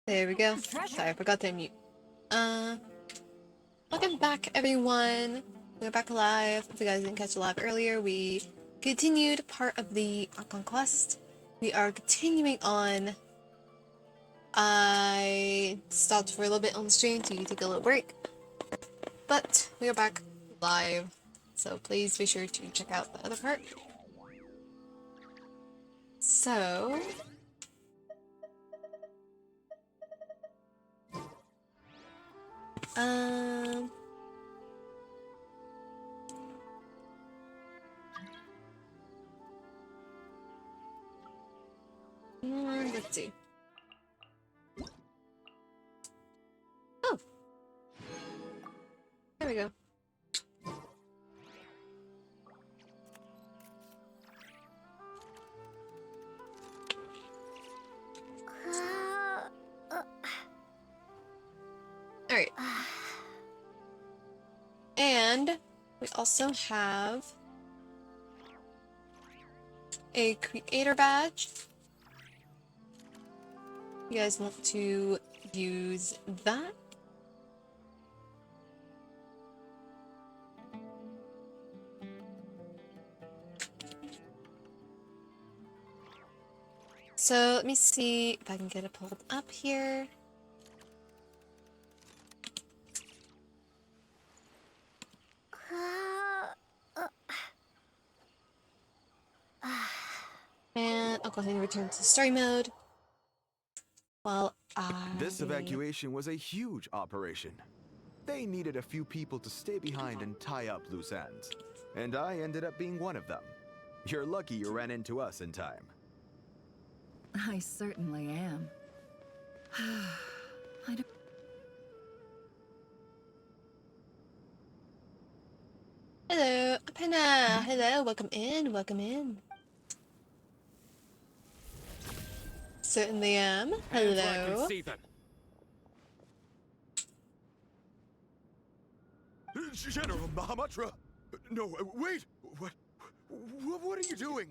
There we go. Sorry, I forgot to mute. Welcome back, everyone. We're back alive. If you guys didn't catch a live earlier, we continued part of the Archon quest. We are continuing on. I stopped for a little bit on the stream to take a little break, but we are back live. So please be sure to check out the other part. So. Let's see. Oh, there we go. Alright. And we also have a creator badge. You guys want to use that? So let me see if I can get it pulled up here. And I'll go ahead and return to story mode. While This evacuation was a huge operation. They needed a few people to stay behind and tie up loose ends. And I ended up being one of them. You're lucky you ran into us in time. I certainly am. I don't... Hello, Apena. Hello, welcome in, welcome in. Certainly am. Hello. General Mahamatra! No, wait! What are you doing?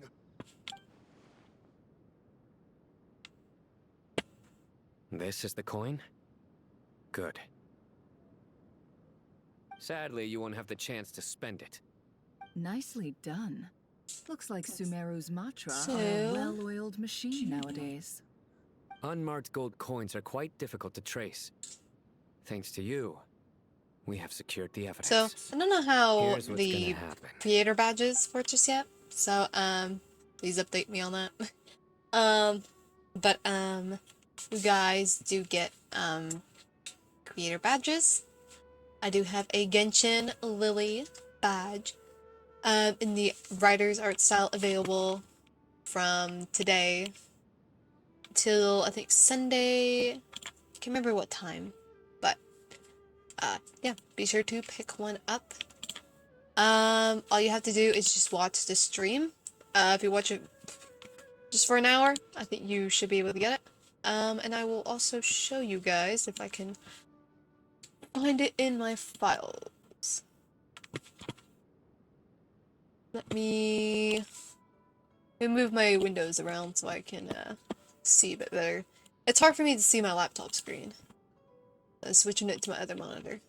This is the coin? Good. Sadly, you won't have the chance to spend it. Nicely done. Looks like Sumeru's Matra So- are a well-oiled machine nowadays. Unmarked gold coins are quite difficult to trace. Thanks to you, we have secured the evidence. So, I don't know how Here's what's the gonna happen. creator badges work just yet. So, please update me on that. But, you guys do get, creator badges. I do have a Genshin Lily badge, in the writer's art style available from today till, I think, Sunday. I can't remember what time, but, yeah, be sure to pick one up. All you have to do is just watch the stream. If you watch it just for an hour, I think you should be able to get it. And I will also show you guys if I can find it in my files. Let me move my windows around so I can see a bit better. It's hard for me to see my laptop screen. Switching it to my other monitor.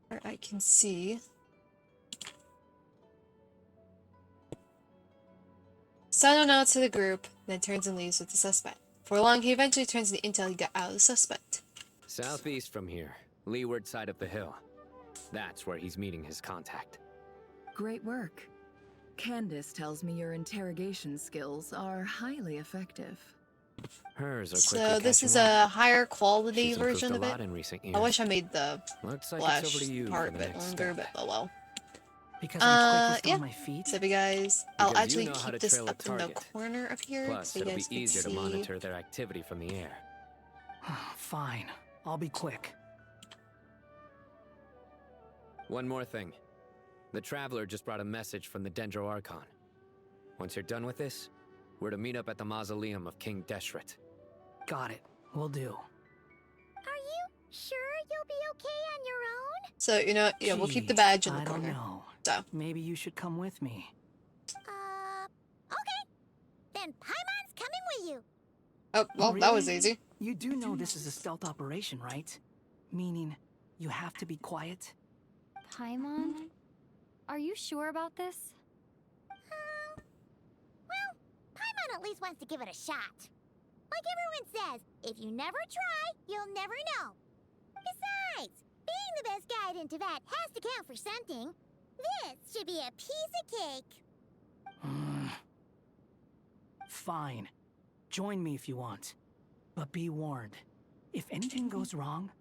Where I can see. Send a note to the group, then turns and leaves with the suspect. For long, he eventually turns the intel he got out of the suspect. Southeast from here, leeward side of the hill. That's where he's meeting his contact. Great work. Candace tells me your interrogation skills are highly effective. Hers are So quickly this is catching up. a higher quality She's improved version a of lot it. in recent years. I wish I made the Looks like flash it's over to you part for a the bit next longer, step. but oh well. Because I'm quickest Yeah. on my feet. So if you guys, I'll Because you actually know how keep to this trail a up in the target. corner of here Plus, so you it'll guys be can easier to see. monitor their activity from the air. Fine. I'll be quick. One more thing. The Traveler just brought a message from the Dendro Archon. Once you're done with this, we're to meet up at the mausoleum of King Deshret. Got it. Will do. Are you sure you'll be okay on your own? So, you know, yeah, we'll keep the Gee, badge in the I corner. don't know. So. Maybe you should come with me. Okay. Then Paimon's coming with you. Oh, well, that was Really? easy. You do know this is a stealth operation, right? Meaning, you have to be quiet? Paimon? Are you sure about this? Well, Paimon at least wants to give it a shot. Like everyone says, if you never try, you'll never know. Besides, being the best guide in Tibet has to count for something. This should be a piece of cake. Fine. Join me if you want. But be warned. If anything goes wrong,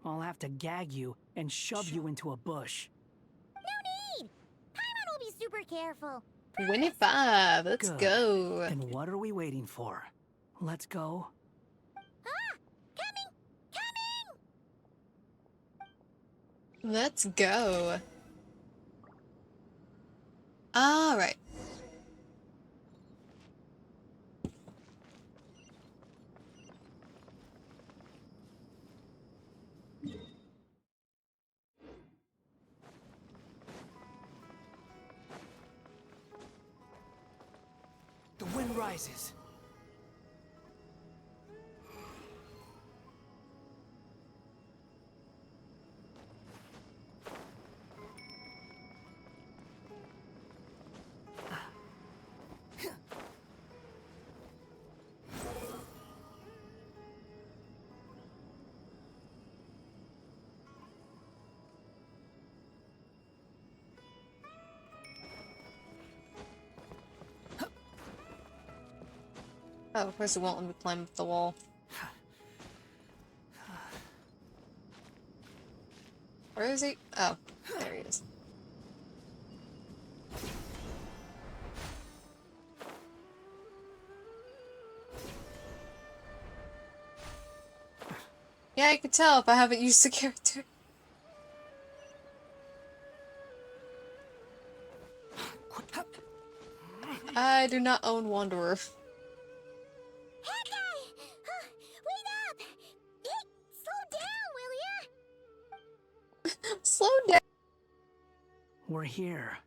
I'll have to gag you and shove you into a bush. No need! Paimon will be super careful. 25. Let's Good. go. Then what are we waiting for? Let's go. Ah! Coming! Coming! Let's go. All right. The wind rises. Oh, of course it won't let me climb up the wall. Where is he? Oh, there he is. Yeah, I can tell if I haven't used the character. I do not own Wanderer. Hey, guy! Wait up! Hey, slow down, will ya? Slow down. We're here.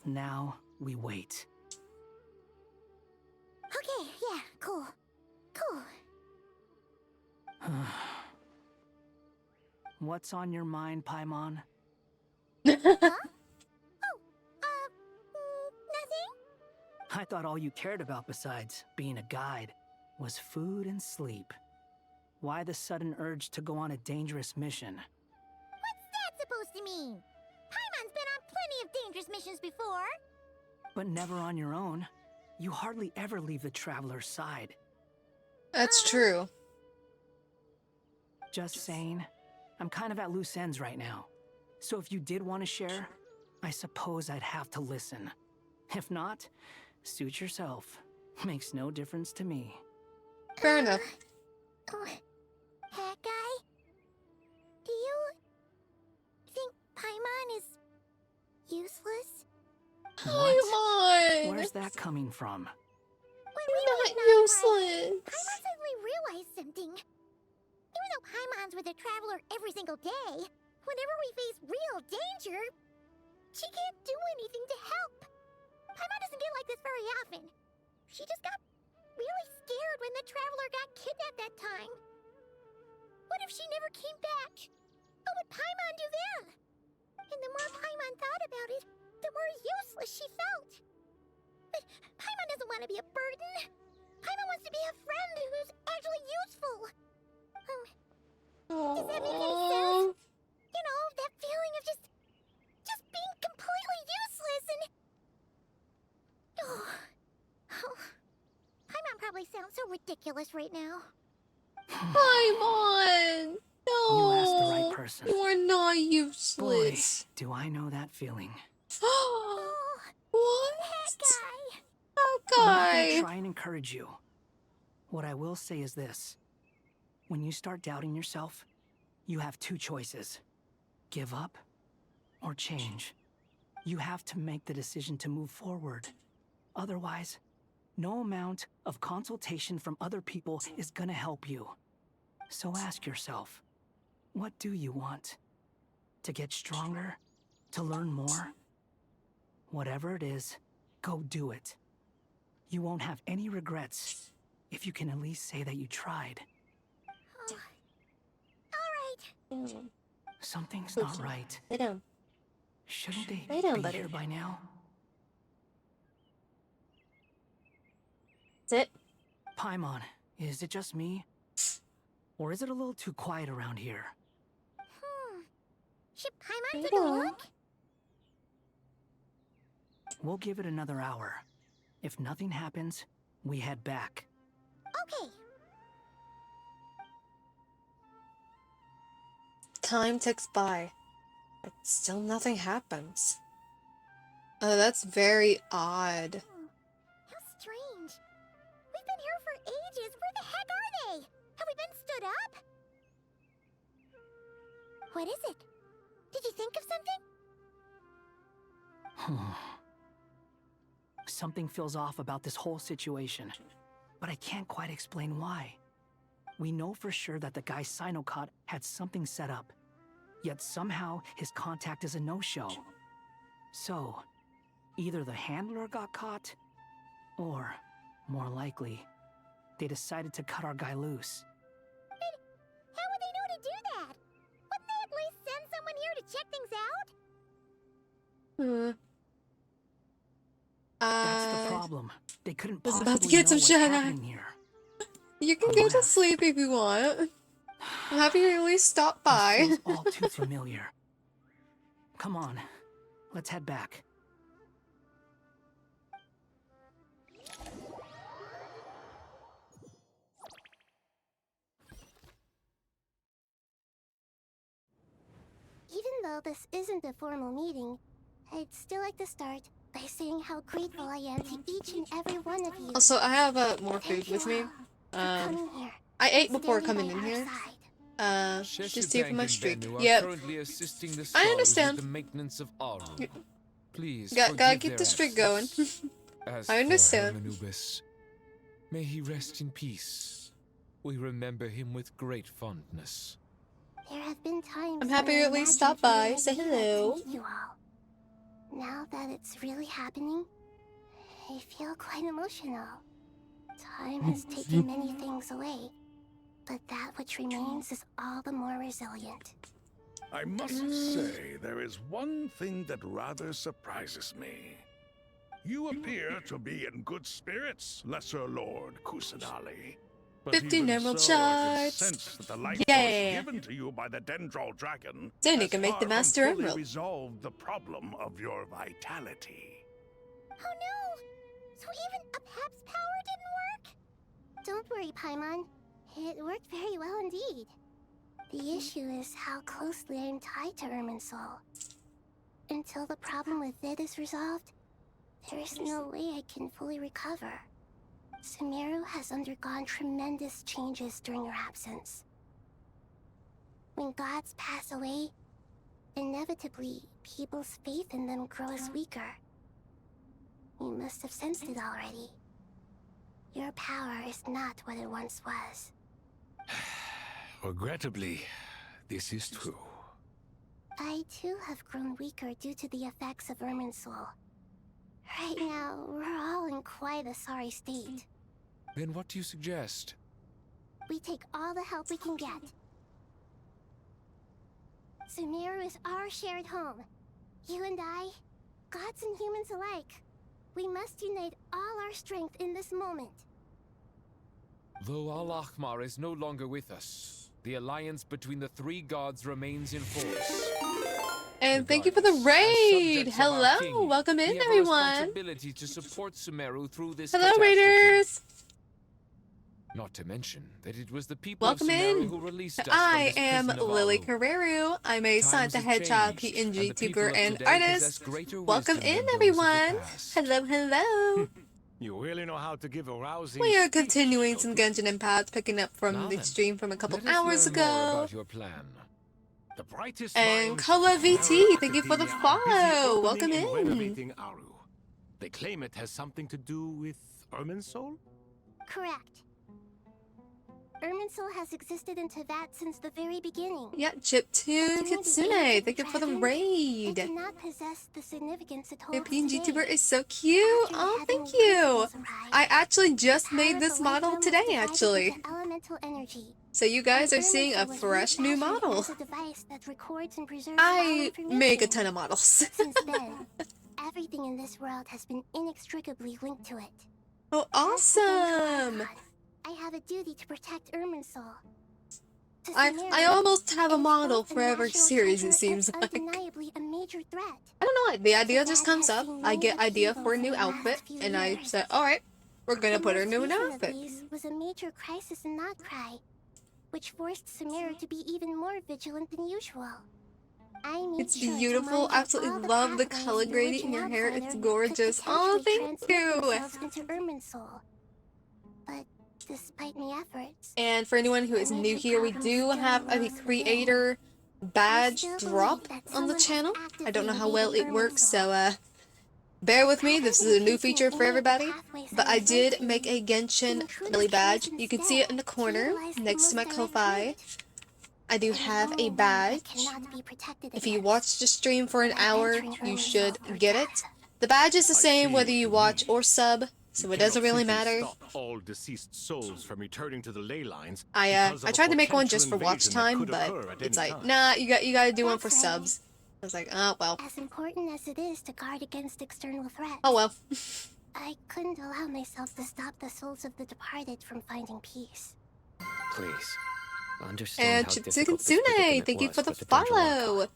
Now we wait. Okay, yeah, cool. Cool. What's on your mind, Paimon? Nothing? I thought all you cared about besides being a guide was food and sleep. Why the sudden urge to go on a dangerous mission? What's that supposed to mean? Paimon's been on plenty of dangerous missions before. But never on your own. You hardly ever leave the traveler's side. That's true. Just saying, I'm kind of at loose ends right now. So if you did want to share, I suppose I'd have to listen. If not, suit yourself. Makes no difference to me. Fair enough. Oh, that guy? Do you think Paimon is useless? Paimon! Where's that coming from? When we Not were at Nine useless. Paimon suddenly realized something. Even though Paimon's with a traveler every single day, whenever we face real danger, she can't do anything to help. Paimon doesn't get like this very often. She just got really scared when the traveler got kidnapped that time. What if she never came back? What would Paimon do then? And the more Paimon thought about it, the more useless she felt. But Paimon doesn't want to be a burden. Paimon wants to be a friend who's actually useful. Does that make any sense? You know, that feeling of just being completely useless and... Oh. Paimon probably sounds so ridiculous right now. Paimon! No! You asked the right person. You are not Boy, useless. do I know that feeling. Oh, What? that guy. How I'm not guy? gonna try and encourage you. What I will say is this. When you start doubting yourself, you have two choices. Give up or change. You have to make the decision to move forward. Otherwise, no amount of consultation from other people is gonna help you. So ask yourself, what do you want? To get stronger? To learn more? Whatever it is, go do it. You won't have any regrets If you can at least say that you tried. Alright. Something's not right. Lay down. Shouldn't they Lay down, be buddy. here by now? Sit. Paimon, is it just me? Or is it a little too quiet around here? Should Paimon Lay take a down. look? We'll give it another hour. If nothing happens, we head back. Okay. Time ticks by, but still nothing happens. Oh, that's very odd. How strange. We've been here for ages. Where the heck are they? Have we been stood up? What is it? Did you think of something? Something feels off about this whole situation, but I can't quite explain why. We know for sure that the guy Sinocot had something set up, yet somehow his contact is a no-show. So, either the handler got caught, or, more likely, they decided to cut our guy loose. How would they know to do that? Wouldn't they at least send someone here to check things out? That's the problem. They couldn't was possibly about to get know some what's shut-eye. happening here. You can go to sleep if you want. I'm happy you at least stopped by. This feels all too familiar. Come on, let's head back. Even though this isn't a formal meeting, I'd still like to start by saying how grateful I am to each and every one of you. Also, I have more Thank food you with me. all for coming here. I ate and before standing coming by in our here. side. Just here for my streak. Bennu are Yep. currently assisting the I scholars understand. with the maintenance of Aru. Please Gotta forgive keep their the streak going. absence. As I understand. For Hermanubis, may he rest in peace. We remember him with great fondness. There have been times I'm happy when you I at least imagined stopped by, feeling say like hello. to meet you all. Now that it's really happening, I feel quite emotional. Time has taken many things away, but that which remains is all the more resilient. I must say, there is one thing that rather surprises me. You appear to be in good spirits, Lesser Lord Kusanali. But 15 even emerald so, I can shards. sense that the life Yeah. force given to you by the Dendral Dragon Then you has can make the far from Master fully Emerald. resolved the problem of your vitality. Oh no! So even Apep's power didn't work? Don't worry, Paimon. It worked very well indeed. The issue is how closely I'm tied to Irminsul. Until the problem with it is resolved, there is no way I can fully recover. Sumeru has undergone tremendous changes during your absence. When gods pass away, inevitably, people's faith in them grows weaker. You must have sensed it already. Your power is not what it once was. Regrettably, this is true. I too have grown weaker due to the effects of Irminsul. Right now, we're all in quite a sorry state. Then what do you suggest? We take all the help we can get. Sumeru is our shared home. You and I, gods and humans alike. We must unite all our strength in this moment. Though Al-Ahmar is no longer with us, the alliance between the three gods remains in force. And thank you for the Regardless, as raid! subjects of our Hello! king, Welcome in, we have a everyone! responsibility to support Sumeru through this Hello, catastrophe. raiders! Not to mention that it was the people Welcome of Sumeru in! who released us I from this am prison of Lily Aru. Carreru. I'm a Side Times the have Hedgehog changed, and the people PNGTuber of and today possess artist. greater Welcome wisdom in, than those of the everyone! past. Hello, hello! You really know how to give a rousing We are speech, continuing don't some you? Genshin Impacts, picking up from Now the then, stream from a couple Let us hours learn more ago. about your plan. The brightest And minds Kola of VT, thank you for the academia are busy follow. opening Welcome and in. renovating Aru. They claim it has something to do with Irminsul? Correct. Irminsul has existed in Teyvat since the very beginning. Yeah, Chiptune Kitsune, thank you for the It raid. did not possess the significance it Your holds PNGTuber today. is so cute. After Oh, the thank heavenly you. principles arrived, I actually just the made power this of the light model realm was today, divided actually. into elemental energy. So you guys And are seeing a Irminsul was fresh new refashioned model. as a device that records and preserves all I information. make a ton of models. Since then, everything in this world has been inextricably linked to it. Oh, As the Central awesome. Archon, I have a duty to protect Irminsul. To I Sumeru, almost have a it is model both a for every national series, treasure it seems and like. undeniably a major threat. I don't know, the idea just Teyvat comes has up, seen I many get idea for a upheavals new in the last outfit, few and I years. said, alright, we're gonna The put her most new recent outfit. of these was a major crisis in Notcry, which forced Sumeru to be even more vigilant than usual. I made It's sure to beautiful, monitor all absolutely love the pathways color the gradient in your origin hair, it's outsider gorgeous. could Oh, potentially thank transmit you! themselves into Irminsul. But despite my efforts, And for anyone who is new here, we do have a creator badge drop on the channel. I don't know how well it works, so bear with me, this is a new feature for everybody. But I did make a Genshin Lily badge. You can see it in the corner, next to my Ko-Fi. I do have a badge. If you watch the stream for an hour, you should get it. The badge is the same whether you watch or sub, so it doesn't really matter. Stop all deceased souls from returning to the ley lines. I because of a tried to make one just for potential watch invasion that time, could but occur at it's any like, time. nah, you gotta do one for That's right. subs. I was like, oh well. As important as it is to guard against external threats, Oh well. I couldn't allow myself to stop the souls of the departed from finding peace. Please, understand And how Chitsu difficult this Kitsune, predicament thank you was for the with Dendro Archon. follow.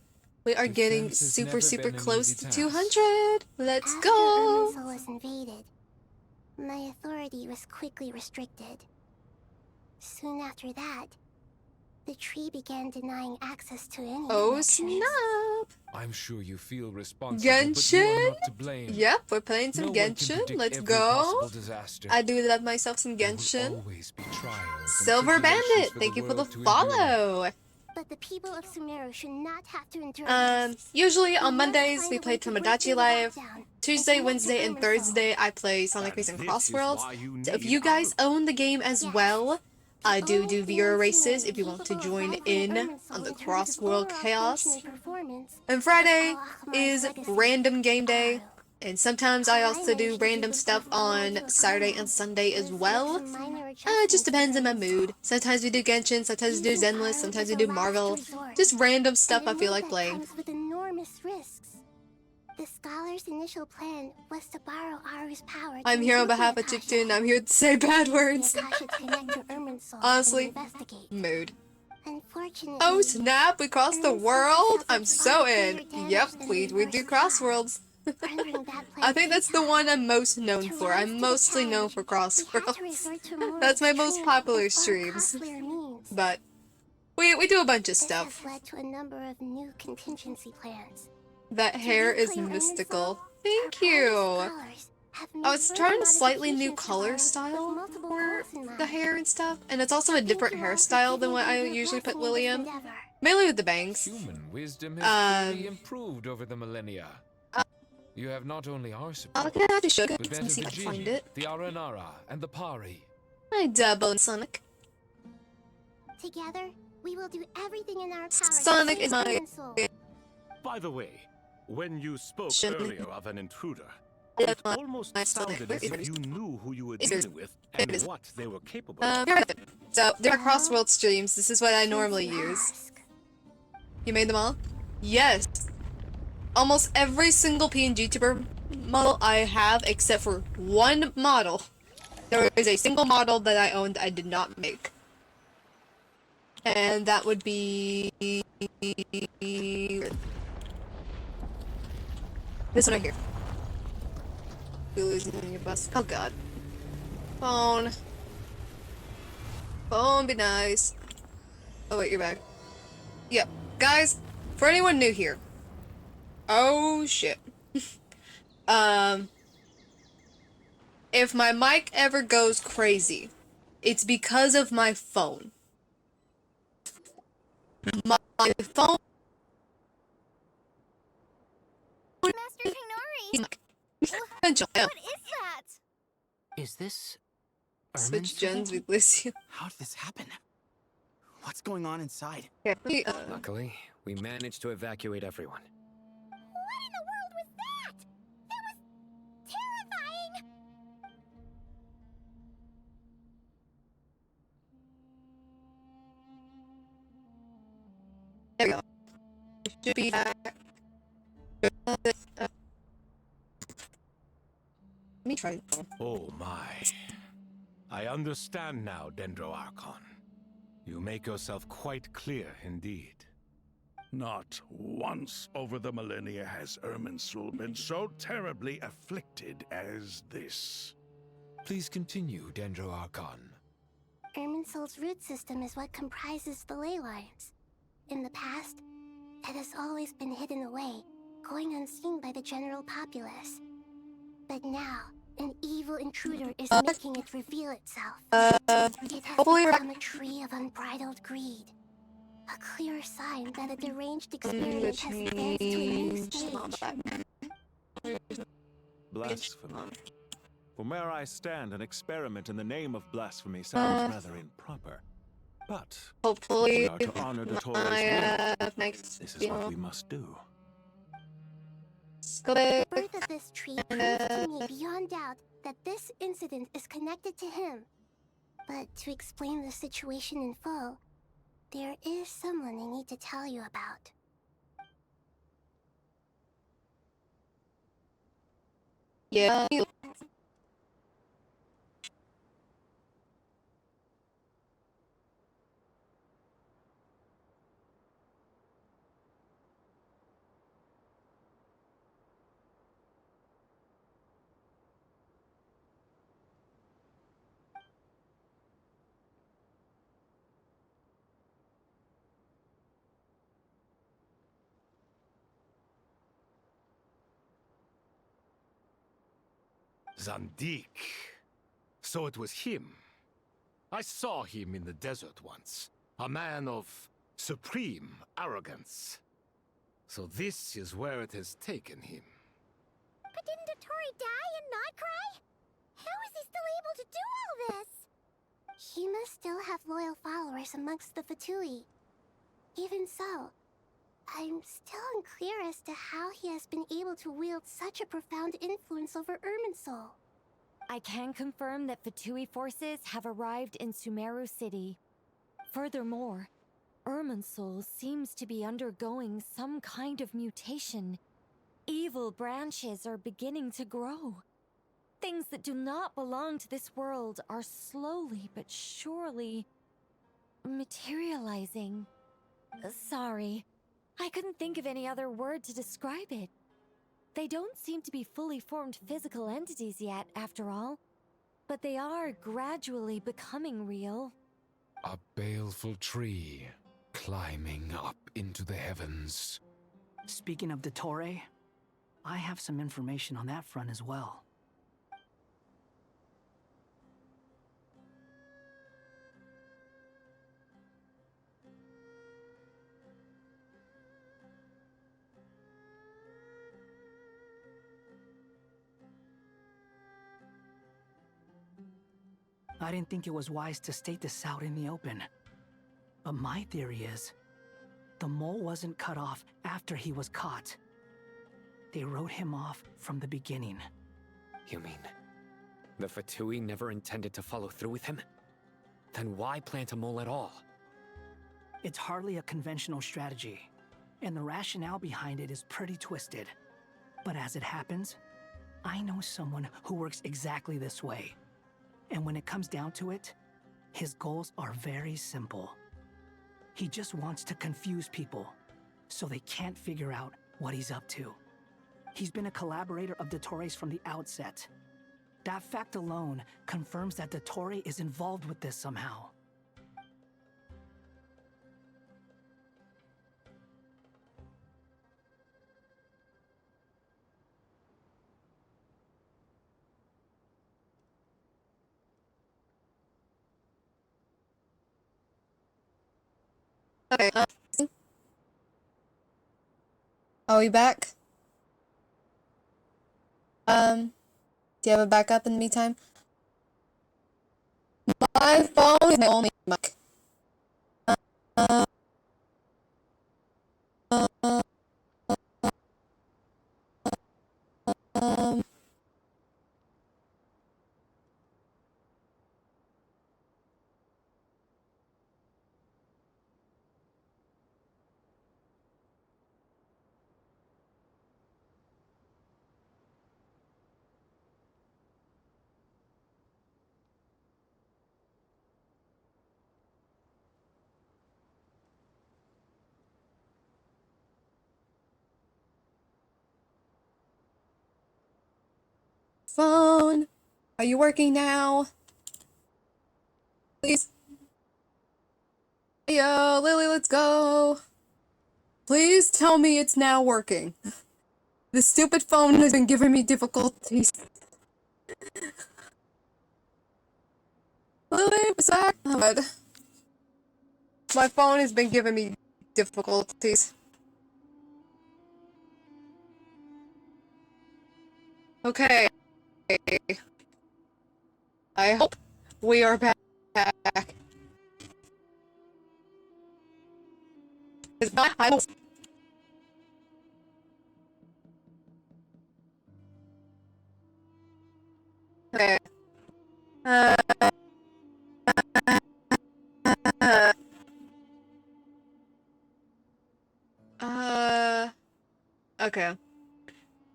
We are getting Defense has super never been an close easy to task. 200. Let's After go. Irminsul was invaded, my authority was quickly restricted. Soon after that, the tree began denying access to any Oh connections. snap. I'm sure you feel responsible, but you are Genshin? not to blame. Yep, we're playing some No one can Genshin. predict Let's every go. possible disaster. I do love myself some There will Genshin. always be trials and Silver tribulations Bandit, for thank you for the world to endure. follow. But the people of Sumeru should not have to endure this. Usually We on must Mondays find we a play way to break through Tomodachi the Live. lockdown Tuesday, and connect to Wednesday, and Irminsul. Thursday I play Sonic And Race and this Cross is Worlds. why you So if need you guys Aru. own the game as Yes. well, I do Only Viewer fans races who if you want to capable of join rivaling in Irminsul on the in terms Cross of World overall Chaos. function and performance And Friday Al-Ahmar's is legacy. random game day. Aru. And sometimes I All I also do managed to random was stuff give one to on a Saturday girl. and Sunday as This was well. a minor It just adjustment depends to on my Irminsul. mood. Sometimes we do Genshin, sometimes we do Using Zenless, Aru sometimes is we a do last Marvel. resort. Just random In stuff a I feel move like that playing. comes with enormous risks. The scholar's initial plan was to borrow Aru's power. I'm to here on improve behalf the of Akasha. Chiptune. I'm here to say bad words. The Akasha to connect to Irminsul Honestly, and investigate. mood. Unfortunately, Oh snap, we crossed the Irminsul world! suffered I'm so far in. greater damage Yep, than we the do first crossworlds. rendering that plan I think that's the futile. one I'm most known To for. rise I'm to the mostly known challenge, for we had to crossworlds. resort to more That's my most extreme popular and far streams. costlier means. But we do a bunch of This stuff. has led to a number of new contingency plans. That To hair is reclaim mystical. Irminsul, Thank our you. proudest scholars have I made was further trying a slightly new modifications to color Aru with style multiple for goals in the mind. hair and stuff, and it's also a Thank different you all for hairstyle than giving what I me your usually put blessing in Lily this in. endeavor. Mainly with the bangs. Human wisdom has clearly Um, improved over the millennia. You have not only our I'll support, get out to Sugar but that and of see the if I can find Jin, it. the Aranara, and the Pari. I dabble in Sonic. Together, we will do everything in our power Sonic to is save my- Irminsul. By the way, when you spoke Shouldn't- earlier of an intruder, Yeah, it almost my Sonic. sounded as Where if is you knew who you were Is there- dealing with there and is- what they were capable of. Here I have it. So, there are Well, crossworld streams. This is what I Since normally you use. ask, You made them all? Yes. Almost every single PNGTuber model I have, except for one model. There is a single model that I owned I did not make. And that would be... this one right here. You're losing your bus. Oh god. Phone. Phone be nice. Oh wait, you're back. Yep. Guys, for anyone new here. Oh shit. If my mic ever goes crazy, it's because of my phone. My phone. Master Kainari, Eventually, yeah. what is that? Is this Switch gens with Lucio. How did this happen? What's going on inside? Yeah, Luckily, we managed to evacuate everyone. What in the world was that? That was terrifying! there we go. Should be back. Let me try. Oh my. I understand now, Dendro Archon. You make yourself quite clear indeed. Not once over the millennia has Irminsul been so terribly afflicted as this. Please continue, Dendro Archon. Irminsul's root system is what comprises the ley lines. In the past, it has always been hidden away, going unseen by the general populace. But now, an evil intruder is making it reveal itself. It has become a tree of unbridled greed. A clear sign that a deranged experiment has advanced to a new stage. Blasphemy. From where I stand, an experiment in the name of blasphemy sounds rather improper. But Hopefully, we are to honor the Torah's will. next This is what we must do. The birth of this tree proves to me beyond doubt that this incident is connected to him. But to explain the situation in full, there is someone I need to tell you about. Yeah. Zandik. So it was him. I saw him in the desert once. A man of supreme arrogance. So this is where it has taken him. But didn't Dottore die and not cry? How is he still able to do all this? He must still have loyal followers amongst the Fatui. Even so, I'm still unclear as to how he has been able to wield such a profound influence over Irminsul. I can confirm that Fatui forces have arrived in Sumeru City. Furthermore, Irminsul seems to be undergoing some kind of mutation. Evil branches are beginning to grow. Things that do not belong to this world are slowly but surely materializing. Sorry, I couldn't think of any other word to describe it. They don't seem to be fully formed physical entities yet, after all. But they are gradually becoming real. A baleful tree climbing up into the heavens. Speaking of Dottore, I have some information on that front as well. I didn't think it was wise to state this out in the open. But my theory is, the mole wasn't cut off after he was caught. They wrote him off from the beginning. You mean, the Fatui never intended to follow through with him? Then why plant a mole at all? It's hardly a conventional strategy, and the rationale behind it is pretty twisted. But as it happens, I know someone who works exactly this way. And when it comes down to it, his goals are very simple. He just wants to confuse people, so they can't figure out what he's up to. He's been a collaborator of Dottore's from the outset. That fact alone confirms that Dottore is involved with this somehow. Okay. Are we back? Do you have a backup in the meantime? My phone is my only mic. Um, phone, are you working now? Please. Yo, Lily, let's go. Please tell me it's now working. The stupid phone has been giving me difficulties. Lily, back. Oh, God. My phone has been giving me difficulties. Okay. I hope we are back. It's not. I hope. Okay. Uh, okay.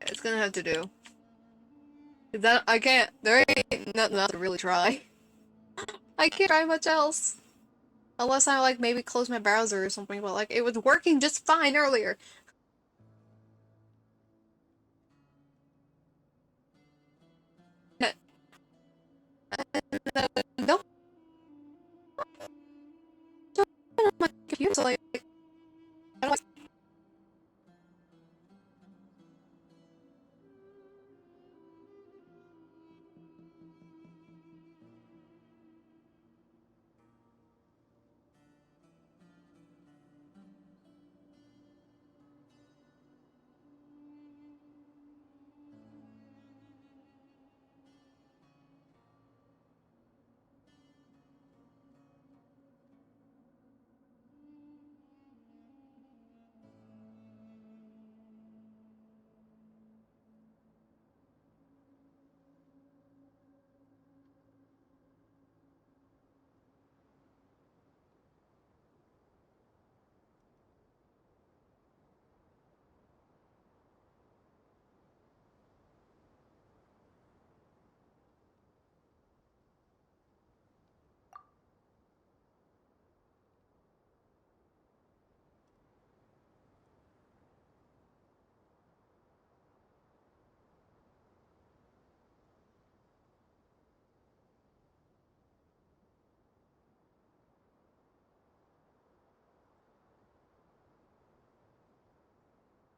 It's gonna have to do. That I can't. There ain't nothing else to really try. I can't try much else. Unless I like maybe close my browser or something, but like it was working just fine earlier. No, my computer's like. I don't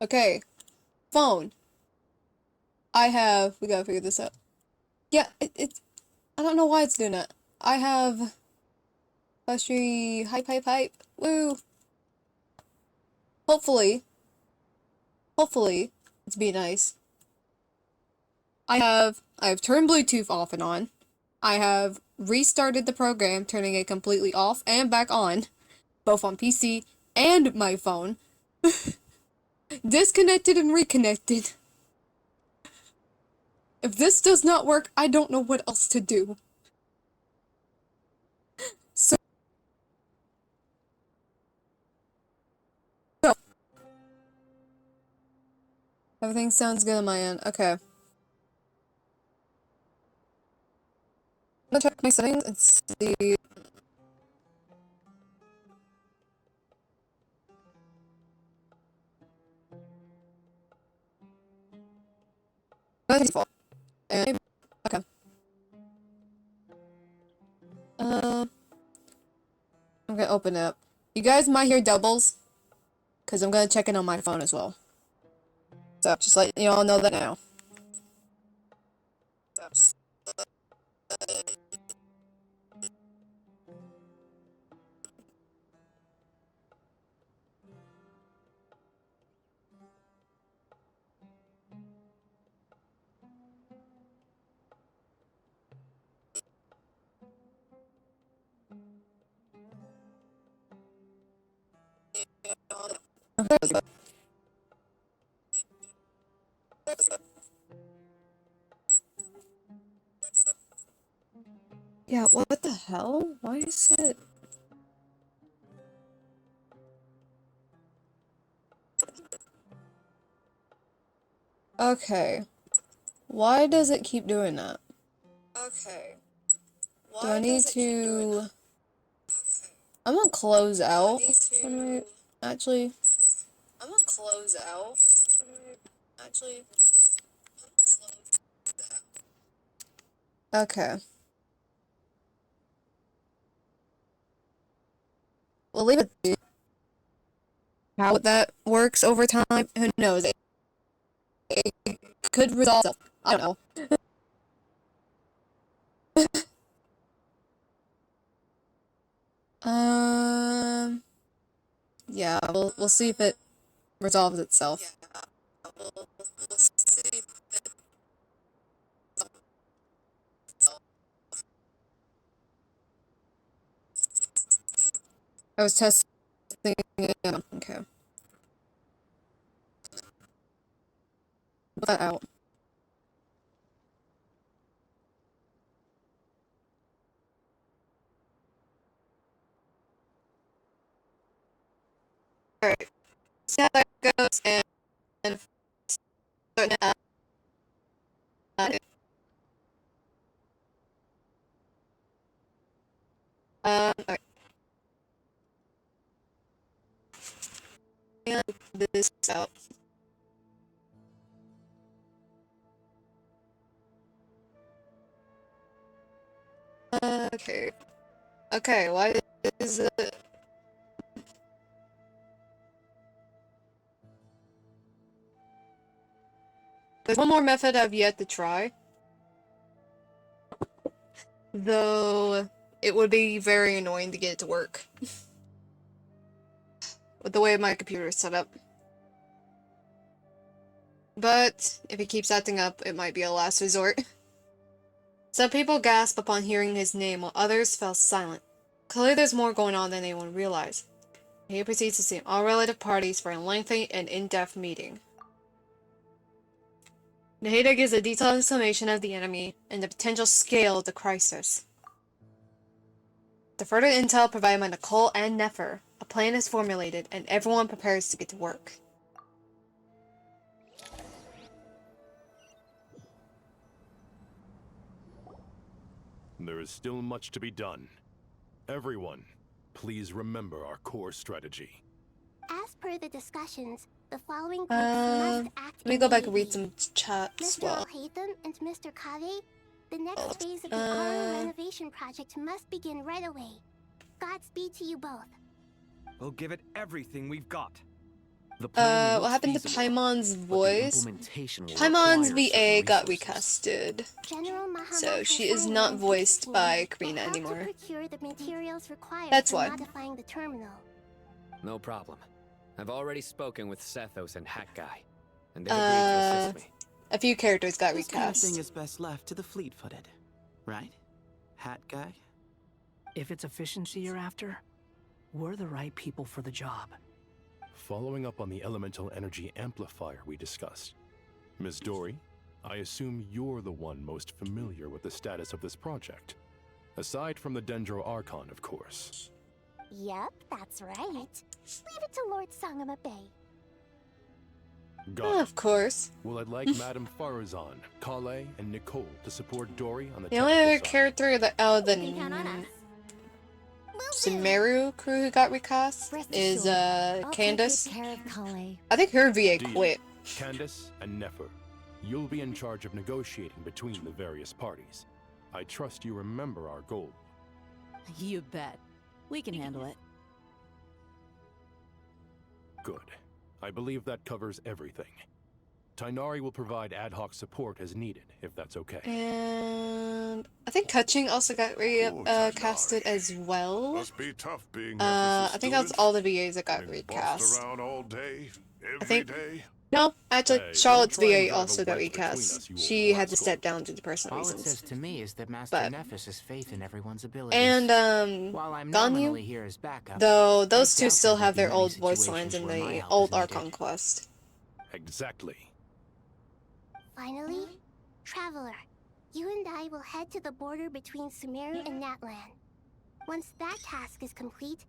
Okay, phone. We gotta figure this out. Yeah, I don't know why it's doing that. I have hype. Woo. Hopefully, it's be nice. I have turned Bluetooth off and on. I have restarted the program, turning it completely off and back on, both on PC and my phone. Disconnected and reconnected. If this does not work, I don't know what else to do. So, everything sounds good on my end. Okay. I'm gonna check my settings and see. Default. And, okay. I'm gonna open it up. You guys might hear doubles, because I'm gonna check it on my phone as well. So, just let you all know that now. Yeah, what the hell? Why is it? Okay. Why does it keep doing that? Okay. Do I need to... I'm gonna close out. Actually... I'm gonna close out. Actually... Okay. We'll leave it. How that works over time, who knows? It could resolve itself. I don't know. Yeah, we'll see if it resolves itself. I was testing it. Okay. Put that out. Alright. See how that goes and starting to add it. Alright. And this out. Okay. Okay, why is it... There's one more method I've yet to try. Though, it would be very annoying to get it to work. With the way my computer is set up. But, if it keeps acting up, it might be a last resort. Some people gasped upon hearing his name, while others fell silent. Clearly there's more going on than anyone realized. He proceeds to see all relative parties for a lengthy and in-depth meeting. Nahida gives a detailed explanation of the enemy and the potential scale of the crisis. The further intel provided by Nicole and Nefer, a plan is formulated and everyone prepares to get to work. There is still much to be done. Everyone, please remember our core strategy. As per the discussions, the following groups must act Let me go back and read immediately. some chats. Mr. Well, Alhaitham and Mr. Kave, the next phase of the Archon renovation project must begin right away. Godspeed to you both. We'll give it everything we've got. what happened to Paimon's voice? Paimon's VA got recasted. So she is not voiced by Karina anymore. That's why. Modifying the terminal. No problem. I've already spoken with Sethos and Hat Guy, and they've agreed to assist me. A few characters got This kind of recast. thing is best left to the fleet-footed, right? Hat guy? If it's efficiency you're after, we're the right people for the job. Following up on the elemental energy amplifier we discussed, Ms. Dory, I assume you're the one most familiar with the status of this project. Aside from the Dendro Archon, of course. Yep, that's right. Leave it to Lord Sangama Bay. Got it. Of course. Well, I'd like Madame Farazan, Kale, and Nicole to support Dory on the The only other technical side. character that the Sumeru crew who got recast is Candace. I think her VA Deal. quit. Candace and Nefer, you'll be in charge of negotiating between the various parties. I trust you remember our goal. You bet. We can handle it. Good. I believe that covers everything. Tainari will provide ad hoc support as needed, if that's okay. And I think Kaching also got casted as well. Must be tough being I think that's all the VAs that got recast. around all day, I think. day. No, actually, Hey, Charlotte's don't try and VA drive a also got wedge between recast. us, you She old had to rascal. step down due to personal All it reasons. says to me is that Master But- Nephis has faith in everyone's abilities. And While I'm Ganyu, nominally here as backup, though those I two doubt still there have would be their many old voice situations lines in where my the help old is needed. Archon quest. Exactly. Finally, Traveler, you and I will head to the border between Sumeru and Natlan. Once that task is complete,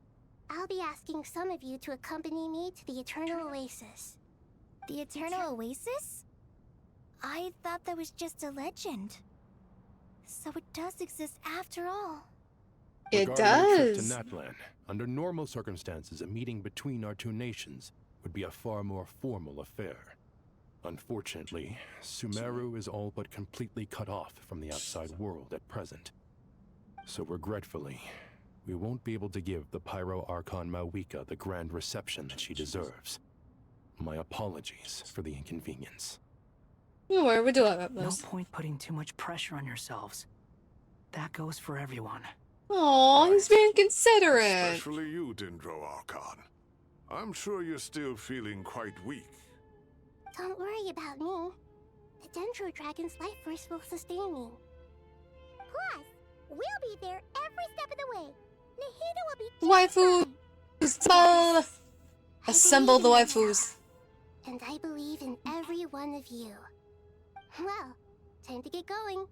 I'll be asking some of you to accompany me to the Eternal Oasis. The Eternal Oasis? I thought that was just a legend. So it does exist after all. It Regarding a trip does. to Natlan, under normal circumstances, a meeting between our two nations would be a far more formal affair. Unfortunately, Sumeru is all but completely cut off from the outside world at present. So regretfully, we won't be able to give the Pyro Archon Mawika the grand reception that she deserves. My apologies for the inconvenience. Where we do it? No point putting too much pressure on yourselves. That goes for everyone. Aw, he's being considerate. Especially you, Dendro Archon. I'm sure you're still feeling quite weak. Don't worry about me. The Dendro Dragon's life force will sustain me. Plus, we'll be there every step of the way. Nahida will be just Waifu! fine. Assemble! Assemble the believe in you, waifus. And I believe in every one of you. Well, time to get going.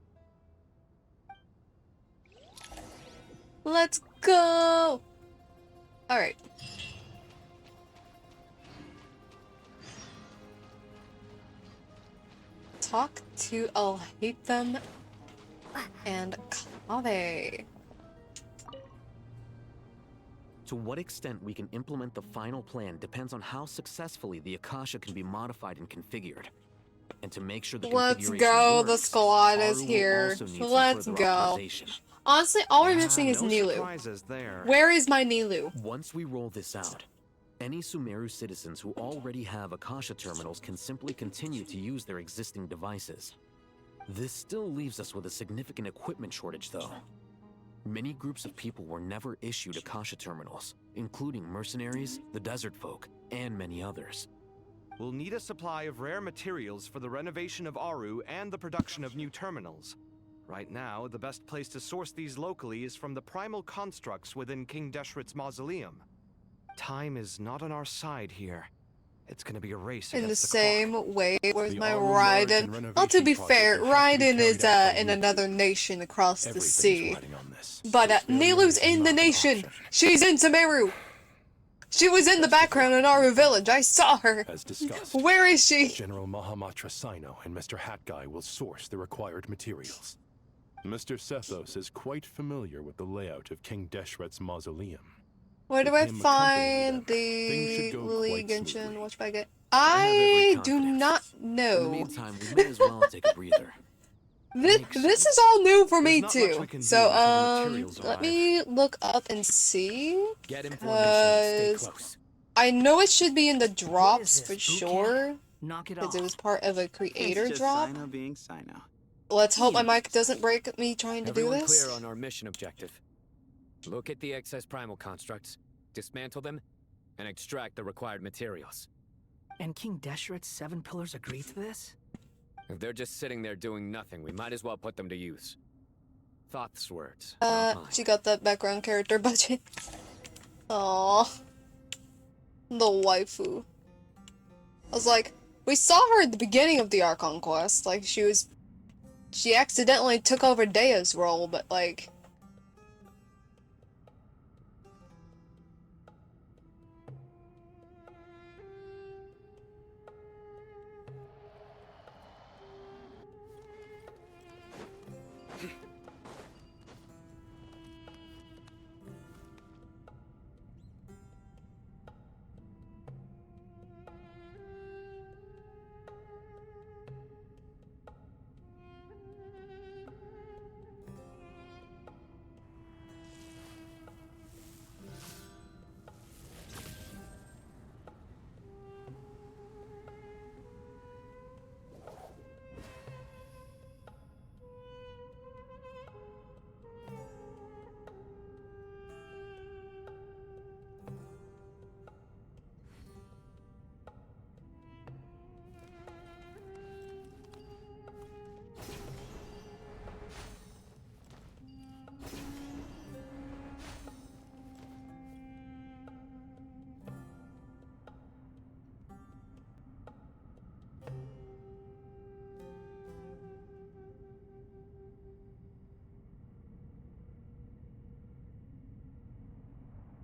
Let's go! Alright. Talk to Alhaitham and Kave. To what extent we can implement the final plan depends on how successfully the Akasha can be modified and configured. And to make sure the Let's configuration go, works, the squad is Aru will here. also need some Let's further go. optimization. Honestly, all we're missing is no Nilu. surprises there. Where is my Nilu? Once we roll this out, any Sumeru citizens who already have Akasha terminals can simply continue to use their existing devices. This still leaves us with a significant equipment shortage, though. Many groups of people were never issued Akasha terminals, including mercenaries, the desert folk, and many others. We'll need a supply of rare materials for the renovation of Aru and the production of new terminals. Right now, the best place to source these locally is from the primal constructs within King Deshret's mausoleum. Time is not on our side here. It's gonna be a race In the against the same way, where's The my Aru Large and Raiden? renovation Well, to be project fair, will have to be Raiden is carried out by in you. another nation across the Everything's sea. riding on this. But Nilu's in the nation. She's in Sumeru. She was in the background in Aru Village. I saw her. As discussed, Where is she? General Mahamatra Sino and Mr. Hatguy will source the required materials. Mr. Sethos is quite familiar with the layout of King Deshret's mausoleum. Where do With I him find things the should go Lily quite Genshin watch baguette? I have every I do confidence. not In the know. meantime, we may as well take a breather. This is all new for me There's not much too. we can do So until the materials let arrive. me look up and see. Get information and stay 'Cause close. I know it should be in the drops this, for boot sure. Knock it Because off. it was part of a creator It's just drop. Sino being Sino. Let's hope my mic doesn't break me trying to Everyone do this. clear on our mission objective. Look at the excess primal constructs, dismantle them, and extract the required materials. And King Deshret's 7 pillars agreed to this? If they're just sitting there doing nothing, we might as well put them to use. Thoth's words, not mine. She got that background character budget. Aww. The waifu. I was like, we saw her at the beginning of the Archon quest. Like, she accidentally took over Dea's role, but like...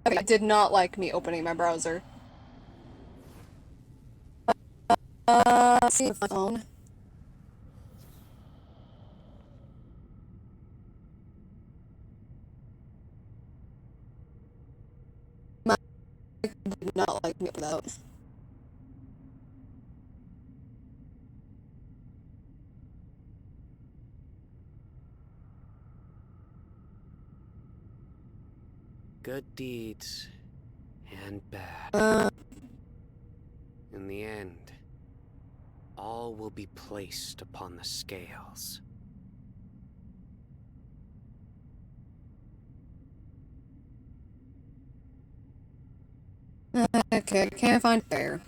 Okay, I did not like me opening my browser. See my phone. My did not like me without. Good deeds and bad. In the end, all will be placed upon the scales. Okay, can't find fair.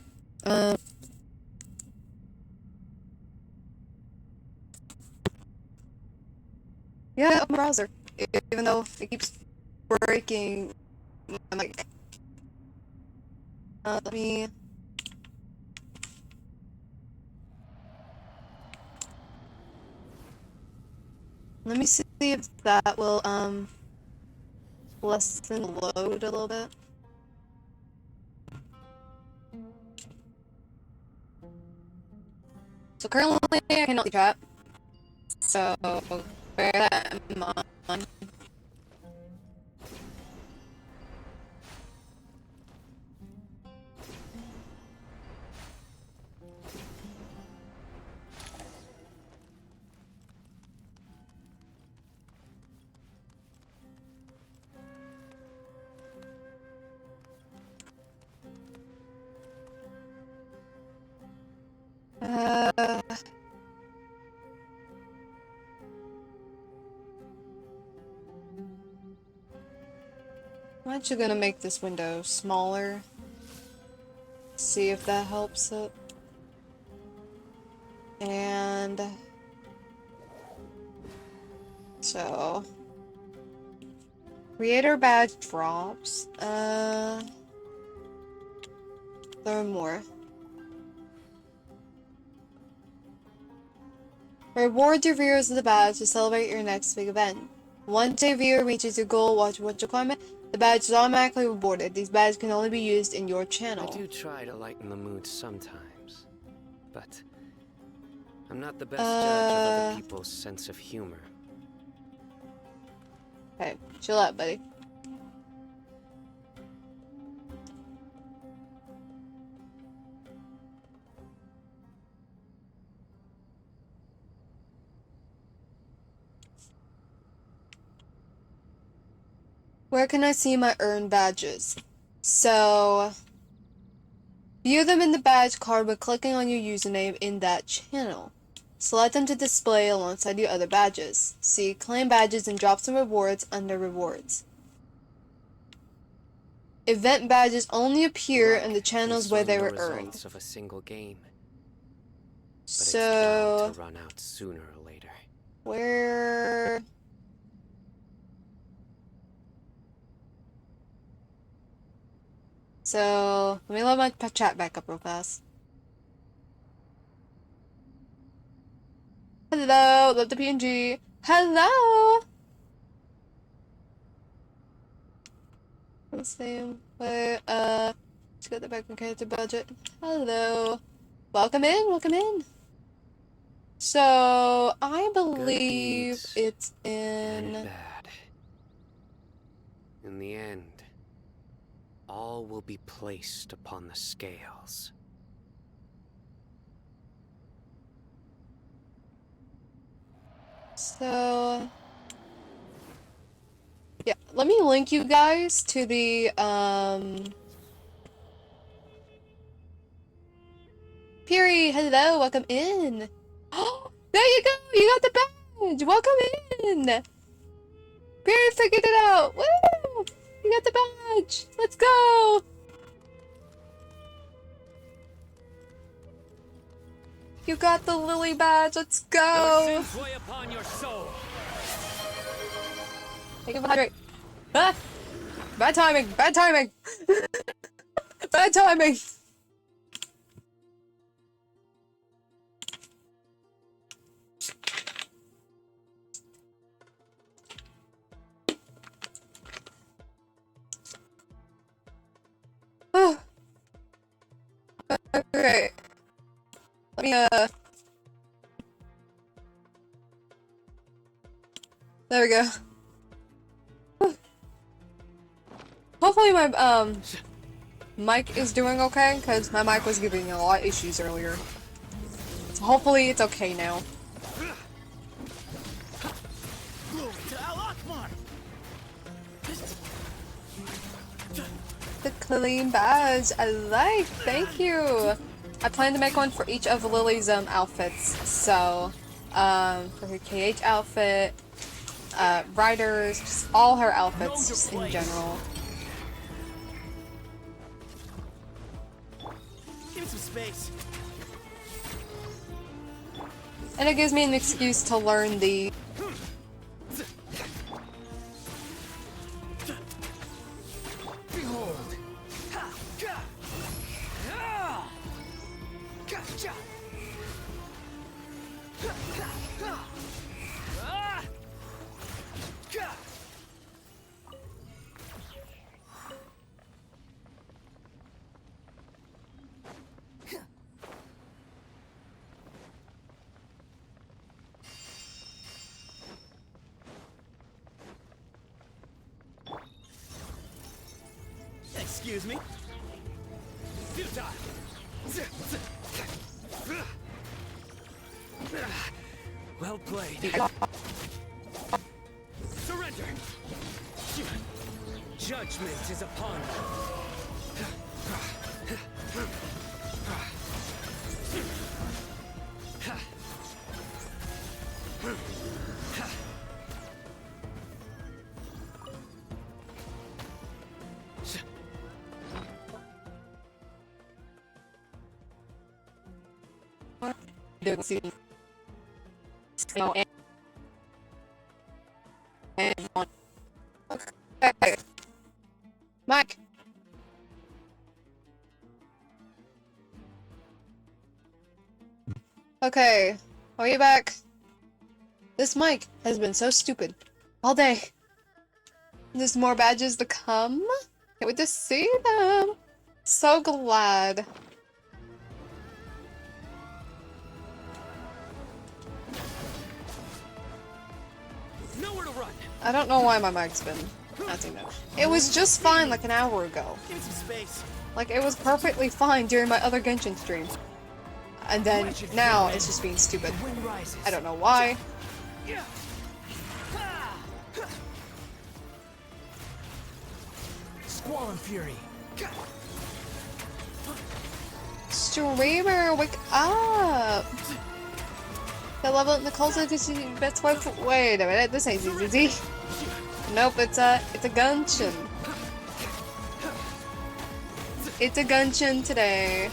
Yeah, open browser. Even though it keeps breaking, I'm like, let me. Let me see if that will lessen the load a little bit. So currently I cannot see chat. So bear that in mind. I'm actually gonna make this window smaller. See if that helps it. And so creator badge drops. There are more. Reward your viewers with the badge to celebrate your next big event. Once a viewer reaches your goal, watch requirement, the badge is automatically rewarded. These badges can only be used in your channel. I do try to lighten the mood sometimes, but I'm not the best judge of other people's sense of humor. Okay, chill out, buddy. Where can I see my earned badges? So, view them in the badge card by clicking on your username in that channel. Select them to display alongside your other badges. See claim badges and drop some rewards under rewards. Event badges only appear in the channels where they were earned. Of a single game. But So, it's bound to run out sooner or later. Where? So, let me load my chat back up real fast. Hello, love the PNG. Hello! Let's see. Where, let's get the back on character budget. Hello. Welcome in, welcome in. So, I believe it's in... And bad. In the end, all will be placed upon the scales. So... yeah, let me link you guys to the, Piri, hello, welcome in. Oh, there you go, you got the badge. Welcome in. Piri figured it out. Woo! You got the badge. Let's go. You got the lily badge. Let's go. Upon your soul. Take a hydrate. Ah! Bad timing. Bad timing. Bad timing. Okay. Let me, there we go. Hopefully my, mic is doing okay, because my mic was giving me a lot of issues earlier. So hopefully it's okay now. The clean badge, I like, thank you! I plan to make one for each of Lily's outfits, so, for her KH outfit, Ryder's, just all her outfits, just in general. Give me some space. And it gives me an excuse to learn the Behold. Excuse me. Futile. Well played. Surrender. Judgment is upon you. Okay. Mike. Okay, are you back? This mic has been so stupid all day. There's more badges to come. Can't wait to see them. So glad. Nowhere to run. I don't know why my mic's been acting up. It was just fine like an hour ago. Give me some space. Like it was perfectly fine during my other Genshin stream. And then now it's just being stupid. I don't know why. Squall and fury. Streamer, wake up! The level in Nicole's that's why. Wait a minute, this ain't easy. Nope, it's a Genshin. It's a Genshin today.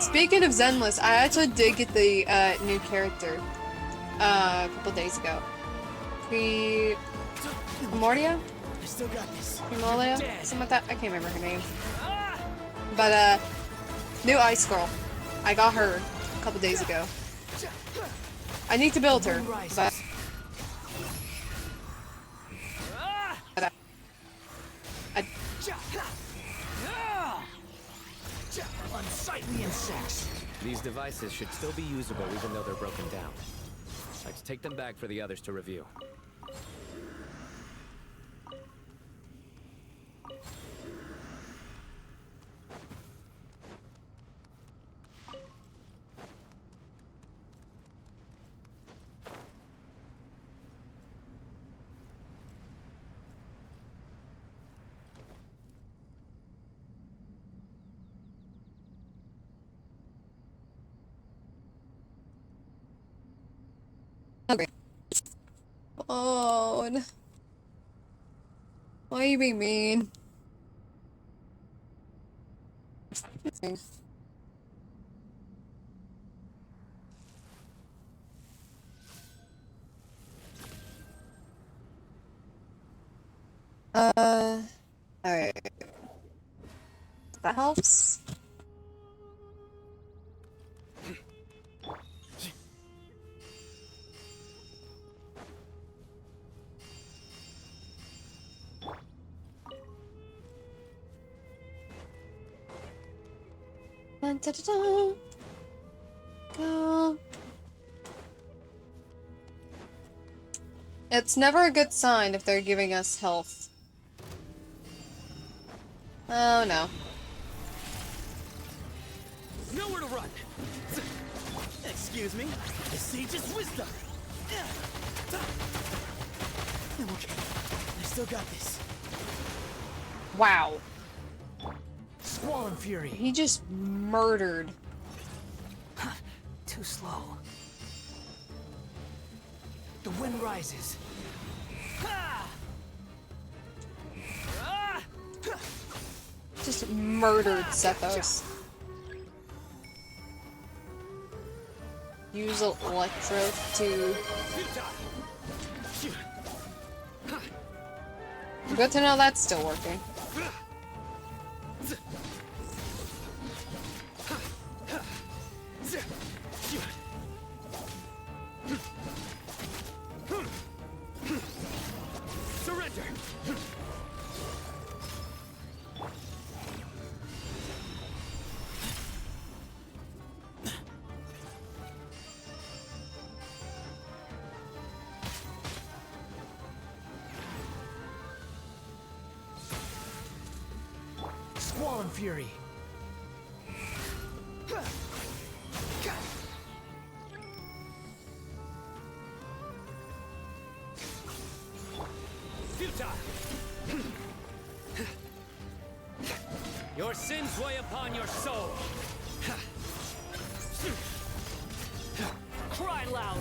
Speaking of Zenless, I actually did get the new character a couple days ago. Primordia? Primolia? Something like that. I can't remember her name. But new Ice Girl. I got her a couple days ago. I need to build her, but Unsightly insects. These devices should still be usable even though they're broken down. Let's take them back for the others to review. okay. Oh, why are you being mean? Alright. That helps. Dun, dun, dun, dun. Go. It's never a good sign if they're giving us health. Oh no. Nowhere to run. Excuse me. The sage's wisdom. I'm okay. I still got this. Wow. Squall Fury. He just murdered. Too slow. The wind rises. Just murdered Sethos. Use Electro to... Good to know that's still working. Surrender. Squall Fury. Your sins weigh upon your soul. Cry louder.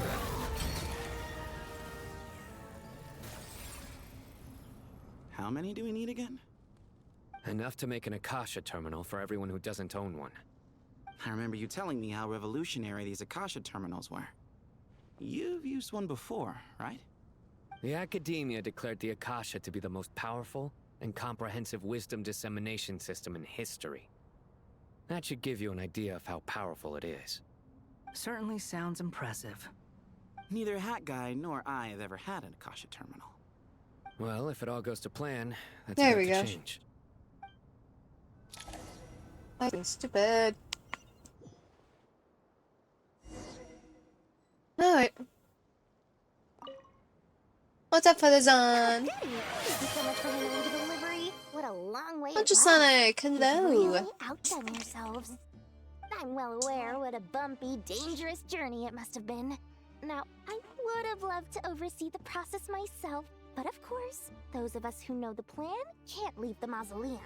How many do we need again? Enough to make an Akasha terminal for everyone who doesn't own one. I remember you telling me how revolutionary these Akasha terminals were. You've used one before, right? The Academia declared the Akasha to be the most powerful and comprehensive wisdom dissemination system in history. That should give you an idea of how powerful it is. Certainly sounds impressive. Neither Hat Guy nor I have ever had an Akasha terminal. Well, if it all goes to plan, that's There about we to go. change. I'm stupid. Alright. What's up, Featherzon? Thank you so much for handling the delivery. What a long way. Bunch of Sonic, hello. You've really outdone yourselves. I'm well aware what a bumpy, dangerous journey it must have been. Now, I would have loved to oversee the process myself, but of course, those of us who know the plan can't leave the mausoleum.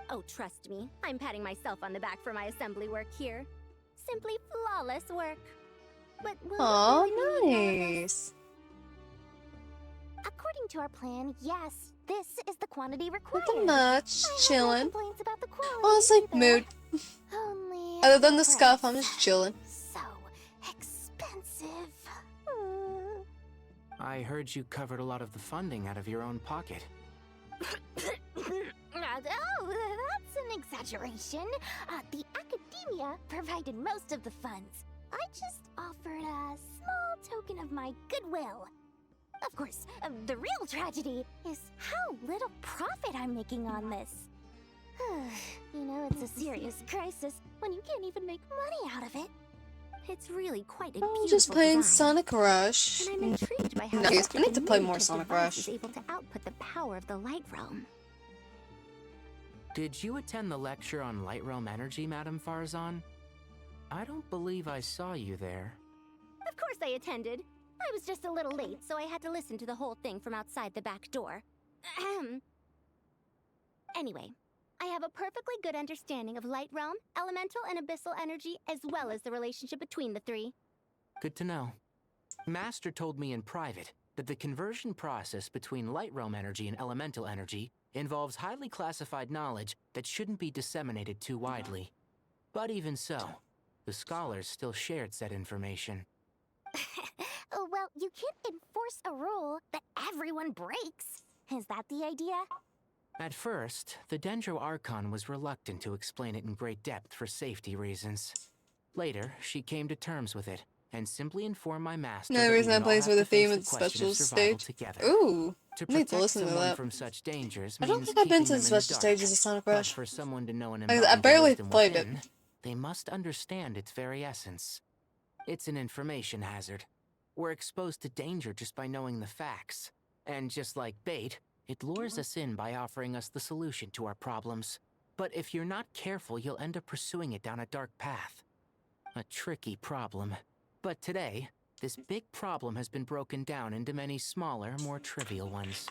Oh, trust me, I'm patting myself on the back for my assembly work here. Simply flawless work. But will Aw, you really need all of nice. this? According to our plan, yes, this is the quantity required. Nothing much, chilling. Complaints about the quality Honestly, either. mood. Only Other than the scuff, I'm just chilling. so expensive. I heard you covered a lot of the funding out of your own pocket. Oh, that's an exaggeration. The Academia provided most of the funds. I just offered a small token of my goodwill. Of course, the real tragedy is how little profit I'm making on this. You know, it's a serious crisis when you can't even make money out of it. It's really quite a I'm beautiful just playing design. Sonic Rush. And I'm intrigued by how Nice. such I a need to play more diminutive Sonic device Rush. is able to output the power of the light realm. Did you attend the lecture on Light Realm Energy, Madame Farzan? I don't believe I saw you there. Of course I attended. I was just a little late, so I had to listen to the whole thing from outside the back door. Ahem. Anyway, I have a perfectly good understanding of light realm, elemental, and abyssal energy, as well as the relationship between the three. Good to know. Master told me in private that the conversion process between light realm energy and elemental energy involves highly classified knowledge that shouldn't be disseminated too widely. But even so, the scholars still shared said information. Well, you can't enforce a rule that everyone breaks. Is that the idea? At first, the Dendro Archon was reluctant to explain it in great depth for safety reasons. Later, she came to terms with it, and simply informed my master No that we reason would I all plays have with to a theme face at the the question of special survival stage. together. Ooh, To I need to protect listen to someone that. from such dangers I don't means think I've been keeping to the them in the special dark. stages of Sonic But Rush. for someone to know and I embody the barely wisdom played within, it. they must understand its very essence. It's an information hazard. We're exposed to danger just by knowing the facts. And just like bait, it lures us in by offering us the solution to our problems. But if you're not careful, you'll end up pursuing it down a dark path. A tricky problem. But today, this big problem has been broken down into many smaller, more trivial ones.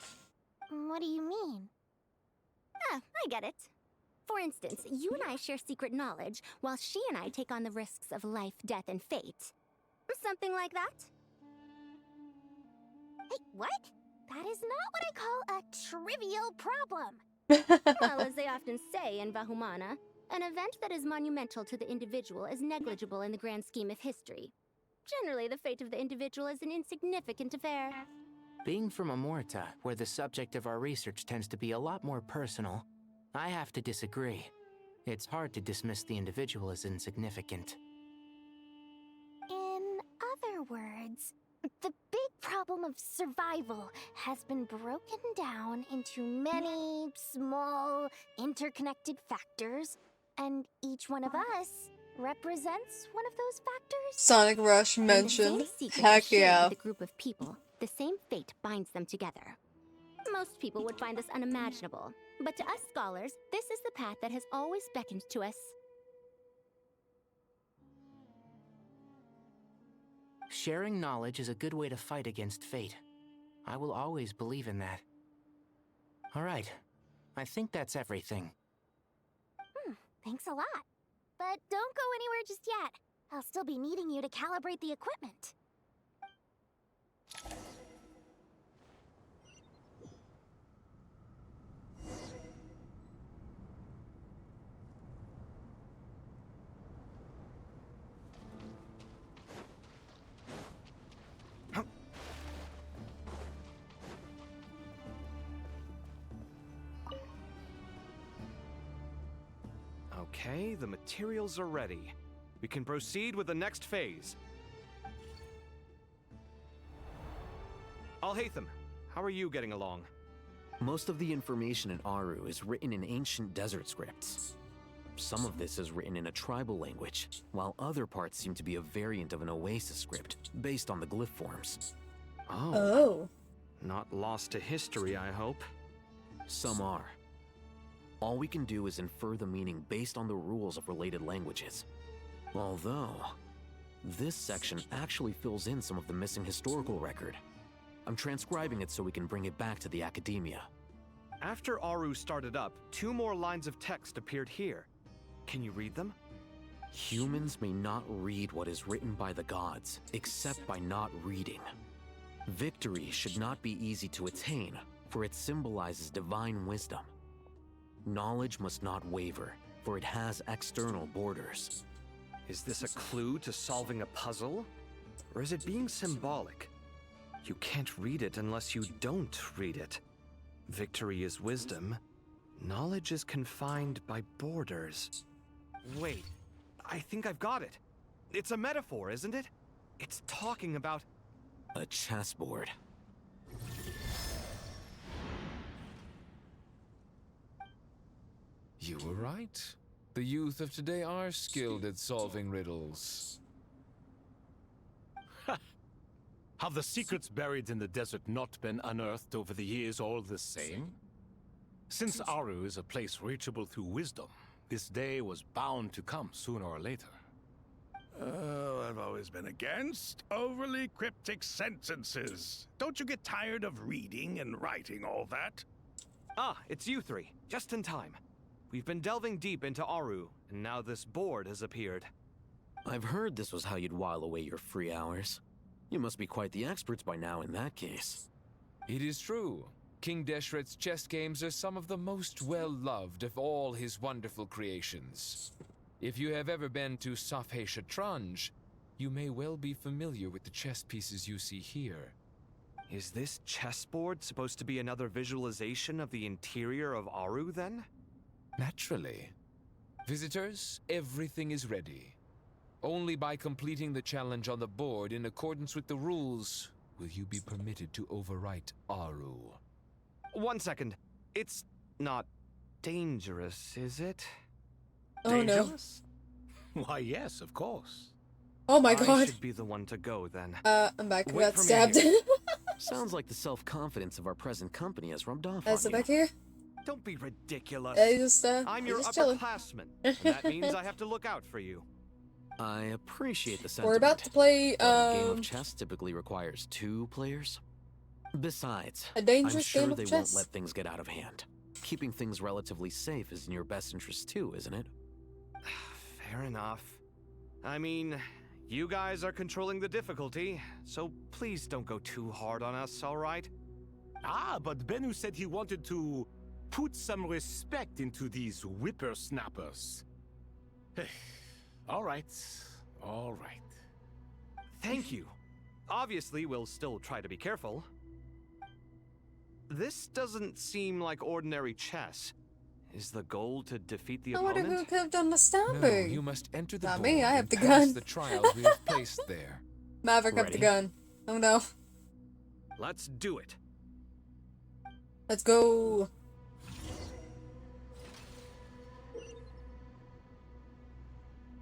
What do you mean? Ah, I get it. For instance, you and I share secret knowledge, while she and I take on the risks of life, death, and fate. Something like that? Hey, what? That is not what I call a trivial problem. Well, as they often say in Vahumana, an event that is monumental to the individual is negligible in the grand scheme of history. Generally, the fate of the individual is an insignificant affair. Being from Amorta, where the subject of our research tends to be a lot more personal, I have to disagree. It's hard to dismiss the individual as insignificant. In other words, the big problem of survival has been broken down into many small, interconnected factors, and each one of us represents one of those factors. Sonic Rush mentioned. Heck yeah. With a group of people, the same fate binds them together. Most people would find this unimaginable, but to us scholars, this is the path that has always beckoned to us. Sharing knowledge is a good way to fight against fate. I will always believe in that. All right, I think that's everything. Thanks a lot. But don't go anywhere just yet. I'll still be needing you to calibrate the equipment. Okay, the materials are ready. We can proceed with the next phase. Alhaitham, how are you getting along? Most of the information in Aru is written in ancient desert scripts. Some of this is written in a tribal language, while other parts seem to be a variant of an oasis script, based on the glyph forms. Oh. Not lost to history, I hope. Some are. All we can do is infer the meaning based on the rules of related languages. Although, this section actually fills in some of the missing historical record. I'm transcribing it so we can bring it back to the academia. After Aru started up, 2 more lines of text appeared here. Can you read them? Humans may not read what is written by the gods, except by not reading. Victory should not be easy to attain, for it symbolizes divine wisdom. Knowledge must not waver, for it has external borders. Is this a clue to solving a puzzle? Or is it being symbolic? You can't read it unless you don't read it. Victory is wisdom. Knowledge is confined by borders. Wait, I think I've got it. It's a metaphor, isn't it? It's talking about... a chessboard. You were right. The youth of today are skilled at solving riddles. Have the secrets buried in the desert not been unearthed over the years all the same? Since Aru is a place reachable through wisdom, this day was bound to come sooner or later. Oh, I've always been against overly cryptic sentences. Don't you get tired of reading and writing all that? Ah, it's you 3. Just in time. We've been delving deep into Aru, and now this board has appeared. I've heard this was how you'd while away your free hours. You must be quite the experts by now in that case. It is true. King Deshret's chess games are some of the most well-loved of all his wonderful creations. If you have ever been to Safhe Shatranj, you may well be familiar with the chess pieces you see here. Is this chessboard supposed to be another visualization of the interior of Aru, then? Naturally. Visitors, everything is ready. Only by completing the challenge on the board in accordance with the rules will you be permitted to overwrite Aru. 1 second. It's not dangerous, is it? Oh dangerous? Why, yes, of course. Oh my I god. should be the one to go then. I'm back. I Wait got for me stabbed. here. Sounds like the self-confidence of our present company has rubbed off Is on it you. back here? Don't be ridiculous. I'm He's your just chilling. upperclassman, and that means I have to look out for you. I appreciate the sentiment. We're about to play but a game of chess typically requires 2 players. Besides, a dangerous I'm sure game of they chess. won't let things get out of hand. Keeping things relatively safe is in your best interest too, isn't it? Fair enough. I mean, you guys are controlling the difficulty, so please don't go too hard on us, alright? Ah, but Bennu said he wanted to put some respect into these whippersnappers. All right. Thank you. Obviously, we'll still try to be careful. This doesn't seem like ordinary chess. Is the goal to defeat the I wonder opponent? who could have done the No, stabbing. you must enter the Not board me, I have and the pass gun. the trials we have placed there. Maverick have the Ready? gun. Oh no. Let's do it. Let's go.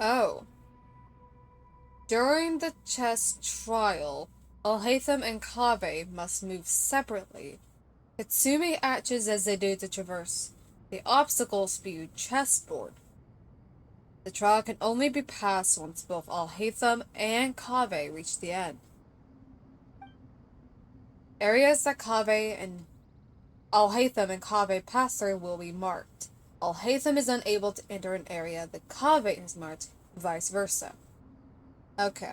Oh. During the chess trial, Alhaitham and Kave must move separately. Katsumi acts as they do to traverse the obstacle-spewed chessboard. The trial can only be passed once both Alhaitham and Kave reach the end. Areas that Alhaitham and Kave pass through will be marked. Alhaitham is unable to enter an area that Kave is marked, vice versa. Okay.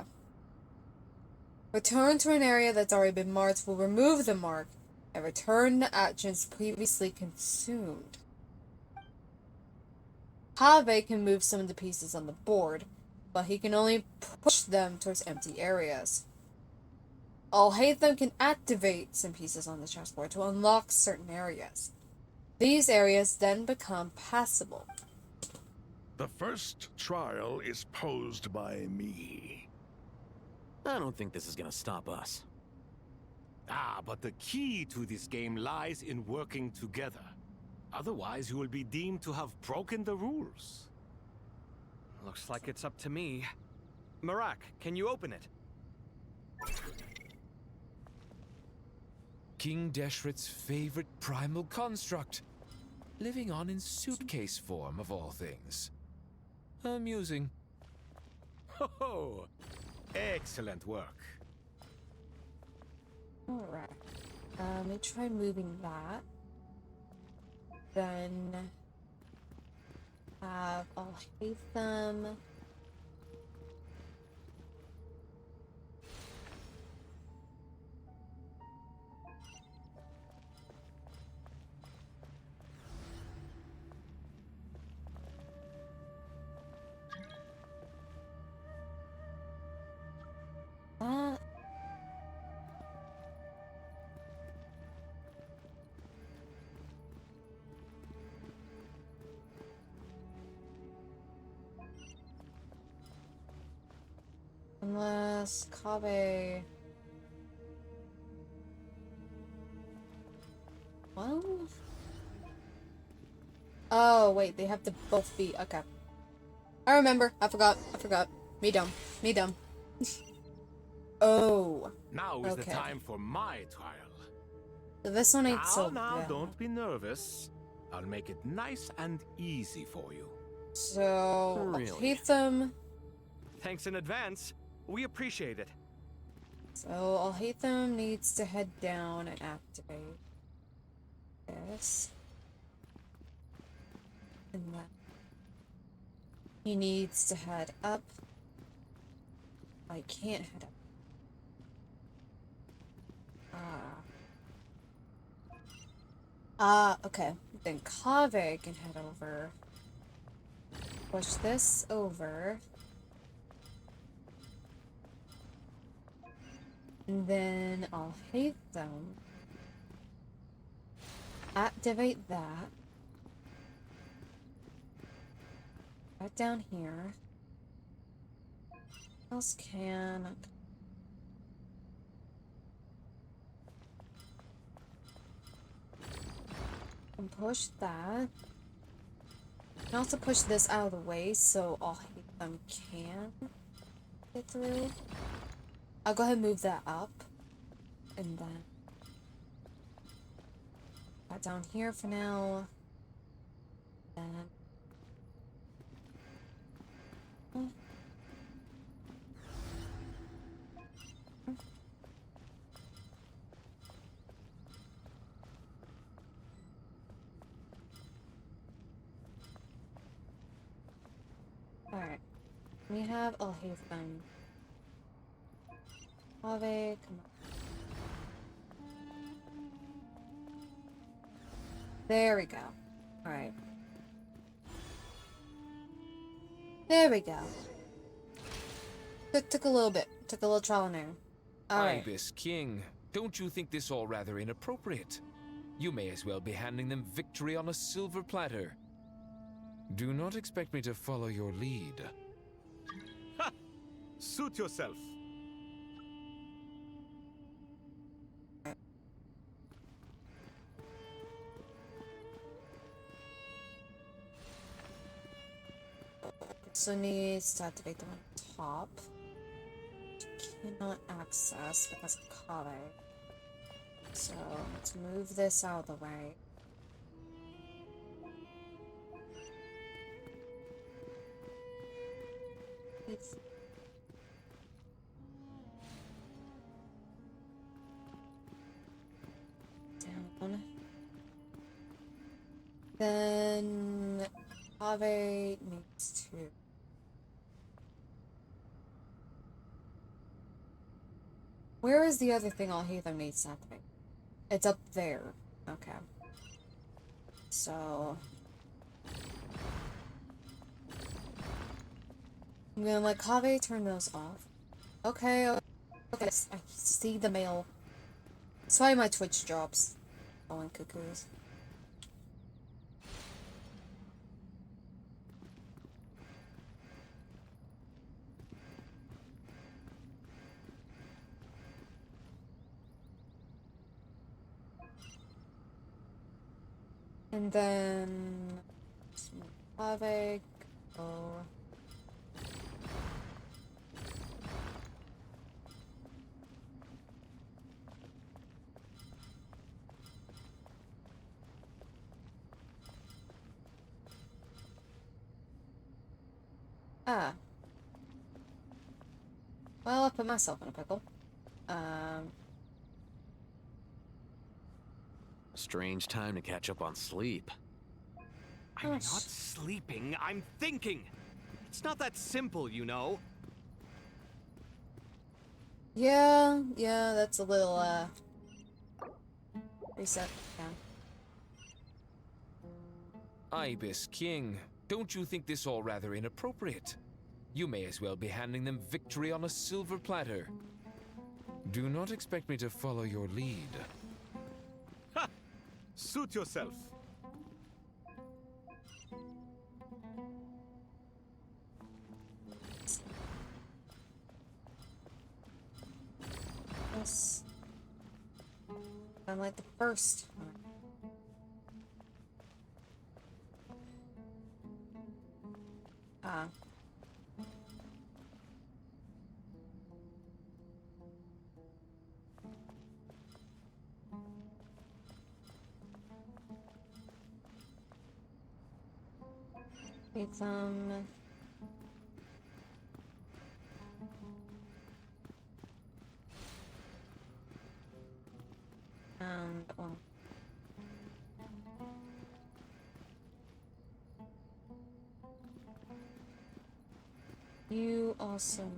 Return to an area that's already been marked will remove the mark and return the actions previously consumed. Kave can move some of the pieces on the board, but he can only push them towards empty areas. Alhaitham can activate some pieces on the chessboard to unlock certain areas. These areas then become passable. The first trial is posed by me. I don't think this is gonna stop us. Ah, but the key to this game lies in working together. Otherwise, you will be deemed to have broken the rules. Looks like it's up to me. Marak, can you open it? King Deshret's favorite primal construct. Living on in suitcase form, of all things. Amusing. Ho! Excellent work. Alright. Let me try moving that. Then have Alhaitham. That. Unless Kave. Well. Oh wait, they have to both be okay. I remember. I forgot. Me dumb. Oh. Now is okay. the time for my trial. So this one ain't so Now, bad. don't be nervous. I'll make it nice and easy for you. So Really? Alhaitham. Thanks in advance. We appreciate it. So Alhaitham needs to head down and activate this. And then he needs to head up. I can't head up. Okay. Then Kave can head over. Push this over. And then I'll hate them. Activate that. Right down here. What else can... And push that. I can also push this out of the way, so I'll hate can get through. I'll go ahead and move that up. And then that down here for now. Then alright. We have Alhaitham. Ave, come on. There we go. Alright. There we go. Took a little bit. Took a little trial and error. Alright. Ibis King, don't you think this all rather inappropriate? You may as well be handing them victory on a silver platter. Do not expect me to follow your lead. Ha! Suit yourself. So needs to activate the one on top. Cannot access because of Kave. So let's move this out of the way. It's down. Then Kave needs to. Where is the other thing Alhaitham needs to activate? It's up there. Okay. So I'm gonna let Kave turn those off. Okay, okay. I see the mail. That's why my Twitch drops. Going cuckoos. And then Ave, go. Ah. Well, I put myself in a pickle. Strange time to catch up on sleep. I'm not sleeping, I'm thinking! It's not that simple, you know. Yeah, that's a little, reset, yeah. Ibis King, don't you think this all rather inappropriate? You may as well be handing them victory on a silver platter. Do not expect me to follow your lead. Ha! Suit yourself. Yes. Unlike the first one. Ah. It's well. You also need.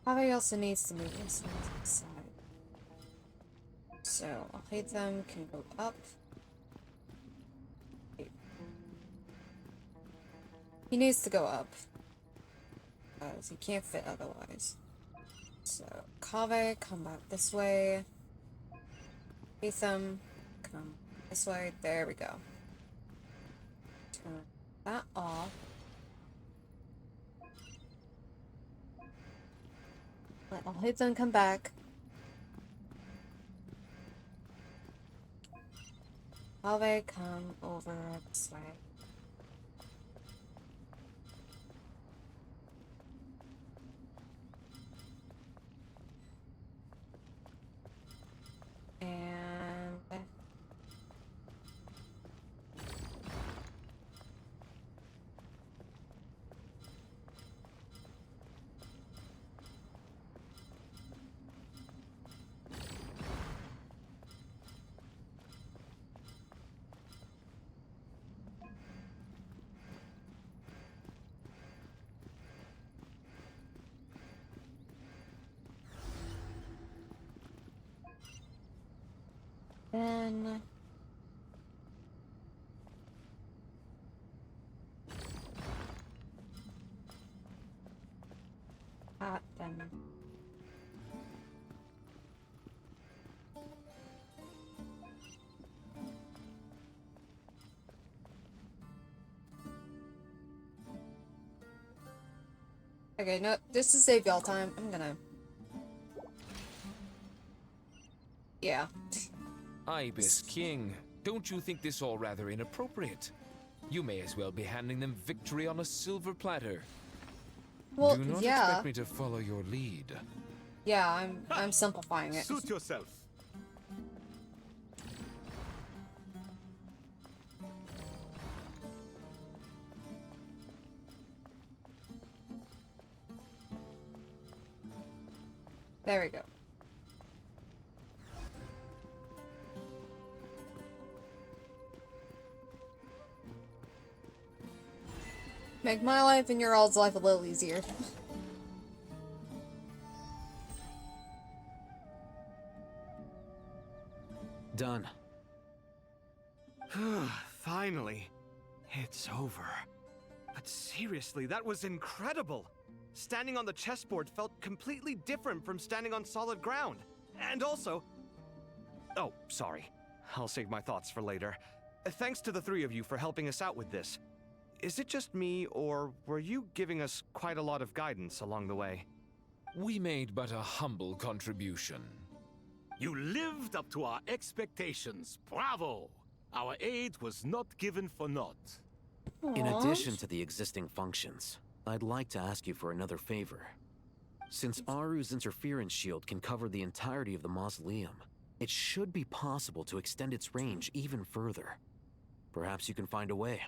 Probably also needs to move this one to the side. So Alhaitham can go up. He needs to go up. Because he can't fit otherwise. So Kave, come back this way. Alhaitham, come this way. There we go. Turn that off. Let Alhaitham come back. Kave, come over this way. Then... then... Okay, no, just to save y'all time, I'm gonna... Yeah. Ibis King, don't you think this all rather inappropriate? You may as well be handing them victory on a silver platter. Well, Do not yeah. expect me to follow your lead. Yeah, I'm simplifying it. Suit yourself. There we go. Make my life and your all's life a little easier. Done. Finally. It's over. But seriously, that was incredible! Standing on the chessboard felt completely different from standing on solid ground. And also... Oh, sorry. I'll save my thoughts for later. Thanks to the three of you for helping us out with this. Is it just me, or were you giving us quite a lot of guidance along the way? We made but a humble contribution. You lived up to our expectations. Bravo! Our aid was not given for naught. In addition to the existing functions, I'd like to ask you for another favor. Since Aru's interference shield can cover the entirety of the mausoleum, it should be possible to extend its range even further. Perhaps you can find a way.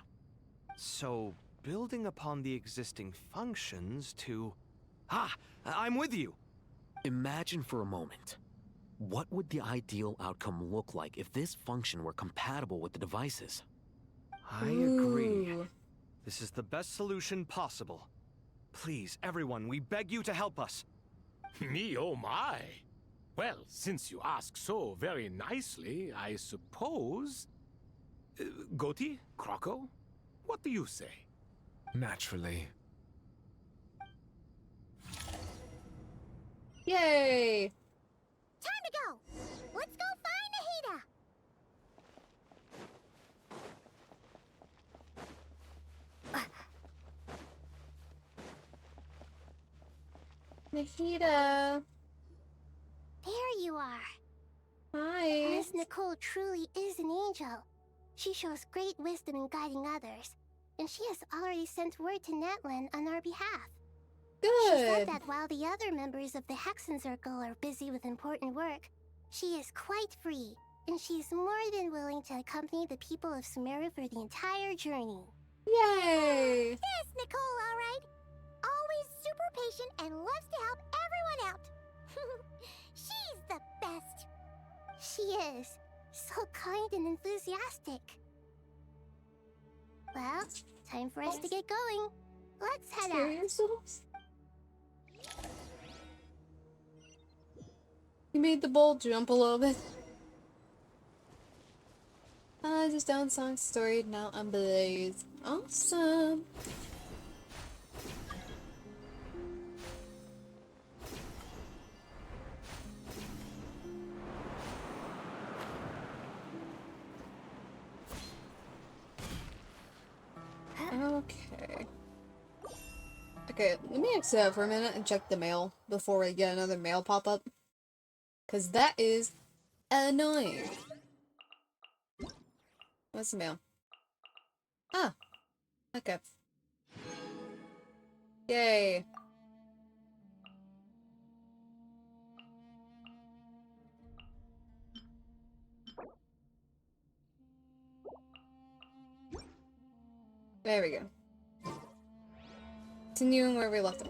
So, building upon the existing functions to... Ah! I'm with you! Imagine for a moment. What would the ideal outcome look like if this function were compatible with the devices? I agree. This is the best solution possible. Please, everyone, we beg you to help us. Me, oh my. Well, since you ask so very nicely, I suppose... Goti? Croco? What do you say? Naturally. Yay! Time to go! Let's go find Nahida! Nahida! There you are. Hi. Miss Nicole truly is an angel. She shows great wisdom in guiding others, and she has already sent word to Netland on our behalf. Good. She said that while the other members of the Hexen Circle are busy with important work, she is quite free, and she's more than willing to accompany the people of Sumeru for the entire journey. Yay! Yes, Nicole, all right. Always super patient and loves to help everyone out. She's the best. She is. So kind and enthusiastic. Well, time for us to get going. Let's head out. You made the bowl jump a little bit. Just down song story, now I'm Blaze. Awesome. Okay. Okay, let me exit out for a minute and check the mail before we get another mail pop-up. Because that is annoying. What's the mail? Ah! Okay. Yay! There we go. Continuing where we left off.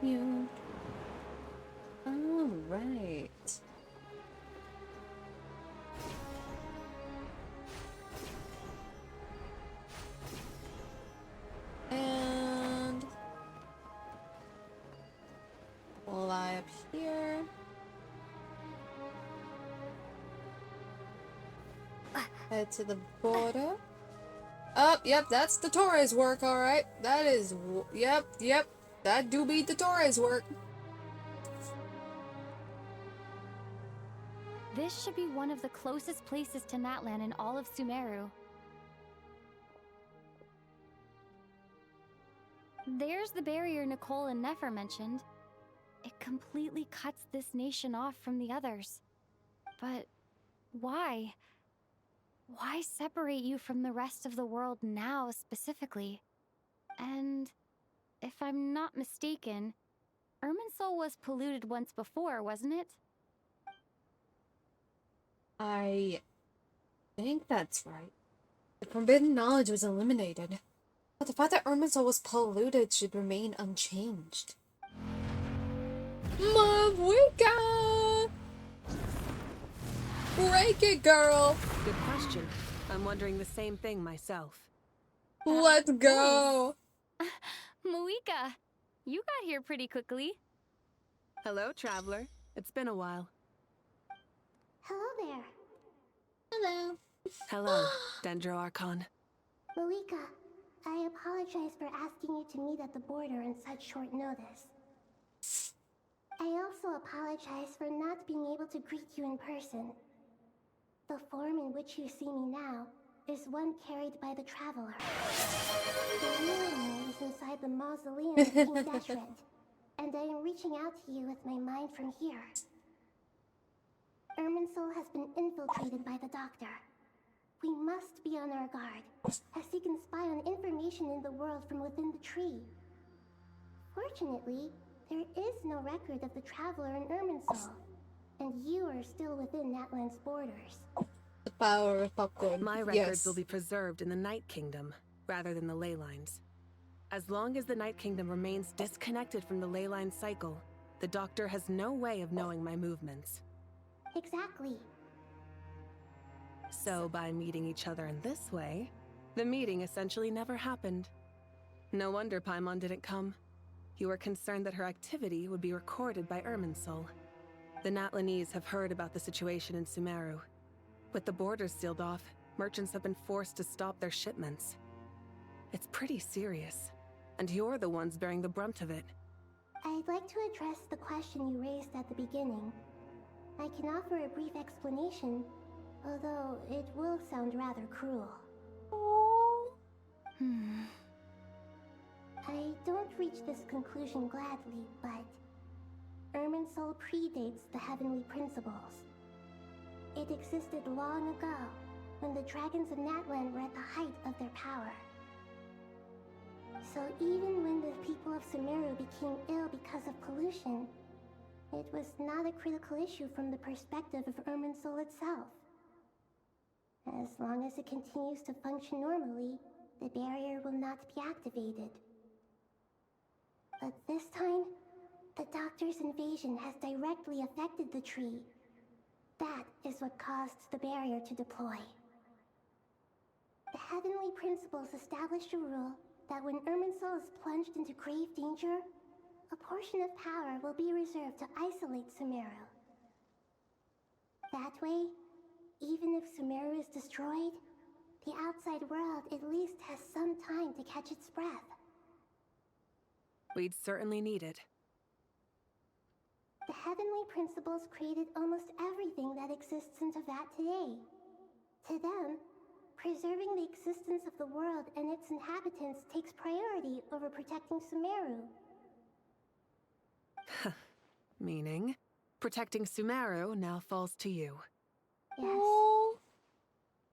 You. All right. And fly up here. Head to the border. Oh, yep, that's the Torres work, alright. That is, yep, that do be the Torres work. This should be one of the closest places to Natlan in all of Sumeru. There's the barrier Nicole and Nefer mentioned. It completely cuts this nation off from the others. But why? Why separate you from the rest of the world now, specifically? And if I'm not mistaken, Irminsul was polluted once before, wasn't it? I think that's right. The forbidden knowledge was eliminated, but the fact that Irminsul was polluted should remain unchanged. Mavwika! Break it, girl! Good question. I'm wondering the same thing myself. Let's go! Moika, you got here pretty quickly. Hello, traveler. It's been a while. Hello there. Hello. Hello, Dendro Archon. Moika, I apologize for asking you to meet at the border on such short notice. I also apologize for not being able to greet you in person. The form in which you see me now is one carried by the Traveler. The real me is inside the mausoleum of King Deshret, and I am reaching out to you with my mind from here. Irminsul has been infiltrated by the Doctor. We must be on our guard, as he can spy on information in the world from within the tree. Fortunately, there is no record of the Traveler in Irminsul, and you are still within Natlan's borders. The power of popcorn. My records will be preserved in the Night Kingdom, rather than the ley lines. As long as the Night Kingdom remains disconnected from the ley line cycle, the Doctor has no way of knowing my movements. Exactly. So by meeting each other in this way, the meeting essentially never happened. No wonder Paimon didn't come. You were concerned that her activity would be recorded by Irminsul. The Natlanese have heard about the situation in Sumeru. With the borders sealed off, merchants have been forced to stop their shipments. It's pretty serious, and you're the ones bearing the brunt of it. I'd like to address the question you raised at the beginning. I can offer a brief explanation, although it will sound rather cruel. I don't reach this conclusion gladly, but Irminsul predates the Heavenly Principles. It existed long ago, when the dragons of Natlan were at the height of their power. So even when the people of Sumeru became ill because of pollution, it was not a critical issue from the perspective of Irminsul itself. As long as it continues to function normally, the barrier will not be activated. But this time, the Doctor's invasion has directly affected the tree. That is what caused the barrier to deploy. The Heavenly Principles established a rule that when Irminsul is plunged into grave danger, a portion of power will be reserved to isolate Sumeru. That way, even if Sumeru is destroyed, the outside world at least has some time to catch its breath. We'd certainly need it. The Heavenly Principles created almost everything that exists in Teyvat today. To them, preserving the existence of the world and its inhabitants takes priority over protecting Sumeru. Meaning, protecting Sumeru now falls to you. Yes.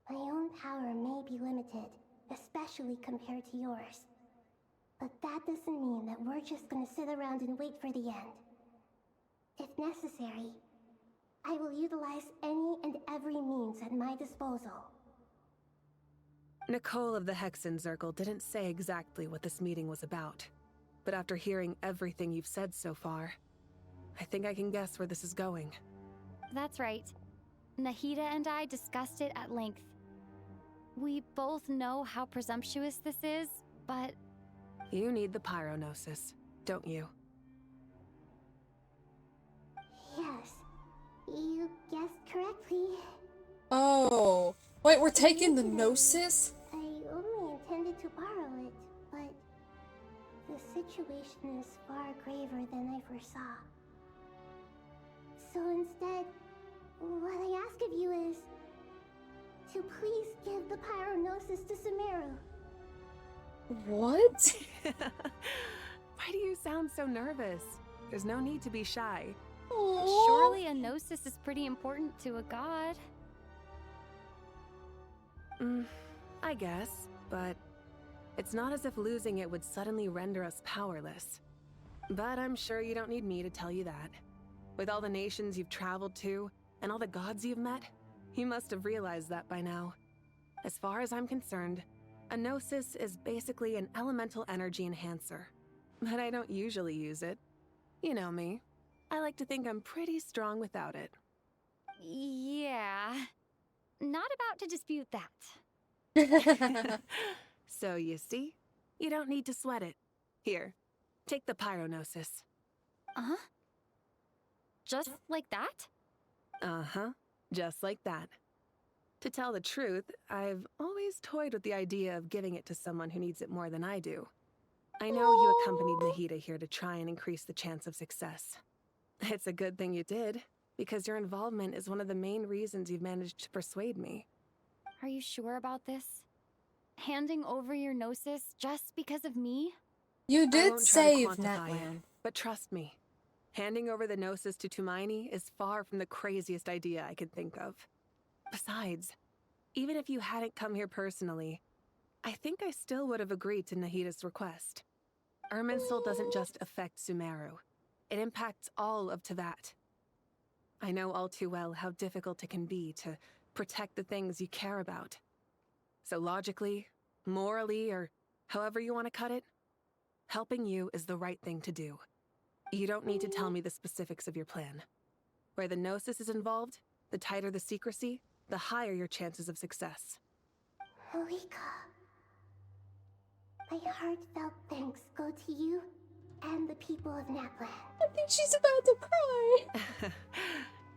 My own power may be limited, especially compared to yours. But that doesn't mean that we're just gonna sit around and wait for the end. If necessary, I will utilize any and every means at my disposal. Nicole of the Hexen Circle didn't say exactly what this meeting was about, but after hearing everything you've said so far, I think I can guess where this is going. That's right. Nahida and I discussed it at length. We both know how presumptuous this is, but... You need the Pyronosis, don't you? Yes, you guessed correctly. Oh. Wait, we're taking the Gnosis? I only intended to borrow it, but the situation is far graver than I foresaw. So instead, what I ask of you is to please give the Pyronosis to Sumeru. What? Why do you sound so nervous? There's no need to be shy. Surely a gnosis is pretty important to a god. I guess, but it's not as if losing it would suddenly render us powerless. But I'm sure you don't need me to tell you that. With all the nations you've traveled to, and all the gods you've met, you must have realized that by now. As far as I'm concerned, a gnosis is basically an elemental energy enhancer. But I don't usually use it. You know me. I like to think I'm pretty strong without it. Yeah. Not about to dispute that. So you see, you don't need to sweat it. Here, take the Pyronosis. Uh-huh. Just like that? Uh-huh, just like that. To tell the truth, I've always toyed with the idea of giving it to someone who needs it more than I do. I know you accompanied Nahida here to try and increase the chance of success. It's a good thing you did, because your involvement is one of the main reasons you've managed to persuade me. Are you sure about this? Handing over your gnosis just because of me? You I did won't try to save quantify Natlan. it, but trust me, handing over the gnosis to Tumaini is far from the craziest idea I could think of. Besides, even if you hadn't come here personally, I think I still would have agreed to Nahida's request. Irminsul doesn't just affect Sumeru. It impacts all of Teyvat. I know all too well how difficult it can be to protect the things you care about. So logically, morally, or however you want to cut it, helping you is the right thing to do. You don't need to tell me the specifics of your plan. Where the Gnosis is involved, the tighter the secrecy, the higher your chances of success. Rika, my heartfelt thanks go to you and the people of Napland. I think she's about to cry.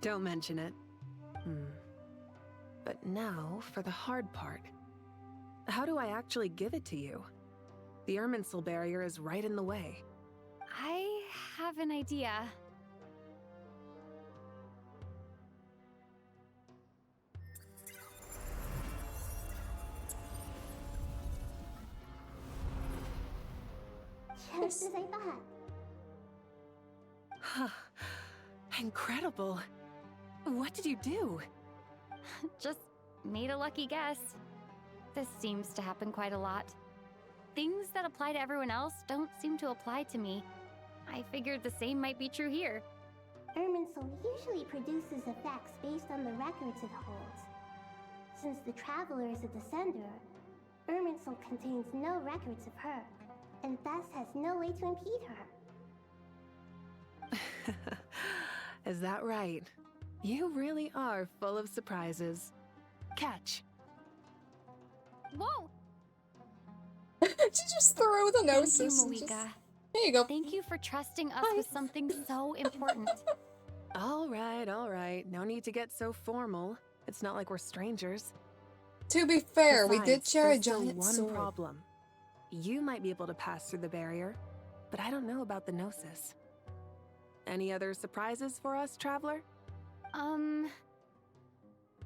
Don't mention it. But now, for the hard part. How do I actually give it to you? The Irminsul barrier is right in the way. I have an idea. Just as I thought. Incredible. What did you do? Just made a lucky guess. This seems to happen quite a lot. Things that apply to everyone else don't seem to apply to me. I figured the same might be true here. Irminsul usually produces effects based on the records it holds. Since the Traveler is a descender, Irminsul contains no records of her, and thus has no way to impede her. Is that right? You really are full of surprises. Catch. Whoa! She just threw the Gnosis. Thank you, and just... Malika. There you go. Thank you for trusting us with something so important. All right. No need to get so formal. It's not like we're strangers. To be fair, we did Besides, share a there's still giant one sword. problem. You might be able to pass through the barrier, but I don't know about the Gnosis. Any other surprises for us, Traveler?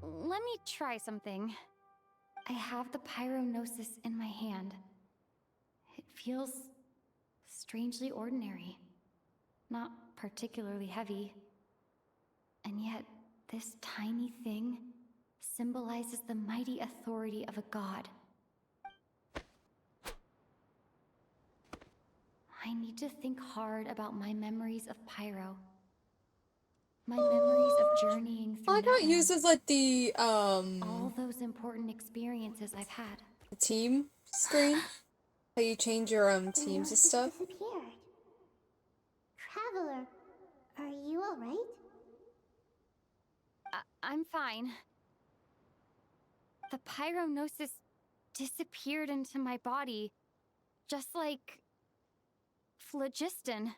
Let me try something. I have the Pyronosis in my hand. It feels strangely ordinary. Not particularly heavy. And yet, this tiny thing symbolizes the mighty authority of a god. I need to think hard about my memories of Pyro. My memories of journeying through I got Napland. used as like the All those important experiences I've had. team screen. How you change your teams and stuff. Disappeared. Traveler, are you alright? I'm fine. The pyronosis disappeared into my body, just like phlogiston.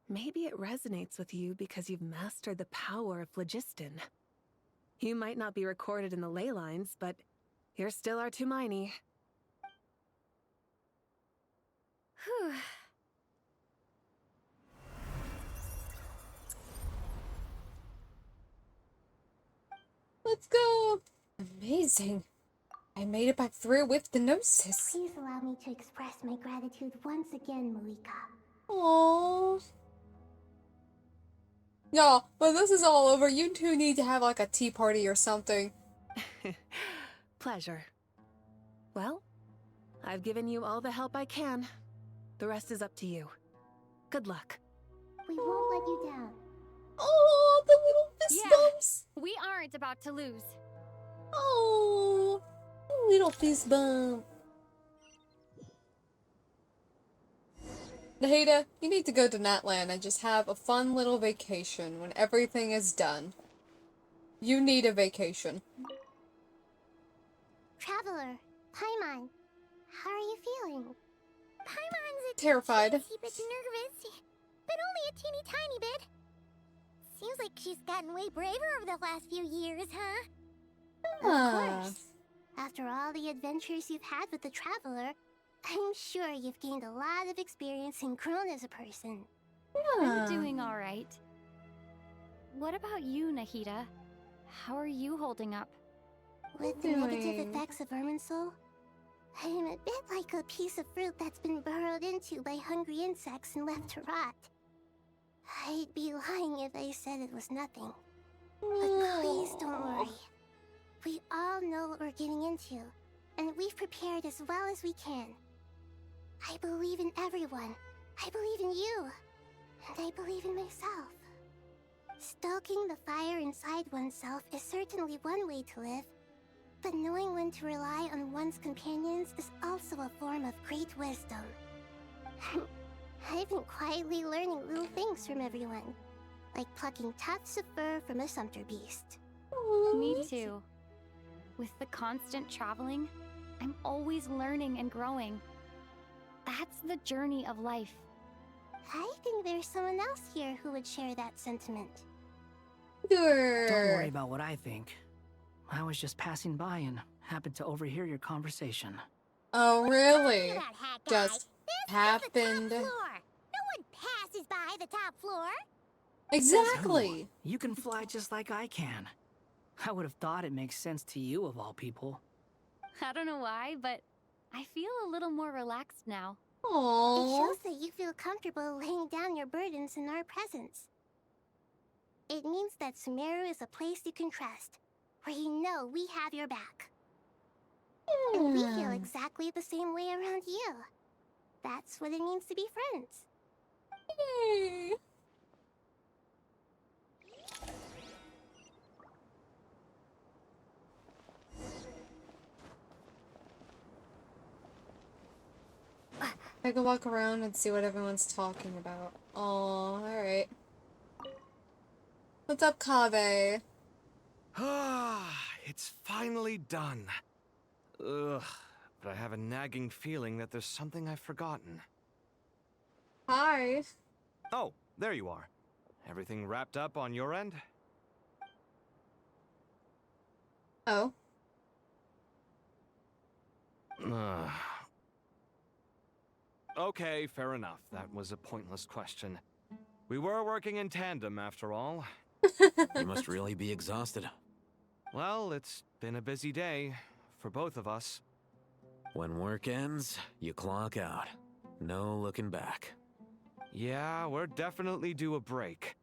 Maybe it resonates with you because you've mastered the power of phlogiston. You might not be recorded in the ley lines, but you're still our Tumaini. Whew. Let's go! Amazing. I made it back through with the gnosis. Please allow me to express my gratitude once again, Malika. Aww. Y'all, when this is all over, you two need to have like a tea party or something. Pleasure. Well, I've given you all the help I can. The rest is up to you. Good luck. We won't let you down. Oh, the little fist bumps. We aren't about to lose. Oh, little fist bump. Nahida, you need to go to Natland and just have a fun little vacation when everything is done. You need a vacation. Traveler, Paimon, how are you feeling? Paimon's Terrified. teensy bit nervous, but only a teeny tiny bit. Seems like she's gotten way braver over the last few years, huh? Of course. After all the adventures you've had with the Traveler, I'm sure you've gained a lot of experience and grown as a person. I'm doing alright. What about you, Nahida? How are you holding up? With the negative effects of Irminsul, I'm a bit like a piece of fruit that's been burrowed into by hungry insects and left to rot. I'd be lying if I said it was nothing. But please don't worry. We all know what we're getting into, and we've prepared as well as we can. I believe in everyone. I believe in you. And I believe in myself. Stoking the fire inside oneself is certainly one way to live, but knowing when to rely on one's companions is also a form of great wisdom. I've been quietly learning little things from everyone, like plucking tufts of fur from a sumpter beast. Me too. With the constant traveling, I'm always learning and growing. That's the journey of life. I think there's someone else here who would share that sentiment. Don't worry about what I think. I was just passing by and happened to overhear your conversation. Oh, really? Just happened. No one passes by the top floor. Exactly. You can fly just like I can. I would have thought it makes sense to you of all people. I don't know why, but I feel a little more relaxed now. It shows that you feel comfortable laying down your burdens in our presence. It means that Sumeru is a place you can trust, where you know we have your back. And we feel exactly the same way around you. That's what it means to be friends. Yay! I can walk around and see what everyone's talking about. Oh, alright. What's up, Kaveh? It's finally done. Ugh, but I have a nagging feeling that there's something I've forgotten. Hi. Oh, there you are. Everything wrapped up on your end? Oh. Okay, fair enough. That was a pointless question. We were working in tandem, after all. You must really be exhausted. Well, it's been a busy day for both of us. When work ends, you clock out. No looking back. Yeah, we're definitely due a break.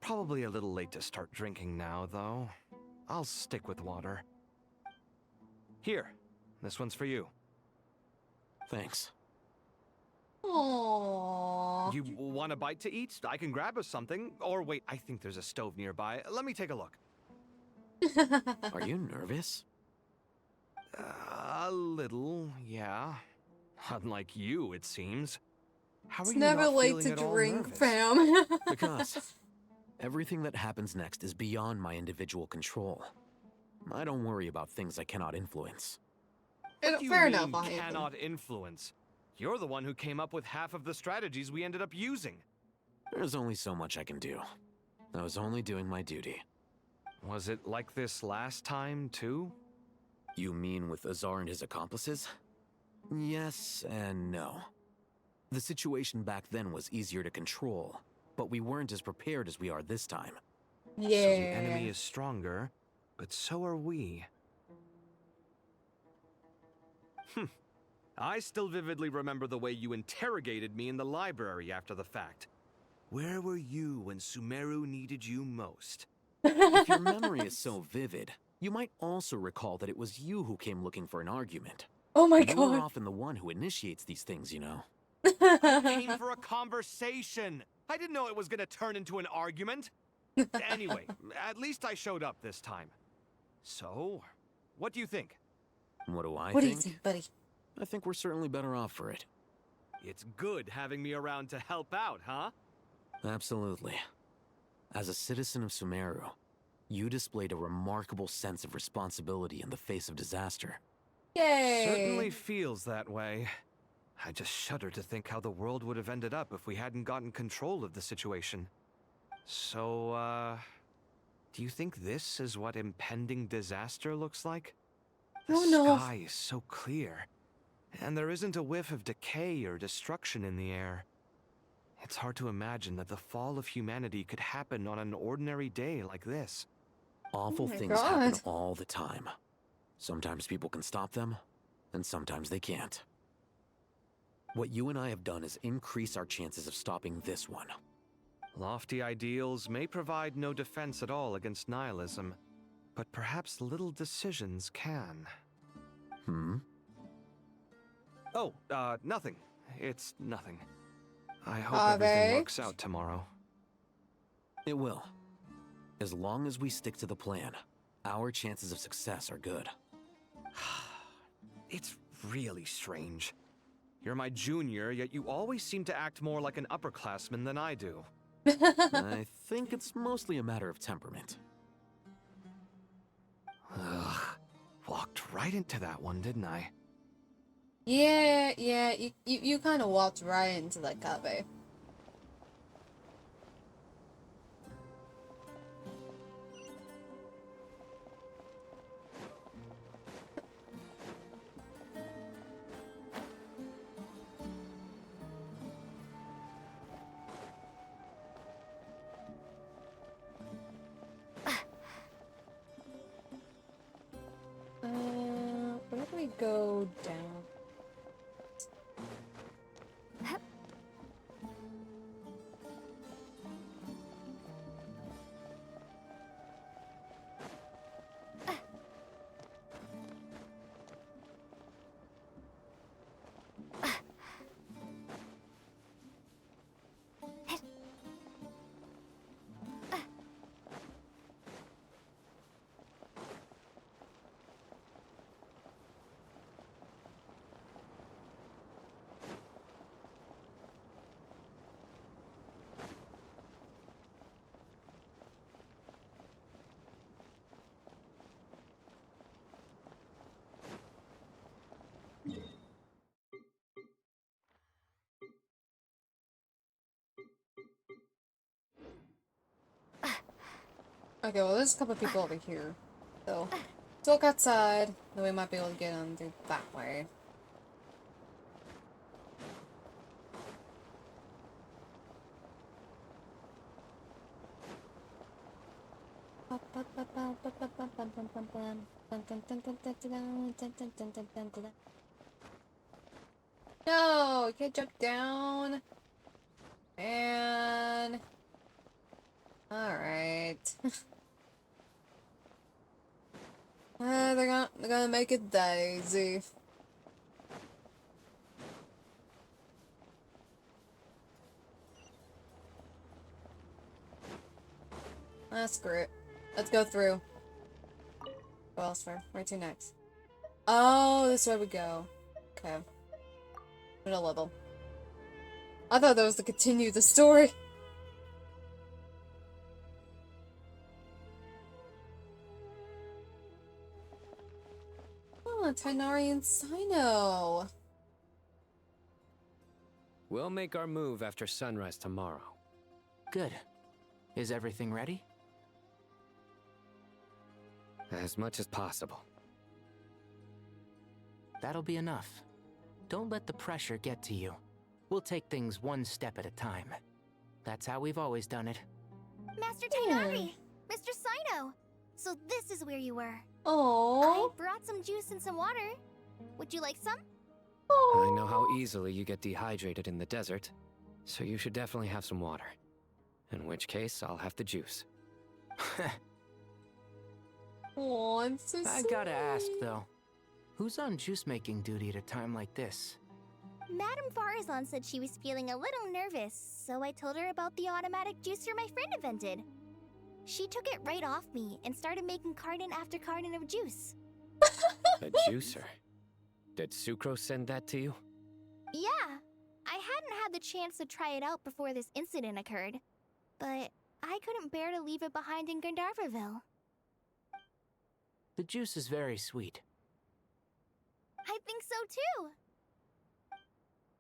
Probably a little late to start drinking now, though. I'll stick with water. Here, this one's for you. Thanks. Aww. You want a bite to eat? I can grab us something. Or wait, I think there's a stove nearby. Let me take a look. Are you nervous? A little, yeah. Unlike you, it seems. How are It's you never not late feeling to at all drink, nervous? fam. Because everything that happens next is beyond my individual control. I don't worry about things I cannot influence. What do you Fair mean, enough, I cannot influence? You're the one who came up with half of the strategies we ended up using. There's only so much I can do. I was only doing my duty. Was it like this last time, too? You mean with Azar and his accomplices? Yes and no. The situation back then was easier to control, but we weren't as prepared as we are this time. So the enemy is stronger, but so are we. I still vividly remember the way you interrogated me in the library after the fact. Where were you when Sumeru needed you most? If your memory is so vivid, you might also recall that it was you who came looking for an argument. Oh my You're god. often the one who initiates these things, you know. I came for a conversation. I didn't know it was gonna turn into an argument. Anyway, at least I showed up this time. So, what do you think? What do I What do think? you think, buddy? I think we're certainly better off for it. It's good having me around to help out, huh? Absolutely. As a citizen of Sumeru, you displayed a remarkable sense of responsibility in the face of disaster. Yay! Certainly feels that way. I just shudder to think how the world would have ended up if we hadn't gotten control of the situation. So, do you think this is what impending disaster looks like? The sky is so clear, and there isn't a whiff of decay or destruction in the air. It's hard to imagine that the fall of humanity could happen on an ordinary day like this. Awful things happen all the time. Sometimes people can stop them, and sometimes they can't. What you and I have done is increase our chances of stopping this one. Lofty ideals may provide no defense at all against nihilism, but perhaps little decisions can. Oh, nothing. It's nothing. I hope everything works out tomorrow. It will. As long as we stick to the plan, our chances of success are good. It's really strange. You're my junior, yet you always seem to act more like an upperclassman than I do. I think it's mostly a matter of temperament. Ugh. Walked right into that one, didn't I? Yeah, you kind of walked right into that Kabe. Where do we go down? Okay, well, there's a couple of people over here. So, let's walk outside, then we might be able to get on through that way. No, you can't jump down. Man. Alright. They're gonna make it that easy. Screw it. Let's go through. What else where to next? Oh, this way we go. Okay. Middle level. I thought that was to continue the story. Oh, Tighnari and Sino. We'll make our move after sunrise tomorrow. Good. Is everything ready? As much as possible. That'll be enough. Don't let the pressure get to you. We'll take things one step at a time. That's how we've always done it. Master Tighnari! Mr. Sino! So this is where you were. Oh. I brought some juice and some water. Would you like some? I know how easily you get dehydrated in the desert, so you should definitely have some water. In which case, I'll have the juice. Oh, I'm so I gotta ask, though. Who's on juice-making duty at a time like this? Madame Farazan said she was feeling a little nervous, so I told her about the automatic juicer my friend invented. She took it right off me and started making carton after carton of juice. A juicer? Did Sucrose send that to you? Yeah, I hadn't had the chance to try it out before this incident occurred, but I couldn't bear to leave it behind in Gandharvaville. The juice is very sweet. I think so too.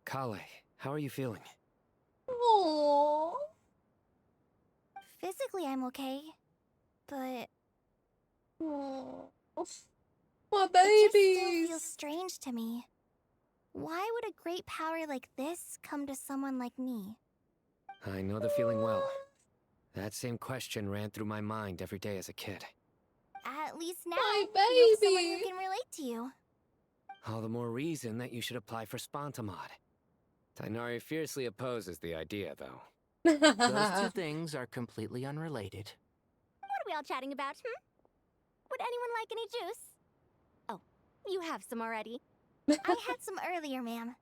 Kale, how are you feeling? Aww. Physically, I'm okay, but my it just still babies. feels strange to me. Why would a great power like this come to someone like me? I know the feeling well. That same question ran through my mind every day as a kid. At least now, My you have someone baby. who can relate to you. All the more reason that you should apply for Spontamod. Tighnari fiercely opposes the idea, though. Those two things are completely unrelated. What are we all chatting about, Would anyone like any juice? Oh, you have some already. I had some earlier, ma'am.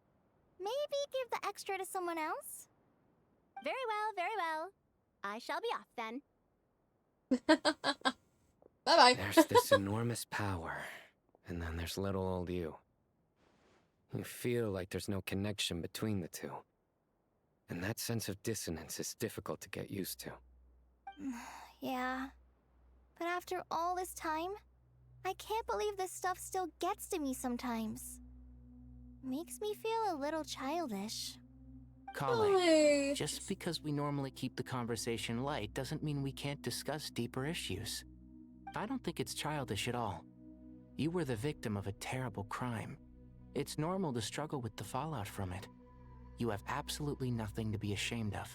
Maybe give the extra to someone else? Very well, very well. I shall be off then. Bye-bye. There's this enormous power, and then there's little old you. You feel like there's no connection between the two. And that sense of dissonance is difficult to get used to. Yeah. But after all this time, I can't believe this stuff still gets to me sometimes. Makes me feel a little childish. Kale, just because we normally keep the conversation light doesn't mean we can't discuss deeper issues. I don't think it's childish at all. You were the victim of a terrible crime. It's normal to struggle with the fallout from it. You have absolutely nothing to be ashamed of.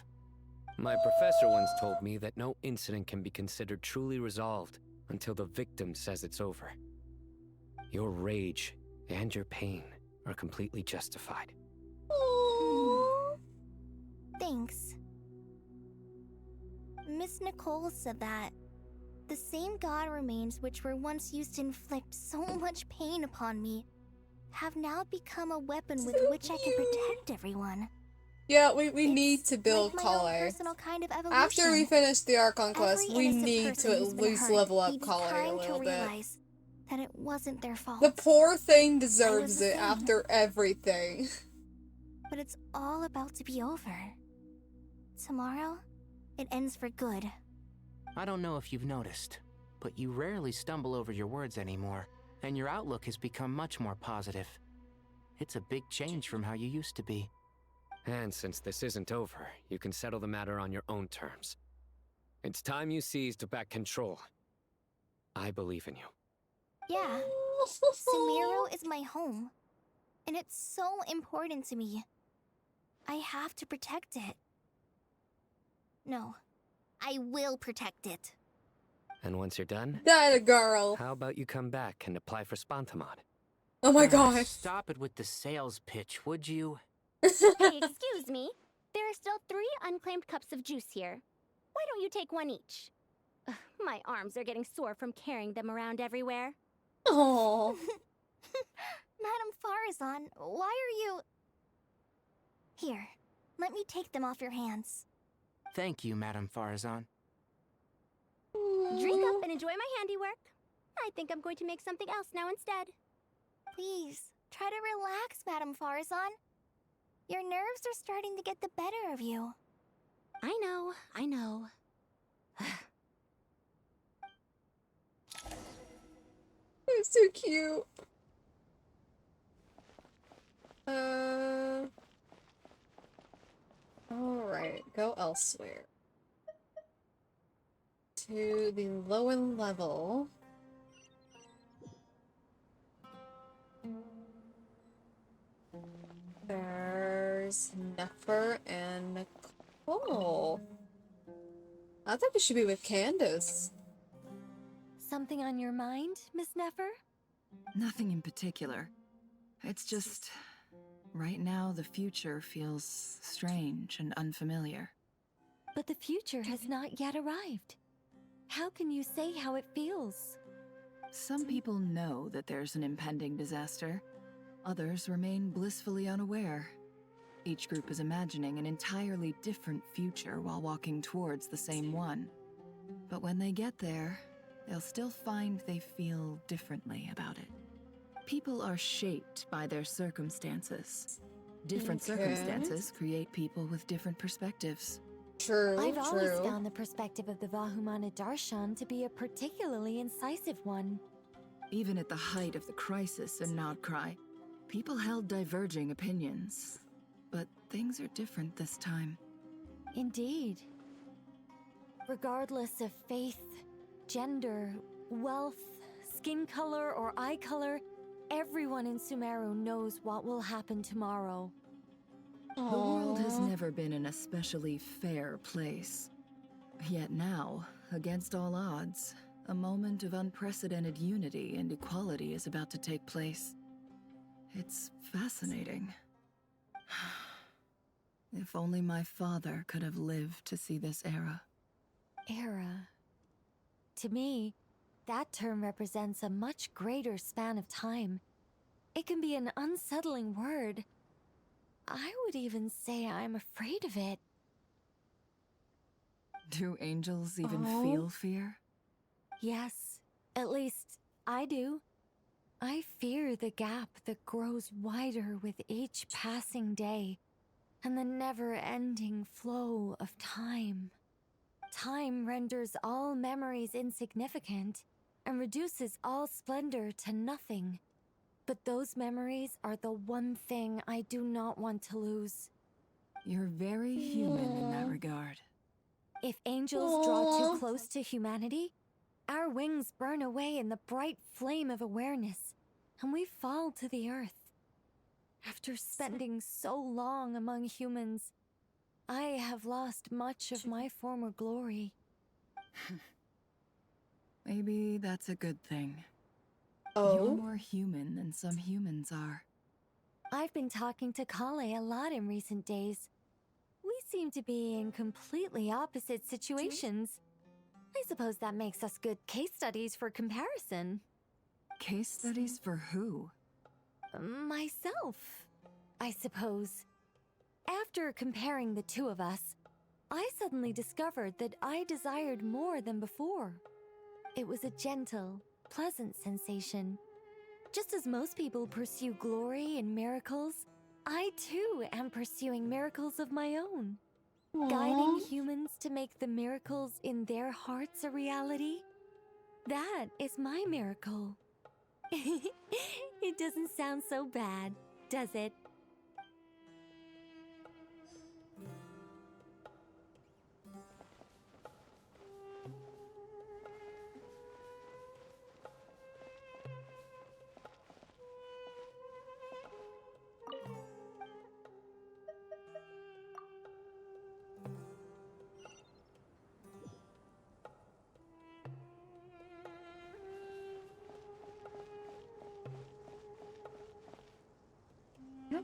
My professor once told me that no incident can be considered truly resolved until the victim says it's over. Your rage and your pain are completely justified. Thanks. Miss Nicole said that the same god remains which were once used to inflict so much pain upon me have now become a weapon with which I can protect everyone. Yeah, we need to build Like my own Kale. personal kind of evolution. After we finish the Archon quest, Every we innocent need person to who's at been least hurt level up needs Kale a time to little bit. realize that it wasn't their fault. The poor thing I was deserves the it same. after everything. But it's all about to be over. Tomorrow, it ends for good. I don't know if you've noticed, but you rarely stumble over your words anymore, and your outlook has become much more positive. It's a big change from how you used to be. And since this isn't over, you can settle the matter on your own terms. It's time you seized back control. I believe in you. Yeah, Sumeru is my home, and it's so important to me. I have to protect it. No, I will protect it. And once you're done, That a girl. how about you come back and apply for Spontamod? Oh my gosh. Stop it with the sales pitch, would you? Hey, excuse me. There are still 3 unclaimed cups of juice here. Why don't you take one each? Ugh, my arms are getting sore from carrying them around everywhere. Oh. Madame Farazan, why are you... Here, let me take them off your hands. Thank you, Madame Farazan. Drink up and enjoy my handiwork. I think I'm going to make something else now instead. Please, try to relax, Madame Farazan. Your nerves are starting to get the better of you. I know, I know. It's so cute. Alright, go elsewhere. To the lower level. There's Nefer and Nicole. I think we should be with Candace. Something on your mind, Miss Nefer? Nothing in particular. It's just... right now, the future feels strange and unfamiliar. But the future has not yet arrived. How can you say how it feels? Some people know that there's an impending disaster. Others remain blissfully unaware. Each group is imagining an entirely different future while walking towards the same one. But when they get there, they'll still find they feel differently about it. People are shaped by their circumstances. Different circumstances create people with different perspectives. True, I've always found the perspective of the Vahumana Darshan to be a particularly incisive one. Even at the height of the crisis in Nodcry, people held diverging opinions. But things are different this time. Indeed. Regardless of faith, gender, wealth, skin color, or eye color, everyone in Sumeru knows what will happen tomorrow. The world has never been an especially fair place. Yet now, against all odds, a moment of unprecedented unity and equality is about to take place. It's fascinating. If only my father could have lived to see this era. Era. To me, that term represents a much greater span of time. It can be an unsettling word. I would even say I'm afraid of it. Do angels even feel fear? Yes, at least I do. I fear the gap that grows wider with each passing day, and the never-ending flow of time. Time renders all memories insignificant, and reduces all splendor to nothing. But those memories are the one thing I do not want to lose. You're very human in that regard. If angels draw too close to humanity, our wings burn away in the bright flame of awareness, and we fall to the earth. After spending so long among humans, I have lost much of my former glory. Maybe that's a good thing. Oh? You're more human than some humans are. I've been talking to Kale a lot in recent days. We seem to be in completely opposite situations. I suppose that makes us good case studies for comparison. Case studies for who? Myself, I suppose. After comparing the two of us, I suddenly discovered that I desired more than before. It was a gentle, pleasant sensation. Just as most people pursue glory and miracles, I too am pursuing miracles of my own. Guiding humans to make the miracles in their hearts a reality. That is my miracle. It doesn't sound so bad, does it?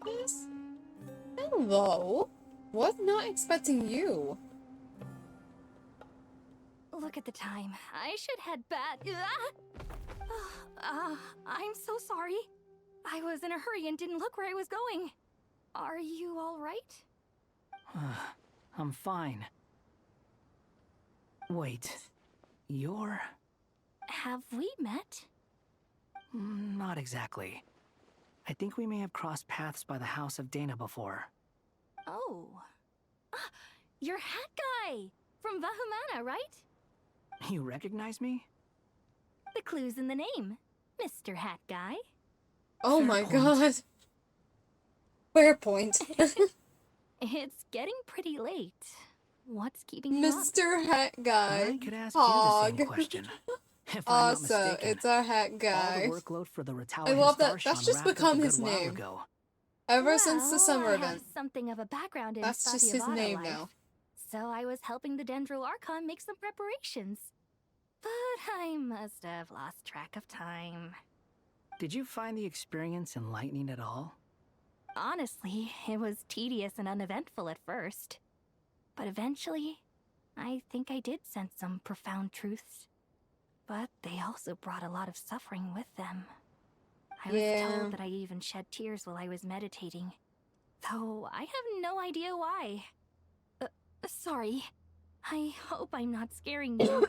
Yes? Hello? Was not expecting you. Look at the time. I should head back. I'm so sorry. I was in a hurry and didn't look where I was going. Are you all right? I'm fine. Wait, you're... Have we met? Not exactly. I think we may have crossed paths by the house of Dana before. Oh. Ah, you're Hat Guy! From Vahumana, right? You recognize me? The clue's in the name. Mr. Hat Guy. Oh Fair my point. god. Fair point. It's getting pretty late. What's keeping you up? Mr. Hat Guy. I could ask you the same Hog. question. If I'm not Awesome. mistaken, It's our Hat all Guy. the workload for the I Retaliant love that. Archon That's just wrapped up become a good his while name. ago. Ever since the summer I have event. something of a background in That's just his Satyavada name life, now. so I was helping the Dendro Archon make some preparations. But I must have lost track of time. Did you find the experience enlightening at all? Honestly, it was tedious and uneventful at first. But eventually, I think I did sense some profound truths. But they also brought a lot of suffering with them. I was told that I even shed tears while I was meditating. Though I have no idea why. Sorry. I hope I'm not scaring you.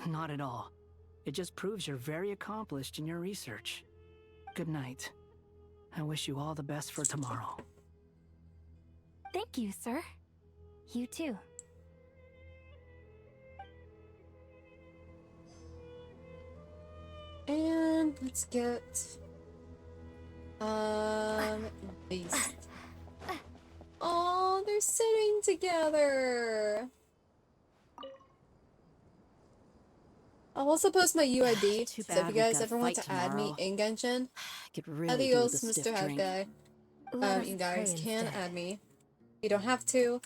Not at all. It just proves you're very accomplished in your research. Good night. I wish you all the best for tomorrow. Thank you, sir. You too. And let's get Beast. Oh, they're sitting together. I'll also post my UID, Too so if bad you we've guys gotta ever want fight to add me tomorrow. in Genshin, Could really do with adios, a Mr. stiff Hat drink. Guy. Let You us guys pray can instead. add me. You don't have to,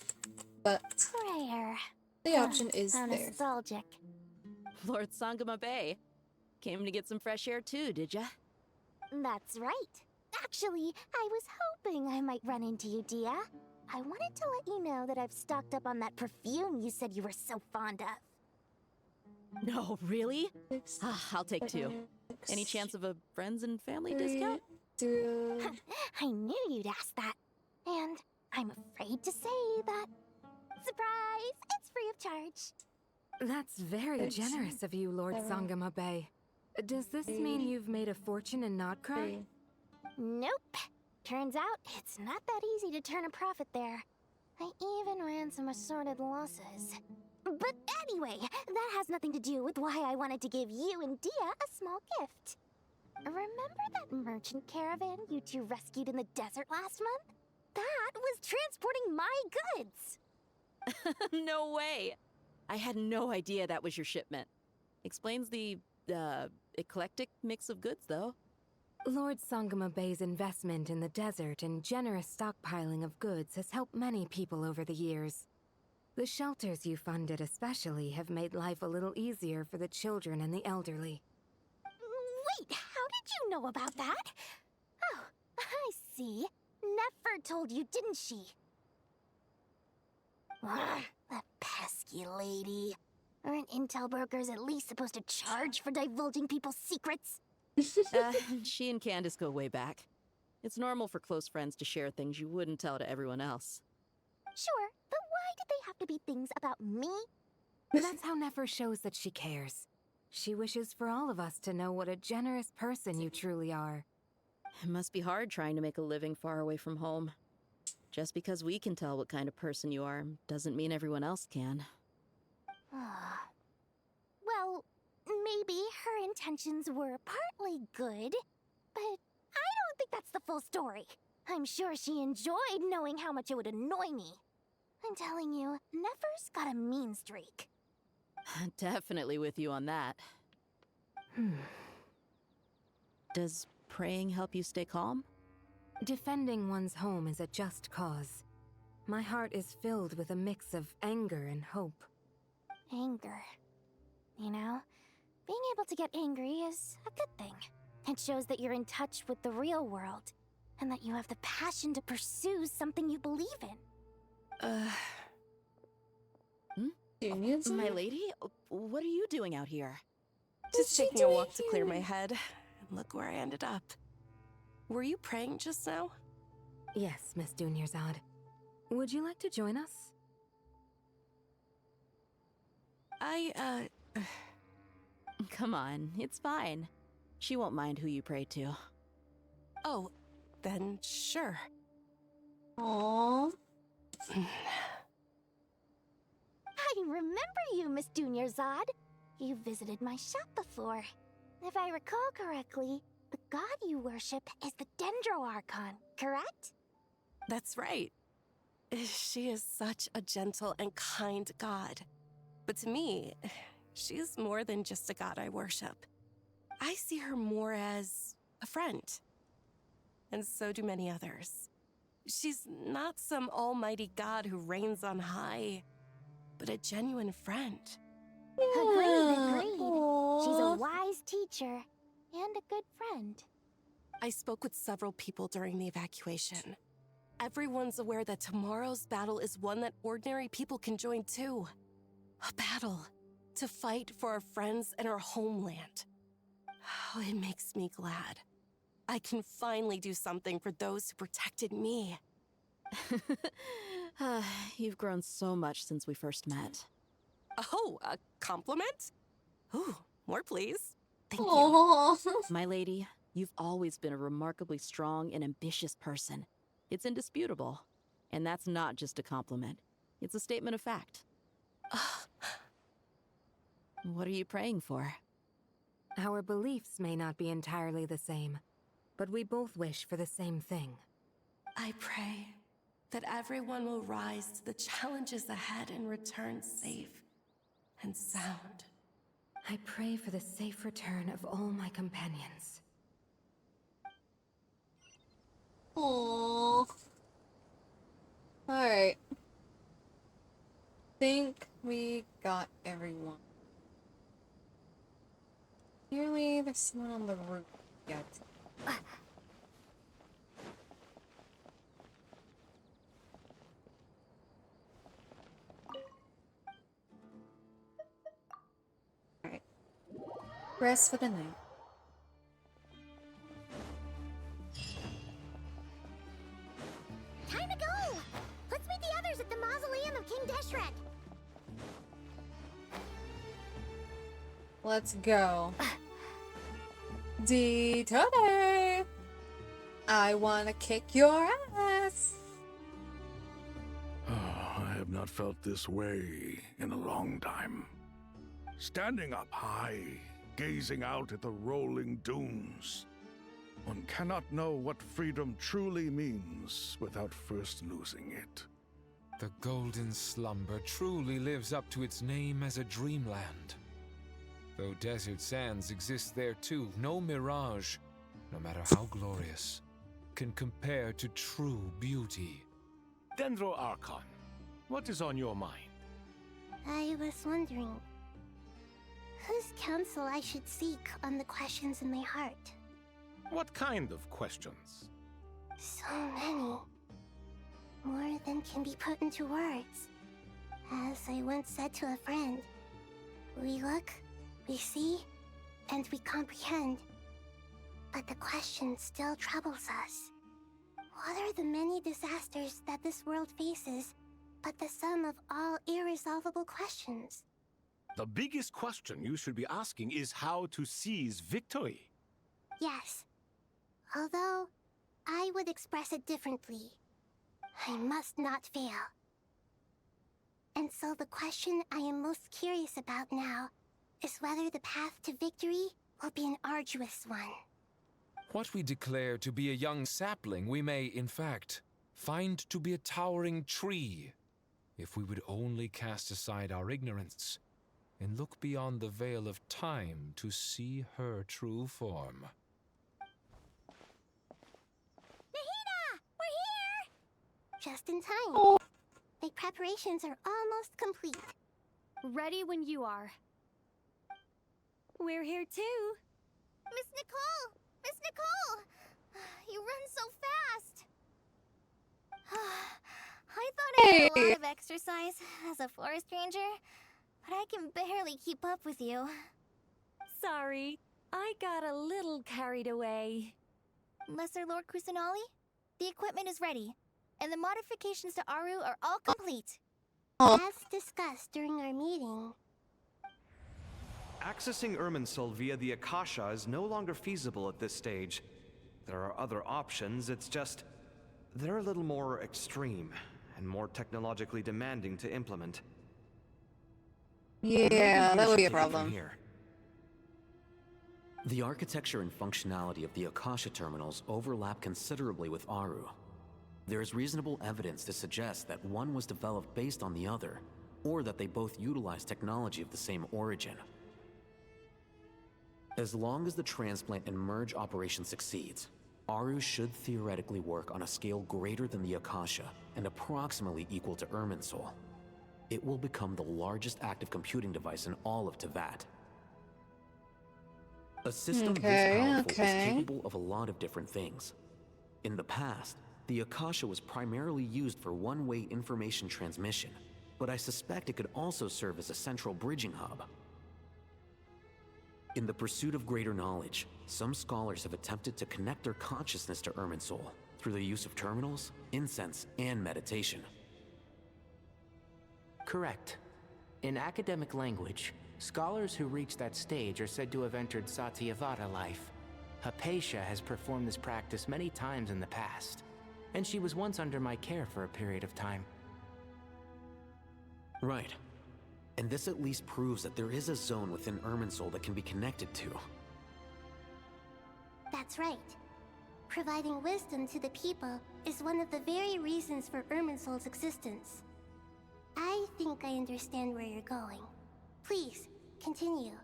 but Prayer. the option is How there. nostalgic. Lord Sangama Bay. Came to get some fresh air too, did ya? That's right. Actually, I was hoping I might run into you, Dia. I wanted to let you know that I've stocked up on that perfume you said you were so fond of. No, really? I'll take two. Any chance of a friends and family discount? I knew you'd ask that. And I'm afraid to say that. Surprise! It's free of charge. That's very generous of you, Lord Sangama Bay. Does this mean you've made a fortune in Nodcry? Nope. Turns out it's not that easy to turn a profit there. I even ran some assorted losses. But anyway, that has nothing to do with why I wanted to give you and Dia a small gift. Remember that merchant caravan you two rescued in the desert last month? That was transporting my goods. No way! I had no idea that was your shipment. Explains the, eclectic mix of goods, though. Lord Sangama Bay's investment in the desert and generous stockpiling of goods has helped many people over the years. The shelters you funded especially have made life a little easier for the children and the elderly. Wait, how did you know about that? Oh, I see. Nefer told you, didn't she? Ugh, that pesky lady. Aren't intel brokers at least supposed to charge for divulging people's secrets? She and Candace go way back. It's normal for close friends to share things you wouldn't tell to everyone else. Sure, but why did they have to be things about me? That's how Nefer shows that she cares. She wishes for all of us to know what a generous person you truly are. It must be hard trying to make a living far away from home. Just because we can tell what kind of person you are doesn't mean everyone else can. Well, maybe her intentions were partly good, but I don't think that's the full story. I'm sure she enjoyed knowing how much it would annoy me. I'm telling you, Nefer's got a mean streak. Definitely with you on that. Does praying help you stay calm? Defending one's home is a just cause. My heart is filled with a mix of anger and hope. Anger. You know, being able to get angry is a good thing. It shows that you're in touch with the real world, and that you have the passion to pursue something you believe in. My lady? What are you doing out here? Just taking a walk to clear my head. And look where I ended up. Were you praying just now? Yes, Miss Dunyarzad. Would you like to join us? Come on, it's fine. She won't mind who you pray to. Oh, then sure. Aww. I remember you, Miss Dunyarzad. You visited my shop before. If I recall correctly, the god you worship is the Dendro Archon, correct? That's right. She is such a gentle and kind god. But to me, she's more than just a god I worship. I see her more as a friend. And so do many others. She's not some almighty god who reigns on high, but a genuine friend. Agreed. She's a wise teacher and a good friend. I spoke with several people during the evacuation. Everyone's aware that tomorrow's battle is one that ordinary people can join too. A battle to fight for our friends and our homeland. Oh, it makes me glad. I can finally do something for those who protected me. You've grown so much since we first met. Oh, a compliment? Ooh, more please. Thank Aww. you. My lady, you've always been a remarkably strong and ambitious person. It's indisputable. And that's not just a compliment. It's a statement of fact. What are you praying for? Our beliefs may not be entirely the same, but we both wish for the same thing. I pray that everyone will rise to the challenges ahead and return safe and sound. I pray for the safe return of all my companions. Aww. Alright. Think we got everyone. Clearly, there's someone on the roof yet. Alright. Rest for the night. Time to go! Let's meet the others at the mausoleum of King Deshret. Let's go. D-Today! I wanna kick your ass! I have not felt this way in a long time. Standing up high, gazing out at the rolling dunes. One cannot know what freedom truly means without first losing it. The golden slumber truly lives up to its name as a dreamland. Though desert sands exist there too, no mirage, no matter how glorious, can compare to true beauty. Dendro Archon, what is on your mind? I was wondering whose counsel I should seek on the questions in my heart. What kind of questions? So many. More than can be put into words. As I once said to a friend, we look, we see, and we comprehend. But the question still troubles us. What are the many disasters that this world faces, but the sum of all irresolvable questions? The biggest question you should be asking is how to seize victory. Yes. Although, I would express it differently. I must not fail. And so the question I am most curious about now is whether the path to victory will be an arduous one. What we declare to be a young sapling, we may, in fact, find to be a towering tree, if we would only cast aside our ignorance and look beyond the veil of time to see her true form. Nahida! We're here! Just in time. My preparations are almost complete. Ready when you are. We're here too. Miss Nicole! Miss Nicole! You run so fast! I thought I had a lot of exercise as a forest ranger, but I can barely keep up with you. Sorry, I got a little carried away. Lesser Lord Kusanali, the equipment is ready, and the modifications to Aru are all complete. As discussed during our meeting, Accessing Irminsul via the Akasha is no longer feasible at this stage. There are other options, it's just they're a little more extreme, and more technologically demanding to implement. Yeah, that would be a Take it from problem. here. The architecture and functionality of the Akasha terminals overlap considerably with Aru. There is reasonable evidence to suggest that one was developed based on the other, or that they both utilize technology of the same origin. As long as the transplant and merge operation succeeds, Aru should theoretically work on a scale greater than the Akasha and approximately equal to Irminsul. It will become the largest active computing device in all of Teyvat. A system this powerful is capable of a lot of different things. In the past, the Akasha was primarily used for one-way information transmission, but I suspect it could also serve as a central bridging hub. In the pursuit of greater knowledge, some scholars have attempted to connect their consciousness to Irminsul through the use of terminals, incense, and meditation. Correct. In academic language, scholars who reach that stage are said to have entered Satyavata life. Hypatia has performed this practice many times in the past, and she was once under my care for a period of time. Right. And this at least proves that there is a zone within Irminsul that can be connected to. That's right. Providing wisdom to the people is one of the very reasons for Irminsul's existence. I think I understand where you're going. Please, continue.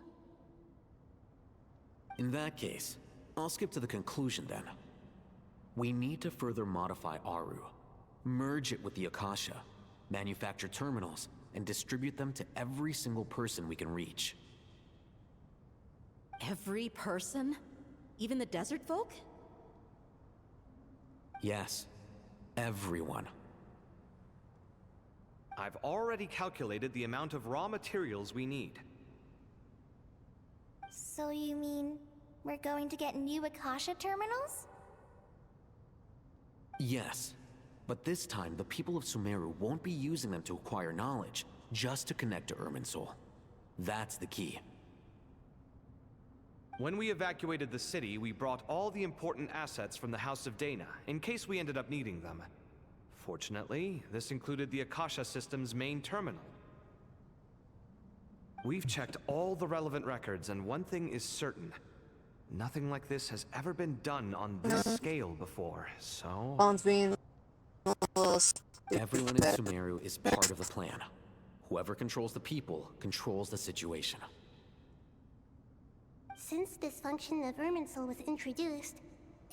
In that case, I'll skip to the conclusion then. We need to further modify Aru, merge it with the Akasha, manufacture terminals, and distribute them to every single person we can reach. Every person? Even the desert folk? Yes, everyone. I've already calculated the amount of raw materials we need. So you mean we're going to get new Akasha terminals? Yes, but this time the people of Sumeru won't be using them to acquire knowledge, just to connect to Irminsul. That's the key. When we evacuated the city, we brought all the important assets from the House of Dana, in case we ended up needing them. Fortunately, this included the Akasha system's main terminal. We've checked all the relevant records, and one thing is certain. Nothing like this has ever been done on this scale before, so... Everyone in Sumeru is part of the plan. Whoever controls the people controls the situation. Since this function of Irminsul was introduced,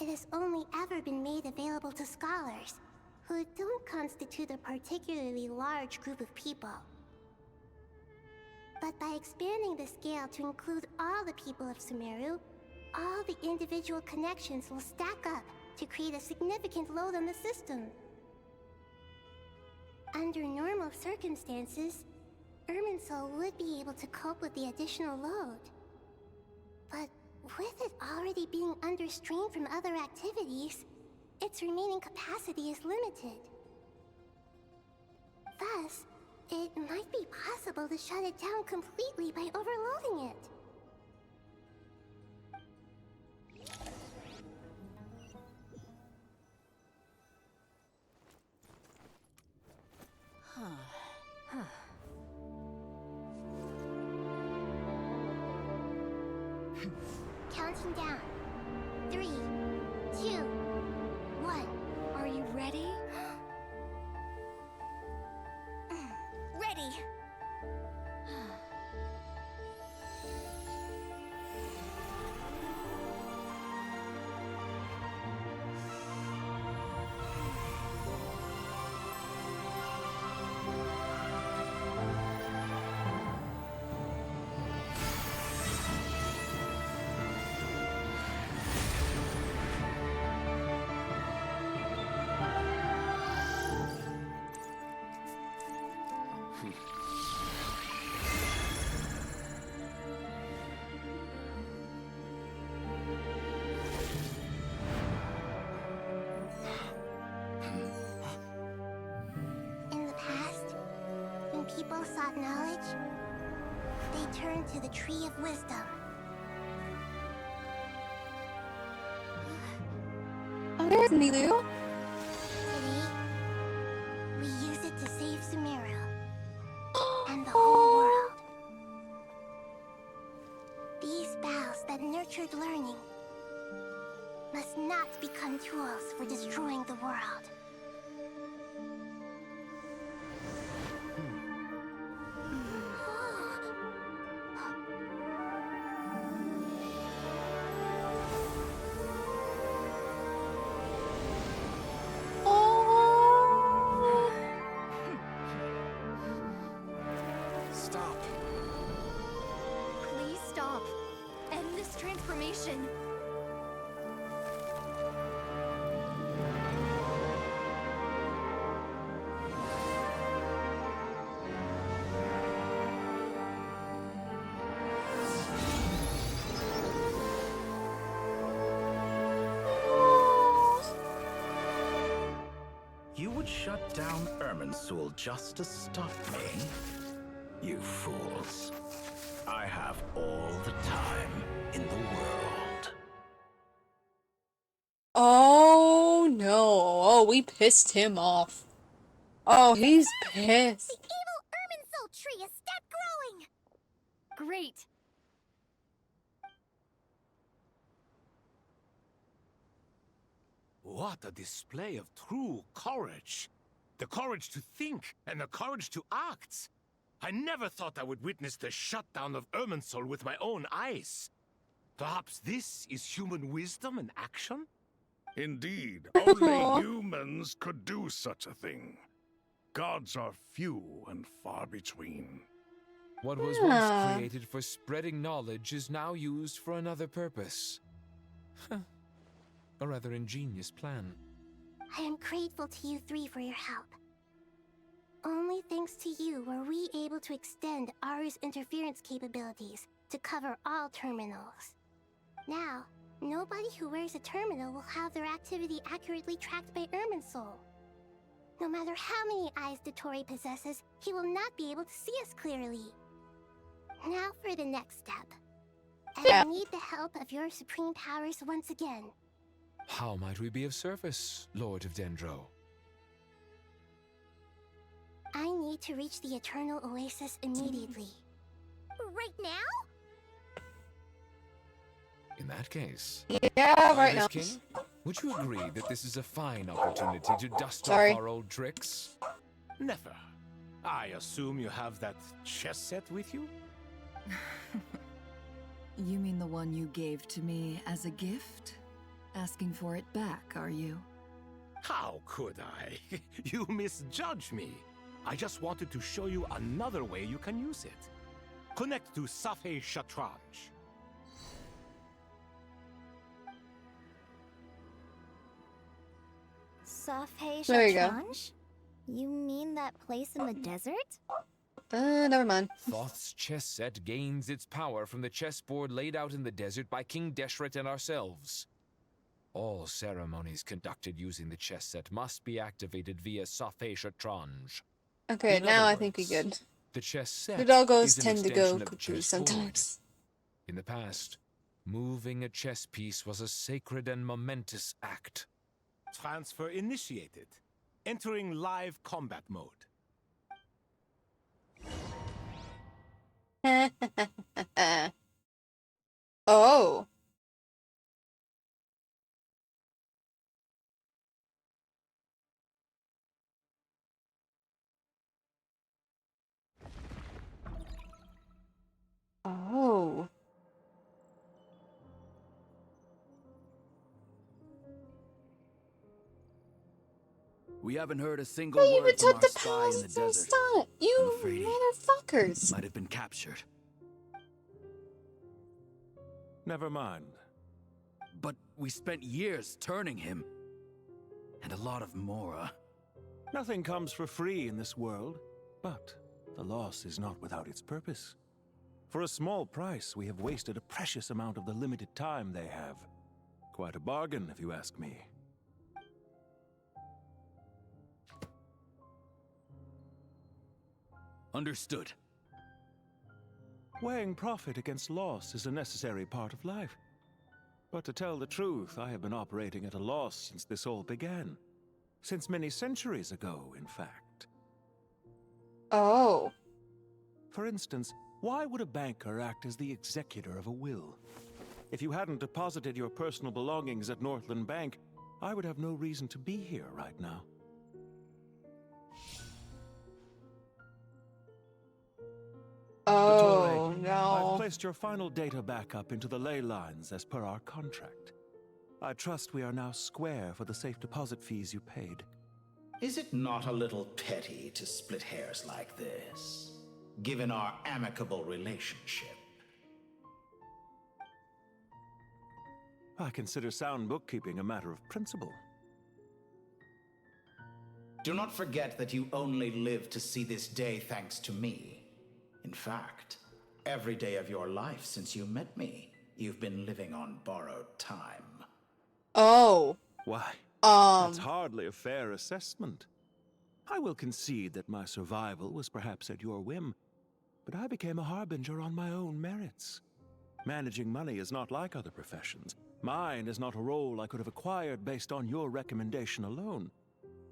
it has only ever been made available to scholars, who don't constitute a particularly large group of people. But by expanding the scale to include all the people of Sumeru, all the individual connections will stack up to create a significant load on the system. Under normal circumstances, Irminsul would be able to cope with the additional load. But with it already being under strain from other activities, its remaining capacity is limited. Thus, it might be possible to shut it down completely by overloading it. Counting down. 3, 2, 1. Are you ready? Ready! People sought knowledge, they turned to the Tree of Wisdom. Oh, there's Milu. Today, we use nurtured learning must not become tools for destroying the world. Stop. Please stop. End this transformation. You would shut down Irminsul just to stop me? You fools. I have all the time in the world. Oh no. Oh, we pissed him off. Oh, he's pissed. The evil Irminsul tree has stopped growing! Great. What a display of true courage. The courage to think and the courage to act. I never thought I would witness the shutdown of Irminsul with my own eyes. Perhaps this is human wisdom in action? Indeed, only humans could do such a thing. Gods are few and far between. What was once created for spreading knowledge is now used for another purpose. A rather ingenious plan. I am grateful to you three for your help. Only thanks to you were we able to extend Aru's interference capabilities to cover all terminals. Now, nobody who wears a terminal will have their activity accurately tracked by Irminsul. No matter how many eyes Dottore possesses, he will not be able to see us clearly. Now for the next step. I need the help of your supreme powers once again. How might we be of service, Lord of Dendro? I need to reach the Eternal Oasis immediately. Right now? In that case, Yeah, right now. King, would you agree that this is a fine opportunity to dust Sorry. off our old tricks? Never. I assume you have that chess set with you? You mean the one you gave to me as a gift? Asking for it back, are you? How could I? You misjudge me. I just wanted to show you another way you can use it. Connect to Safei Shatranj. Safei There you go. Shatranj? You mean that place in the desert? Never mind. Thoth's chess set gains its power from the chessboard laid out in the desert by King Deshret and ourselves. All ceremonies conducted using the chess set must be activated via Safei Shatranj. Okay, In now other I think we words, good. The chess set The doggos is an tend to extension go of the cuckoo chessboard. sometimes. In the past, moving a chess piece was a sacred and momentous act. Transfer initiated. Entering live combat mode. Oh. Oh. We haven't heard a single They even word from took our the spy in palace the as their desert. stunt. You I'm afraid he motherfuckers. might have been captured. Never mind. But we spent years turning him. And a lot of Mora. Nothing comes for free in this world, but the loss is not without its purpose. For a small price, we have wasted a precious amount of the limited time they have. Quite a bargain, if you ask me. Understood. Weighing profit against loss is a necessary part of life. But to tell the truth, I have been operating at a loss since this all began. Since many centuries ago, in fact. Oh. For instance, why would a banker act as the executor of a will? If you hadn't deposited your personal belongings at Northland Bank, I would have no reason to be here right now. Oh, Dottore, no. I've placed your final data backup into the ley lines as per our contract. I trust we are now square for the safe deposit fees you paid. Is it not a little petty to split hairs like this, given our amicable relationship? I consider sound bookkeeping a matter of principle. Do not forget that you only live to see this day thanks to me. In fact, every day of your life since you met me, you've been living on borrowed time. Oh. Why, that's hardly a fair assessment. I will concede that my survival was perhaps at your whim, but I became a harbinger on my own merits. Managing money is not like other professions. Mine is not a role I could have acquired based on your recommendation alone,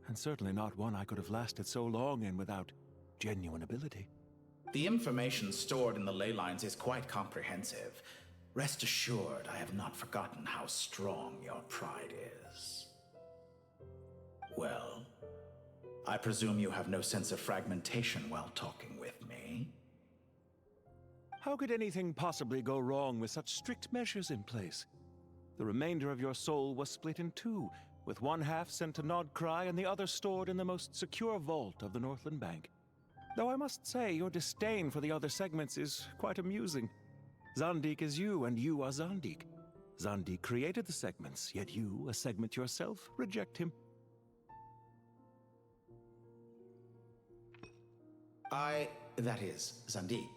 and certainly not one I could have lasted so long in without genuine ability. The information stored in the ley lines is quite comprehensive. Rest assured, I have not forgotten how strong your pride is. Well, I presume you have no sense of fragmentation while talking with me. How could anything possibly go wrong with such strict measures in place? The remainder of your soul was split in two, with one half sent to Nodcry and the other stored in the most secure vault of the Northland Bank. Though I must say, your disdain for the other segments is quite amusing. Zandik is you, and you are Zandik. Zandik created the segments, yet you, a segment yourself, reject him. That is, Zandik,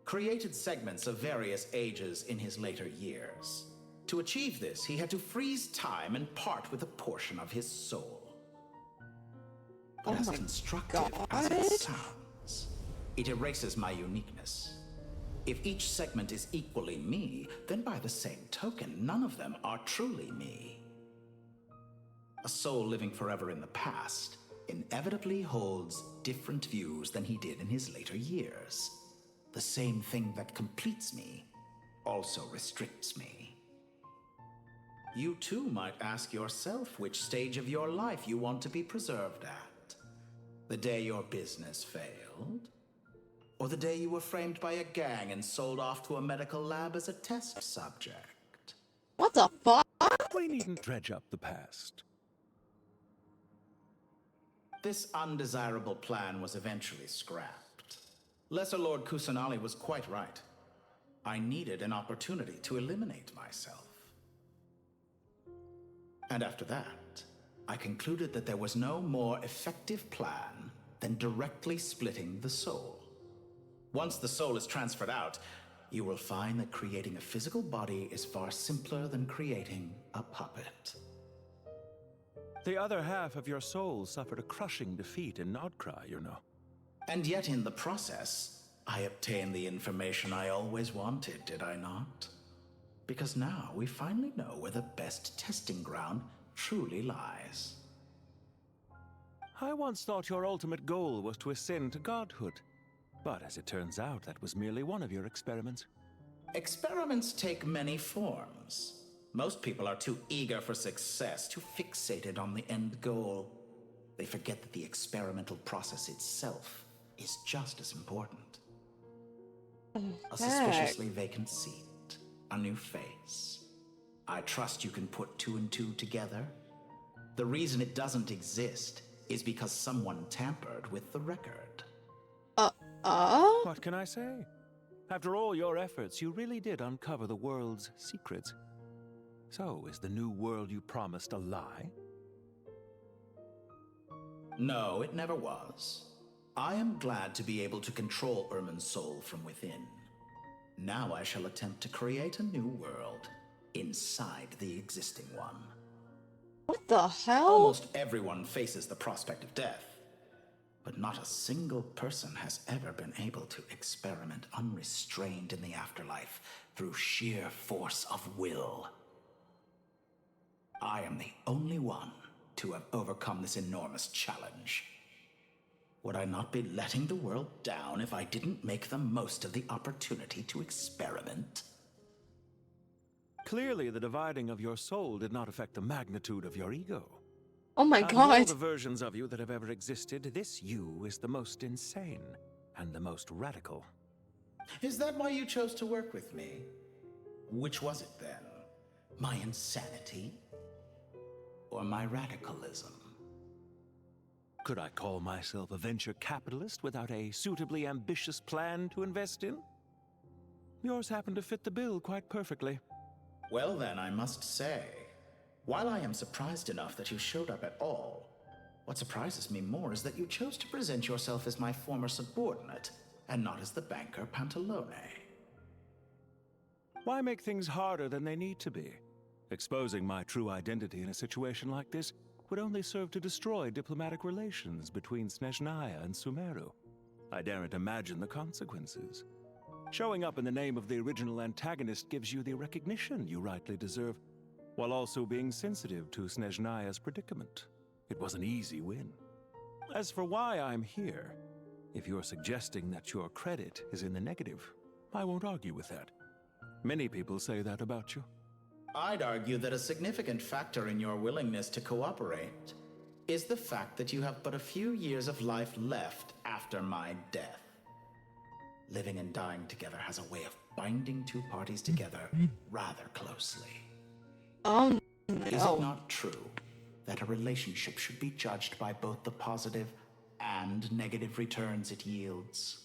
created segments of various ages in his later years. To achieve this, he had to freeze time and part with a portion of his soul. But as constructive as it sounds, it erases my uniqueness. If each segment is equally me, then by the same token, none of them are truly me. A soul living forever in the past inevitably holds different views than he did in his later years. The same thing that completes me also restricts me. You too might ask yourself which stage of your life you want to be preserved at. The day your business failed? Or the day you were framed by a gang and sold off to a medical lab as a test subject? What the fuck? We needn't dredge up the past. This undesirable plan was eventually scrapped. Lesser Lord Kusanali was quite right. I needed an opportunity to eliminate myself. And after that, I concluded that there was no more effective plan than directly splitting the soul. Once the soul is transferred out, you will find that creating a physical body is far simpler than creating a puppet. The other half of your soul suffered a crushing defeat in Nodcry, you know. And yet in the process, I obtained the information I always wanted, did I not? Because now we finally know where the best testing ground truly lies. I once thought your ultimate goal was to ascend to godhood. But as it turns out, that was merely one of your experiments. Experiments take many forms. Most people are too eager for success, too fixated on the end goal. They forget that the experimental process itself is just as important. A suspiciously vacant seat, a new face. I trust you can put two and two together. The reason it doesn't exist is because someone tampered with the record. What can I say? After all your efforts, you really did uncover the world's secrets. So, is the new world you promised a lie? No, it never was. I am glad to be able to control Irmin's soul from within. Now I shall attempt to create a new world inside the existing one. What the hell? Almost everyone faces the prospect of death, but not a single person has ever been able to experiment unrestrained in the afterlife through sheer force of will. I am the only one to have overcome this enormous challenge. Would I not be letting the world down if I didn't make the most of the opportunity to experiment? Clearly, the dividing of your soul did not affect the magnitude of your ego. Oh my Out of all god. the versions of you that have ever existed, this you is the most insane and the most radical. Is that why you chose to work with me? Which was it then? My insanity? Or my radicalism? Could I call myself a venture capitalist without a suitably ambitious plan to invest in? Yours happened to fit the bill quite perfectly. Well then, I must say, while I am surprised enough that you showed up at all, what surprises me more is that you chose to present yourself as my former subordinate, and not as the banker Pantalone. Why make things harder than they need to be? Exposing my true identity in a situation like this would only serve to destroy diplomatic relations between Snezhnaya and Sumeru. I daren't imagine the consequences. Showing up in the name of the original antagonist gives you the recognition you rightly deserve, while also being sensitive to Snezhnaya's predicament. It was an easy win. As for why I'm here, if you're suggesting that your credit is in the negative, I won't argue with that. Many people say that about you. I'd argue that a significant factor in your willingness to cooperate is the fact that you have but a few years of life left after my death. Living and dying together has a way of binding two parties together rather closely. Oh no. Is it not true that a relationship should be judged by both the positive and negative returns it yields?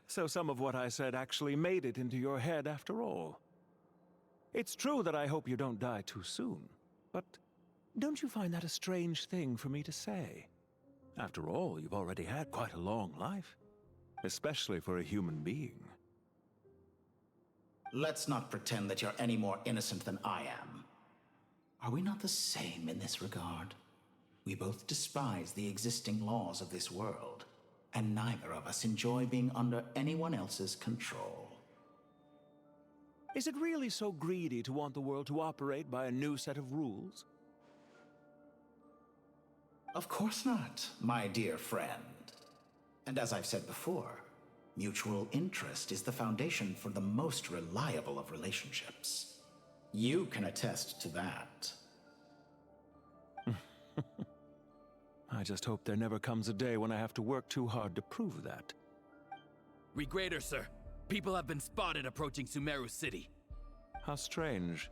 So some of what I said actually made it into your head after all. It's true that I hope you don't die too soon, but don't you find that a strange thing for me to say? After all, you've already had quite a long life, especially for a human being. Let's not pretend that you're any more innocent than I am. Are we not the same in this regard? We both despise the existing laws of this world, and neither of us enjoy being under anyone else's control. Is it really so greedy to want the world to operate by a new set of rules? Of course not, my dear friend. And as I've said before, mutual interest is the foundation for the most reliable of relationships. You can attest to that. I just hope there never comes a day when I have to work too hard to prove that. Regrader, sir. People have been spotted approaching Sumeru City. How strange.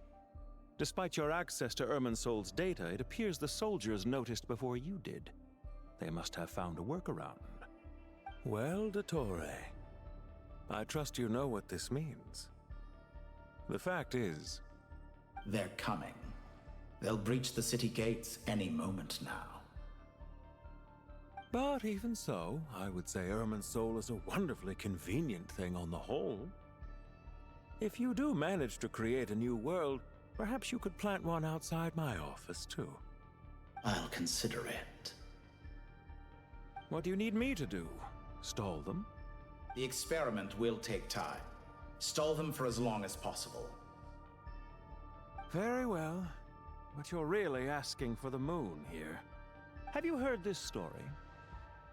Despite your access to Irminsol's data, it appears the soldiers noticed before you did. They must have found a workaround. Well, Dottore, I trust you know what this means. The fact is... They're coming. They'll breach the city gates any moment now. But even so, I would say Irminsol is a wonderfully convenient thing on the whole. If you do manage to create a new world, perhaps you could plant one outside my office, too. I'll consider it. What do you need me to do? Stall them? The experiment will take time. Stall them for as long as possible. Very well. But you're really asking for the moon here. Have you heard this story?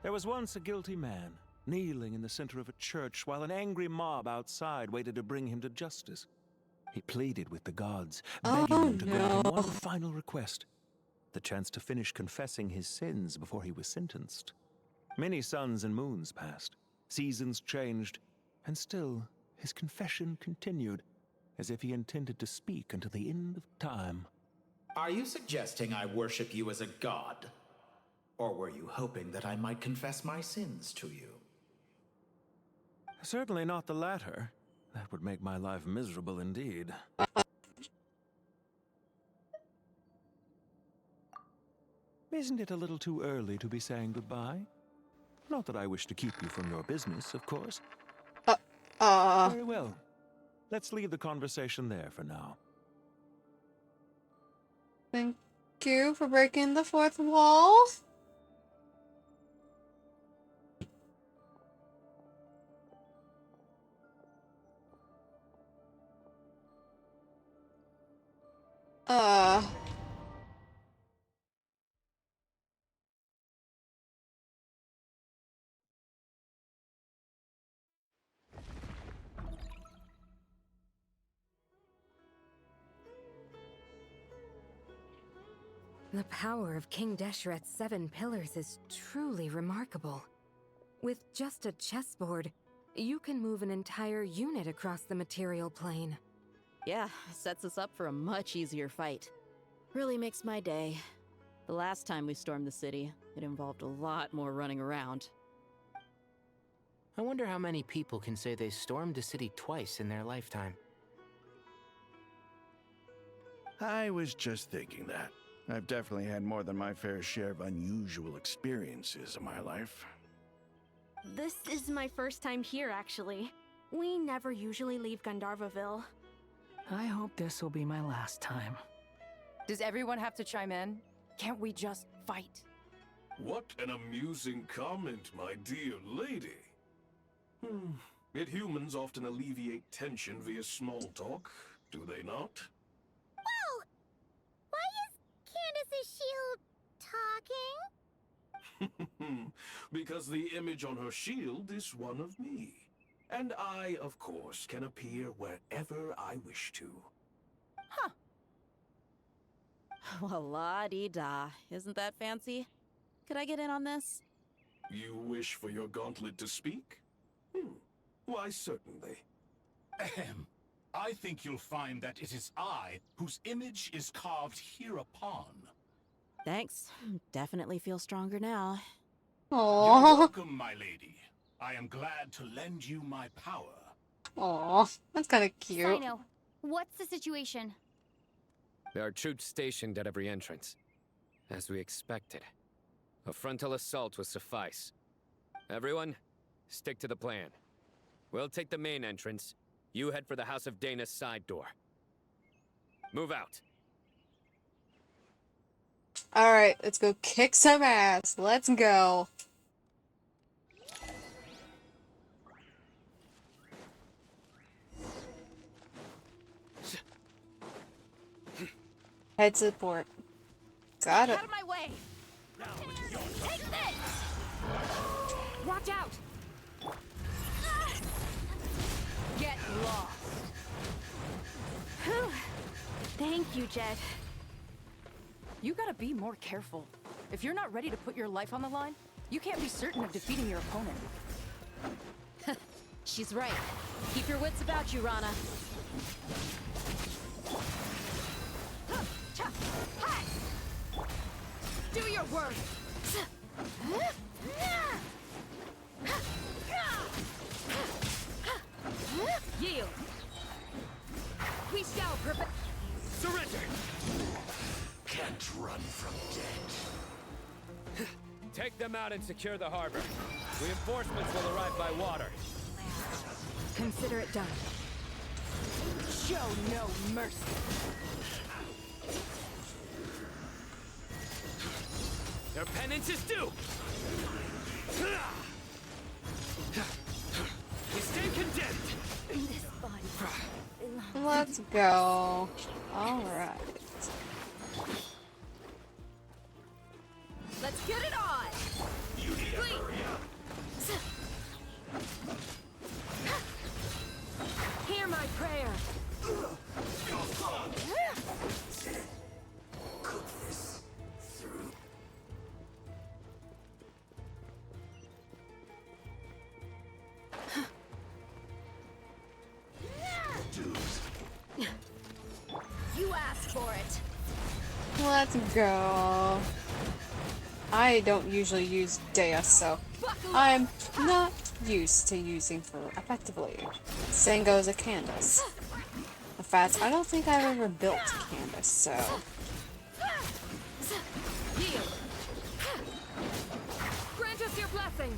There was once a guilty man, kneeling in the center of a church while an angry mob outside waited to bring him to justice. He pleaded with the gods, begging them to grant him one final request, the chance to finish confessing his sins before he was sentenced. Many suns and moons passed, seasons changed, and still his confession continued, as if he intended to speak until the end of time. Are you suggesting I worship you as a god? Or were you hoping that I might confess my sins to you? Certainly not the latter. That would make my life miserable indeed. Isn't it a little too early to be saying goodbye? Not that I wish to keep you from your business, of course. Very well. Let's leave the conversation there for now. Thank you for breaking the fourth wall. The power of King Deshret's 7 pillars is truly remarkable. With just a chessboard, you can move an entire unit across the material plane. Yeah, sets us up for a much easier fight. Really makes my day. The last time we stormed the city, it involved a lot more running around. I wonder how many people can say they stormed a city twice in their lifetime. I was just thinking that. I've definitely had more than my fair share of unusual experiences in my life. This is my first time here, actually. We never usually leave Gandharvaville. I hope this will be my last time. Does everyone have to chime in? Can't we just fight? What an amusing comment, my dear lady. Yet humans often alleviate tension via small talk, do they not? Whoa! Why is Candace's shield talking? Because the image on her shield is one of me. And I, of course, can appear wherever I wish to. Huh. Well, la-di-da. Isn't that fancy? Could I get in on this? You wish for your gauntlet to speak? Why, certainly. Ahem. I think you'll find that it is I whose image is carved hereupon. Thanks. Definitely feel stronger now. You're Aww. welcome, my lady. I am glad to lend you my power. Aww. That's kind of cute. Sino, what's the situation? There are troops stationed at every entrance. As we expected. A frontal assault will suffice. Everyone, stick to the plan. We'll take the main entrance. You head for the House of Dana's side door. Move out. Alright, let's go kick some ass. Let's go. Head to the port. Got it. Out of my way! Take this! Watch out! Get lost. Whew. Thank you, Jet. You gotta be more careful. If you're not ready to put your life on the line, you can't be certain of defeating your opponent. She's right. Keep your wits about you, Rana. Do your work! Yield! We shall perfect. Surrender! Can't run from death. Take them out and secure the harbor. Reinforcements will arrive by water. Consider it done. Show no mercy. Their penance is due! We stand condemned! This body. Let's go. Alright. Let's get it on! You need to hurry up. Hear my prayer. Cook this through. You asked for it. Let's go. I don't usually use Deus, so I'm not used to using her effectively. Same goes with Candace. In fact, I don't think I've ever built Candace, so... Yield. Grant us your blessing.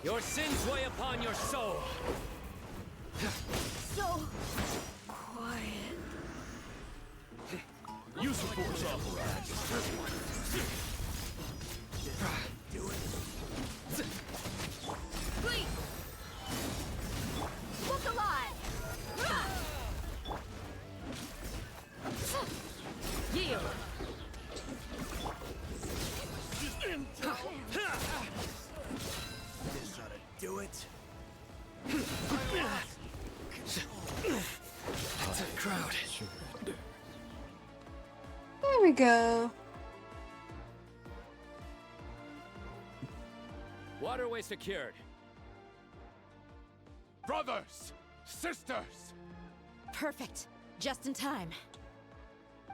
Your sins weigh upon your soul! So quiet. Use the force apparatus. Do it. Please. Look alive. Yield! This ought to do it. It's a crowd. go. Waterway secured. Brothers! Sisters! Perfect. Just in time.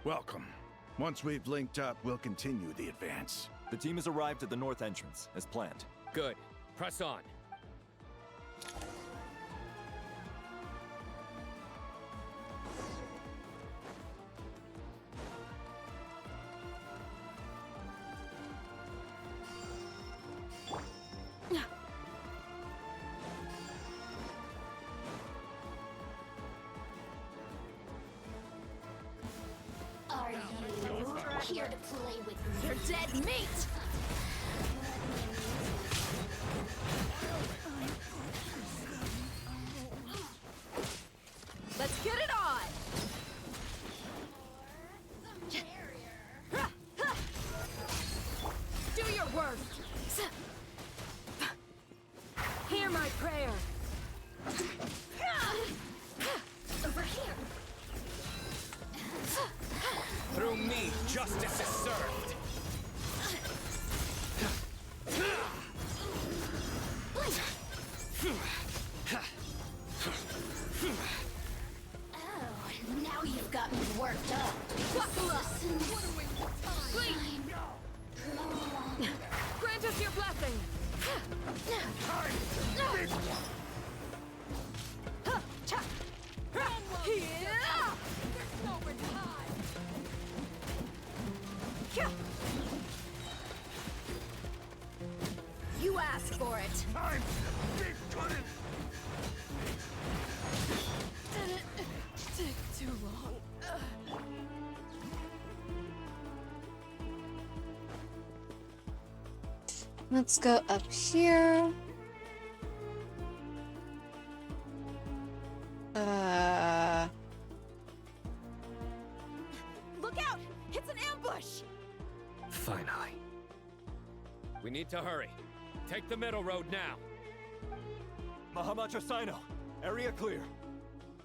Welcome. Once we've linked up, we'll continue the advance. The team has arrived at the north entrance, as planned. Good. Press on. Are you here to play with me? You're dead meat! Let's get it on! Do your worst! Hear my prayer! Over here. Through me, justice is served. Oh, now you've got me worked up. Buckle up! Sleep! Grant us your blessing! You asked for it. Did it take too long? Let's go up here. Look out! It's an ambush! Finally. We need to hurry. Take the middle road now. Mahamacha Sino, area clear.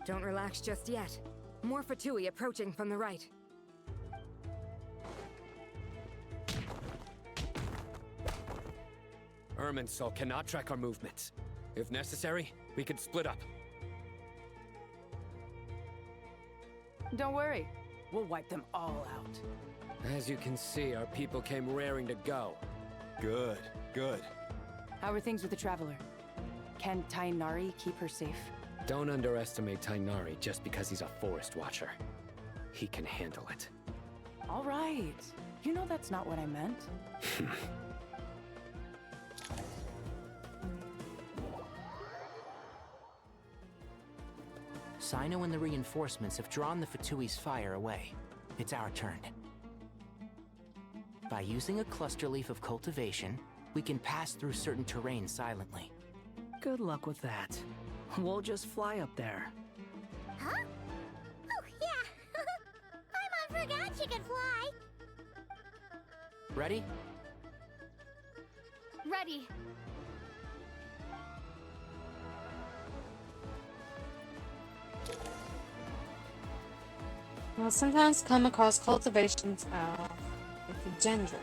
Don't relax just yet. More Fatui approaching from the right. Irminsul cannot track our movements. If necessary, we could split up. Don't worry. We'll wipe them all out. As you can see, our people came raring to go. Good, good. How are things with the Traveler? Can Tainari keep her safe? Don't underestimate Tainari just because he's a forest watcher. He can handle it. All right. You know that's not what I meant. Sino and the reinforcements have drawn the Fatui's fire away. It's our turn. By using a cluster leaf of cultivation, we can pass through certain terrain silently. Good luck with that. We'll just fly up there. Huh? Oh, yeah. Paimon forgot she could fly. Ready? Ready. I'll sometimes come across cultivations with the Gendra.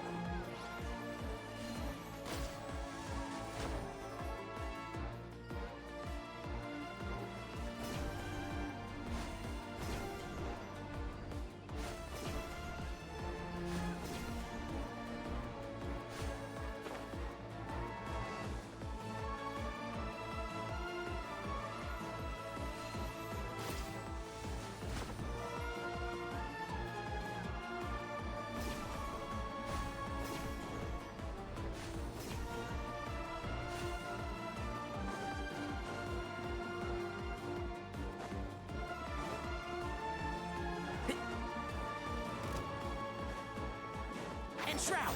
Shroud!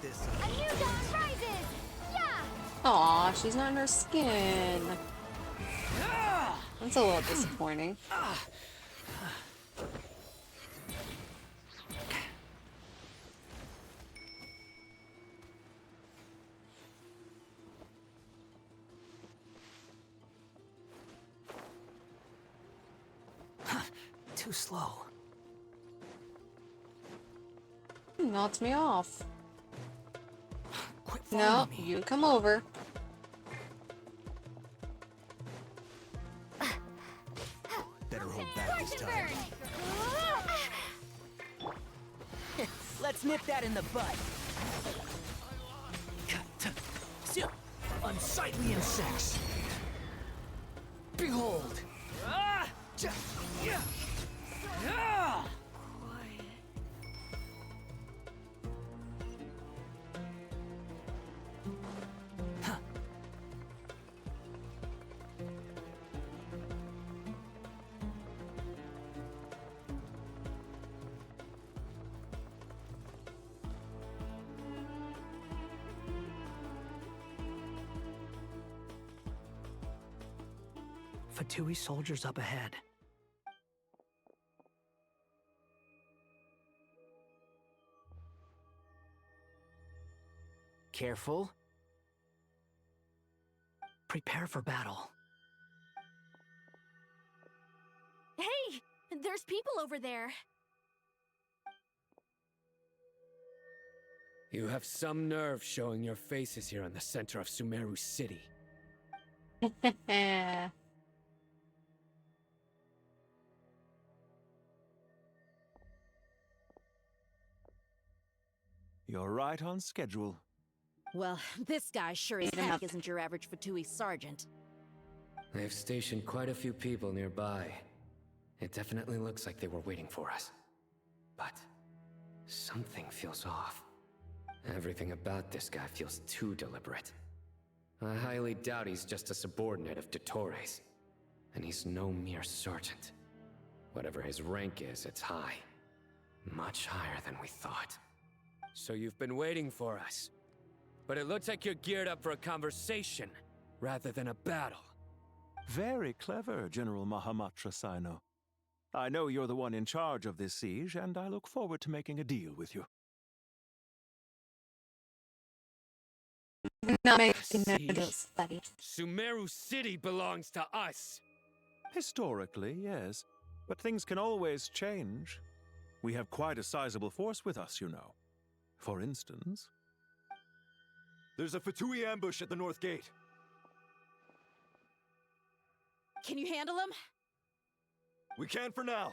A new dawn rises! Yeah! Aw, she's not in her skin. That's a little disappointing. Too slow. knocked me off. Quit No, following me. you come over. Better hold back this time. Let's nip that in the bud. Unsightly insects. Behold. Fatui soldiers up ahead. Careful. Prepare for battle. Hey! There's people over there. You have some nerve showing your faces here in the center of Sumeru City. You're right on schedule. Well, this guy sure as heck isn't your average Fatui sergeant. They've stationed quite a few people nearby. It definitely looks like they were waiting for us. But something feels off. Everything about this guy feels too deliberate. I highly doubt he's just a subordinate of Dottores. And he's no mere sergeant. Whatever his rank is, it's high. Much higher than we thought. So you've been waiting for us. But it looks like you're geared up for a conversation, rather than a battle. Very clever, General Mahamatra Sino. I know you're the one in charge of this siege, and I look forward to making a deal with you. Not making noodles, buddy. Sumeru City belongs to us. Historically, yes. But things can always change. We have quite a sizable force with us, you know. For instance... There's a Fatui ambush at the north gate. Can you handle him? We can for now.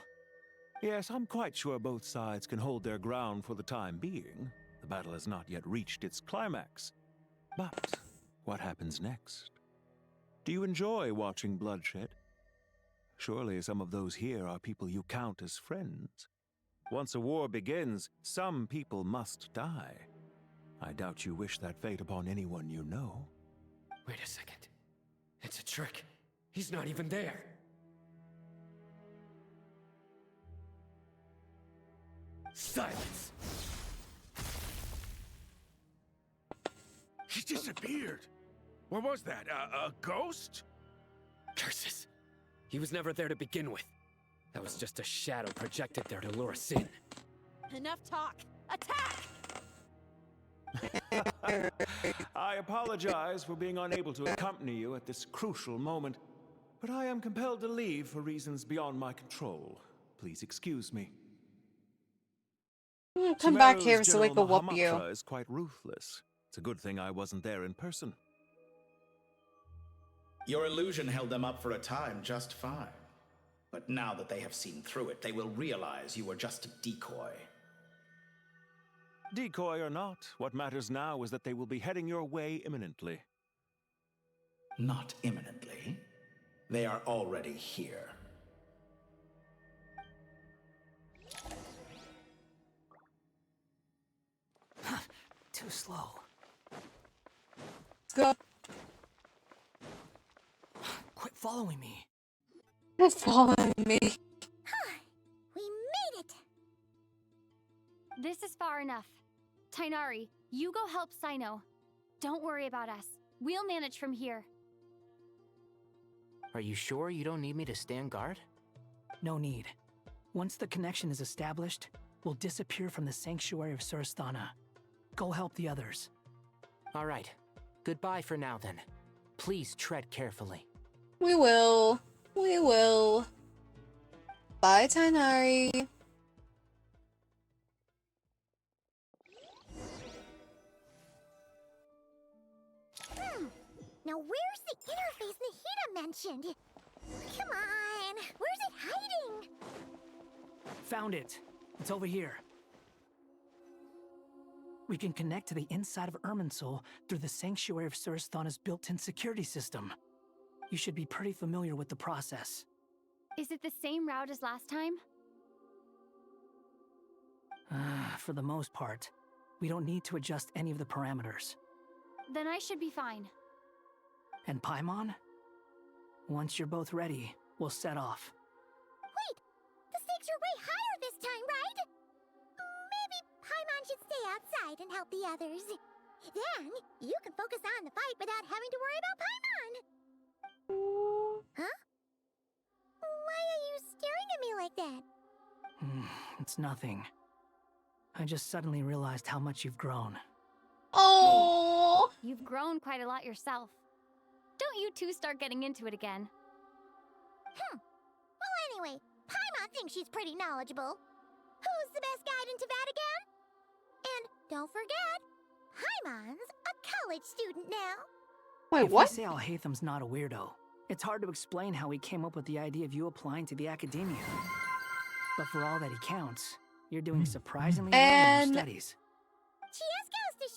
Yes, I'm quite sure both sides can hold their ground for the time being. The battle has not yet reached its climax. But what happens next? Do you enjoy watching bloodshed? Surely some of those here are people you count as friends. Once a war begins, some people must die. I doubt you wish that fate upon anyone you know. Wait a second. It's a trick. He's not even there. Silence! He disappeared. What was that? A ghost? Curses! He was never there to begin with. That was just a shadow projected there to lure us in. Enough talk! Attack! I apologize for being unable to accompany you at this crucial moment, but I am compelled to leave for reasons beyond my control. Please excuse me. Come back Sumeru's here so we General can whoop you. Mahamatra is quite ruthless. It's a good thing I wasn't there in person. Your illusion held them up for a time just fine. But now that they have seen through it, they will realize you were just a decoy. Decoy or not, what matters now is that they will be heading your way imminently. Not imminently. They are already here. Too slow. Let's go. Quit following me. Quit following me. We made it! This is far enough. Tainari, you go help Sino. Don't worry about us. We'll manage from here. Are you sure you don't need me to stand guard? No need. Once the connection is established, we'll disappear from the sanctuary of Surasthana. Go help the others. All right. Goodbye for now, then. Please tread carefully. We will. We will. Bye, Tainari. Now where's the interface Nahida mentioned? Come on, where's it hiding? Found it. It's over here. We can connect to the inside of Irminsul through the Sanctuary of Surasthana's built-in security system. You should be pretty familiar with the process. Is it the same route as last time? For the most part, we don't need to adjust any of the parameters. Then I should be fine. And Paimon? Once you're both ready, we'll set off. Wait! The stakes are way higher this time, right? Maybe Paimon should stay outside and help the others. Then, you can focus on the fight without having to worry about Paimon! Huh? Why are you staring at me like that? It's nothing. I just suddenly realized how much you've grown. Oh, you've grown quite a lot yourself. Don't you two start getting into it again. Well, anyway, Paimon thinks she's pretty knowledgeable. Who's the best guide in Tavatigan? And don't forget, Paimon's a college student now. Wait, if what? If we say Alhatham's not a weirdo, it's hard to explain how he came up with the idea of you applying to the academia. But for all that he counts, you're doing surprisingly well in your studies.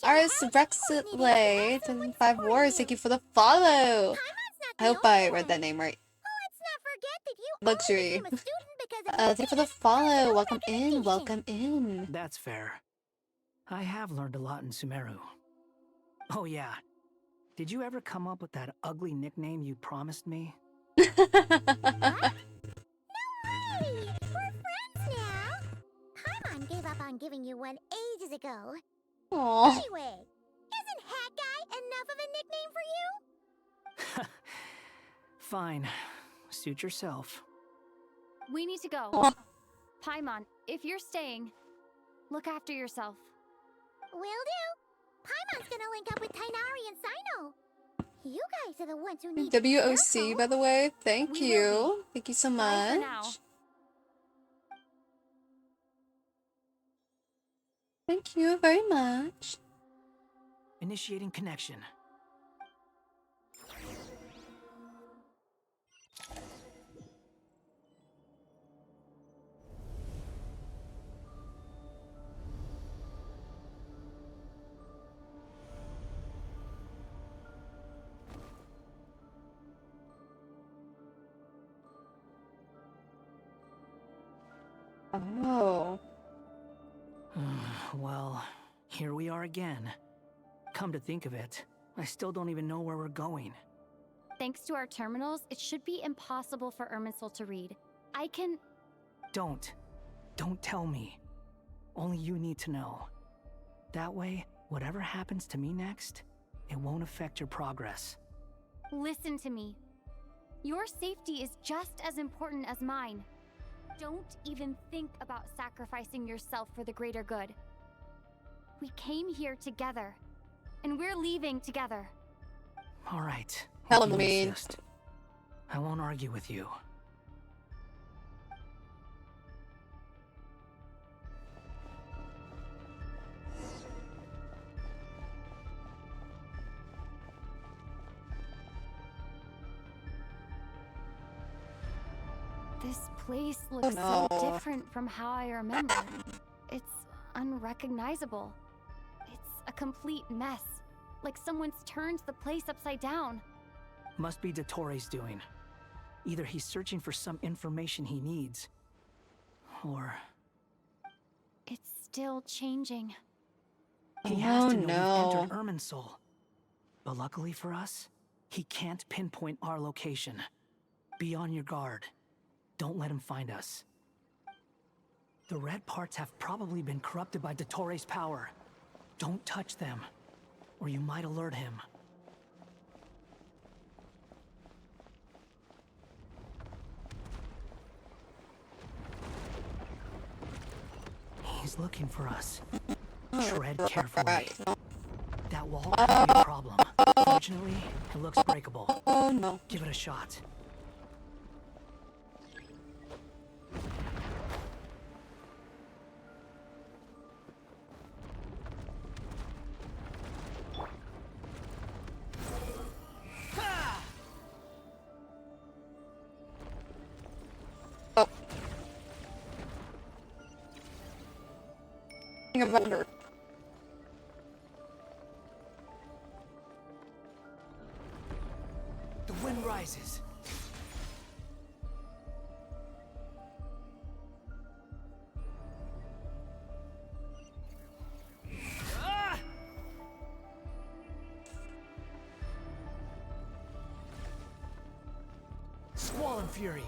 Ars Rexit 5 Wars, thank you for the follow. I hope I read that name right. Luxury. Thank you for the follow. Welcome in, welcome in. That's fair. I have learned a lot in Sumeru. Oh yeah. Did you ever come up with that ugly nickname you promised me? No worry, we're friends now. Paimon gave up on giving you one ages ago. Aww. Anyway, isn't Hat Guy enough of a nickname for you? Fine. Suit yourself. We need to go. Aww. Paimon, if you're staying, look after yourself. Will do. Paimon's gonna link up with Tainari and Sino. You guys are the ones who need WOC, by the way. Thank you. Thank you so Bye for much. now. Thank you very much. Initiating connection. Oh. Well, here we are again. Come to think of it, I still don't even know where we're going. Thanks to our terminals, it should be impossible for Irminsul to read. I can... Don't tell me. Only you need to know. That way, whatever happens to me next, it won't affect your progress. Listen to me. Your safety is just as important as mine. Don't even think about sacrificing yourself for the greater good. We came here together, and we're leaving together. All right. Tell if him, you Mean. insist. I won't argue with you. This place looks so different from how I remember. It's unrecognizable. It's a complete mess. Like someone's turned the place upside down. Must be Dottoro's doing. Either he's searching for some information he needs, or... It's still changing. He has to know we've entered Irminsul. But luckily for us, he can't pinpoint our location. Be on your guard. Don't let him find us. The red parts have probably been corrupted by Dottoro's power. Don't touch them, or you might alert him. He's looking for us. Tread carefully. That wall could be a problem. Fortunately, it looks breakable. Oh no. Give it a shot. a vendor. The wind rises. Squall and fury.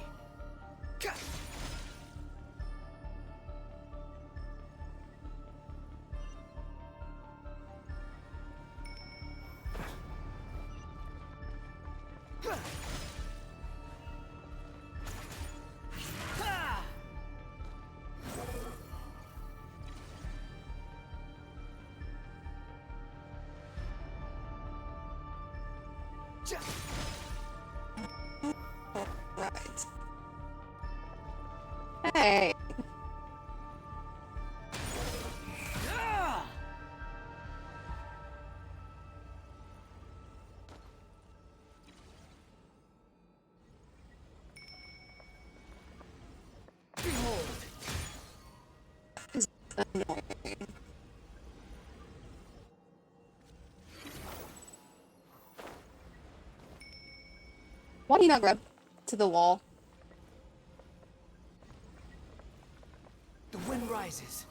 Right. Hey. Behold. This is annoying. Why do you not grab to the wall? The wind rises.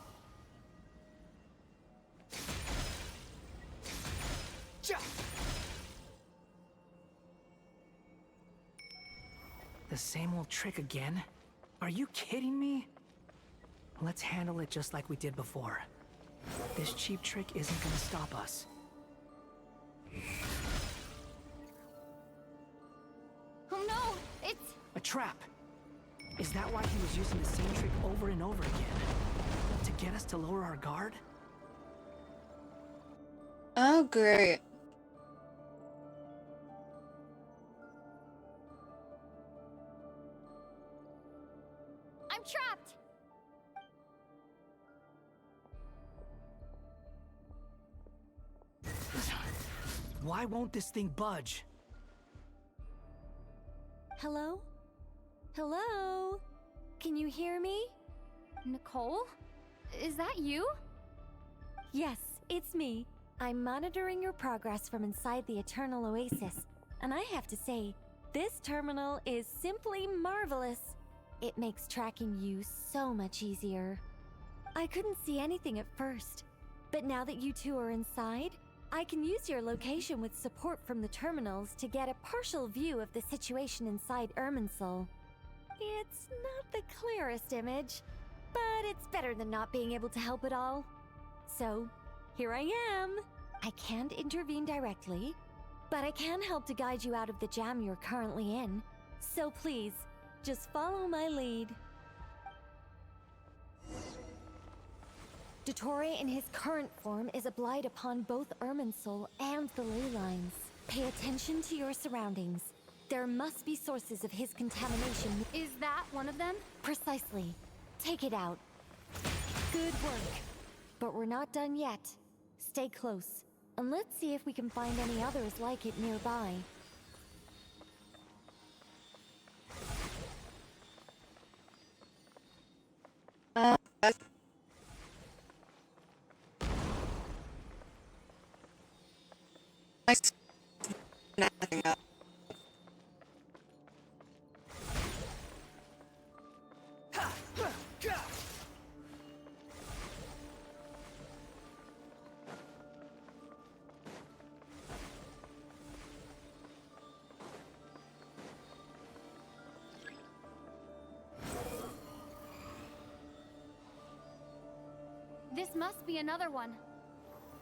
The same old trick again? Are you kidding me? Let's handle it just like we did before. This cheap trick isn't gonna stop us. Oh no! It's... A trap! Is that why he was using the same trick over and over again? To get us to lower our guard? Oh, great. I'm trapped! Why won't this thing budge? Hello? Hello? Can you hear me? Nicole? Is that you? Yes, it's me. I'm monitoring your progress from inside the Eternal Oasis, and I have to say, this terminal is simply marvelous. It makes tracking you so much easier. I couldn't see anything at first, but now that you two are inside, I can use your location with support from the terminals to get a partial view of the situation inside Irminsul. It's not the clearest image, but it's better than not being able to help at all. So, here I am. I can't intervene directly, but I can help to guide you out of the jam you're currently in. So please, just follow my lead. Dottore in his current form is a blight upon both Irminsul and the ley lines. Pay attention to your surroundings. There must be sources of his contamination. Is that one of them? Precisely. Take it out. Good work. But we're not done yet. Stay close, and let's see if we can find any others like it nearby. Nothing up. This must be another one.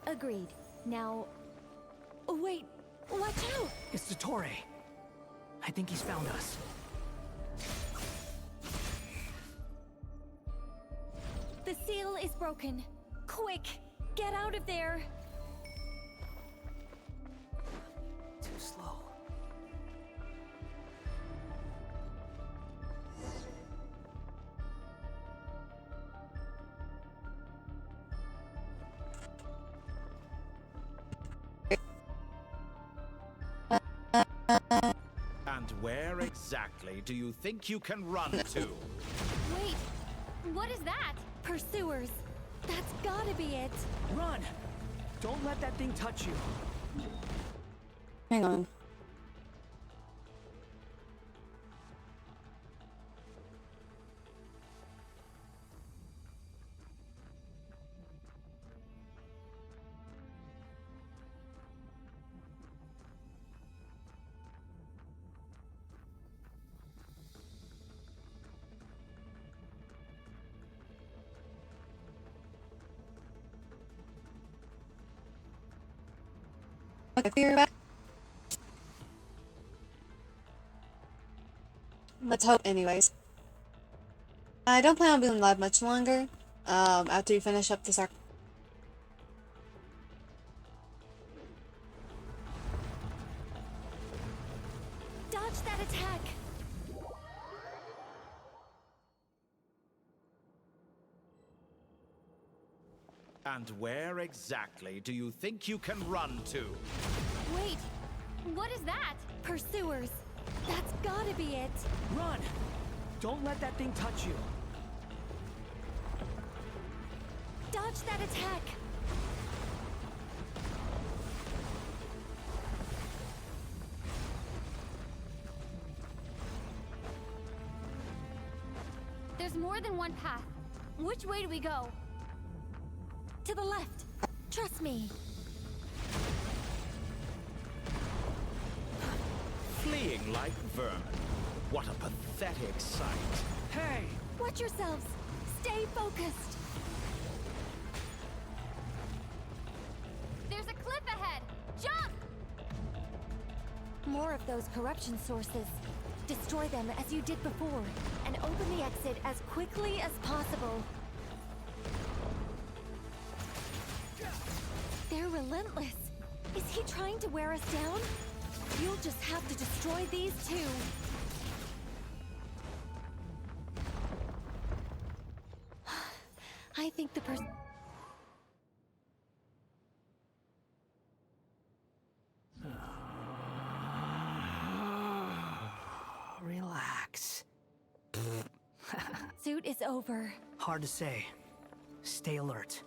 Agreed. Now... Oh, wait! Watch out! It's Dottore. I think he's found us. The seal is broken. Quick! Get out of there! Too slow. And where exactly do you think you can run to? Wait, what is that? Pursuers! That's gotta be it. Run! Don't let that thing touch you. Hang on. Okay, fear back. Let's hope, anyways. I don't plan on being live much longer. After we finish up this arc. Dodge that attack. And where exactly do you think you can run to? Wait, what is that? Pursuers. That's gotta be it. Run! Don't let that thing touch you. Dodge that attack. There's more than one path. Which way do we go? To the left. Trust me. Fleeing like vermin. What a pathetic sight. Hey! Watch yourselves. Stay focused. There's a cliff ahead. Jump! More of those corruption sources. Destroy them as you did before, and open the exit as quickly as possible. They're relentless. Is he trying to wear us down? You'll just have to destroy these two. I think the person... Relax. Suit is over. Hard to say. Stay alert.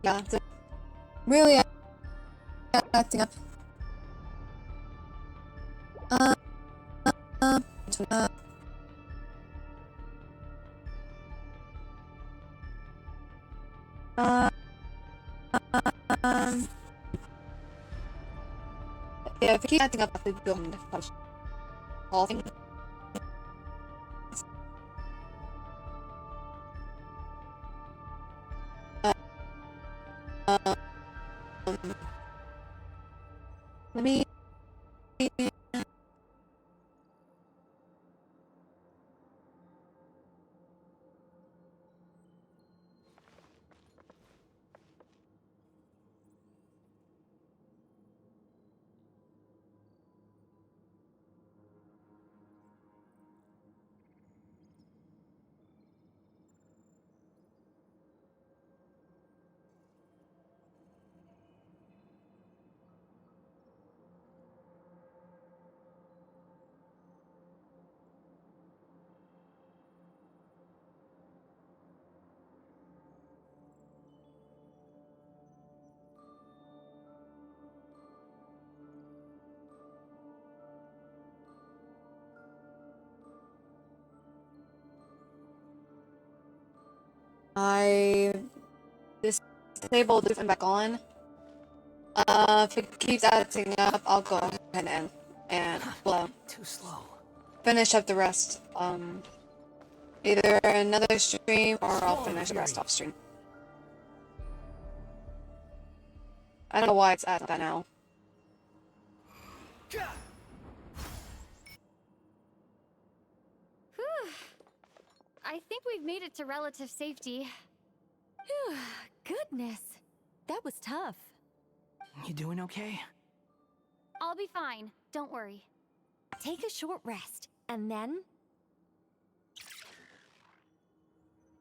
Yeah, really acting up. Uh, uh, yeah, if you keep acting up, I'll be going to punch all things. Let me. I disabled the and back on. If it keeps acting up, I'll go ahead and Too slow. finish up the rest. Either another stream or I'll finish the rest off stream. I don't know why it's at that now. Whew. I think we've made it to relative safety. Phew, goodness. That was tough. You doing okay? I'll be fine. Don't worry. Take a short rest, and then...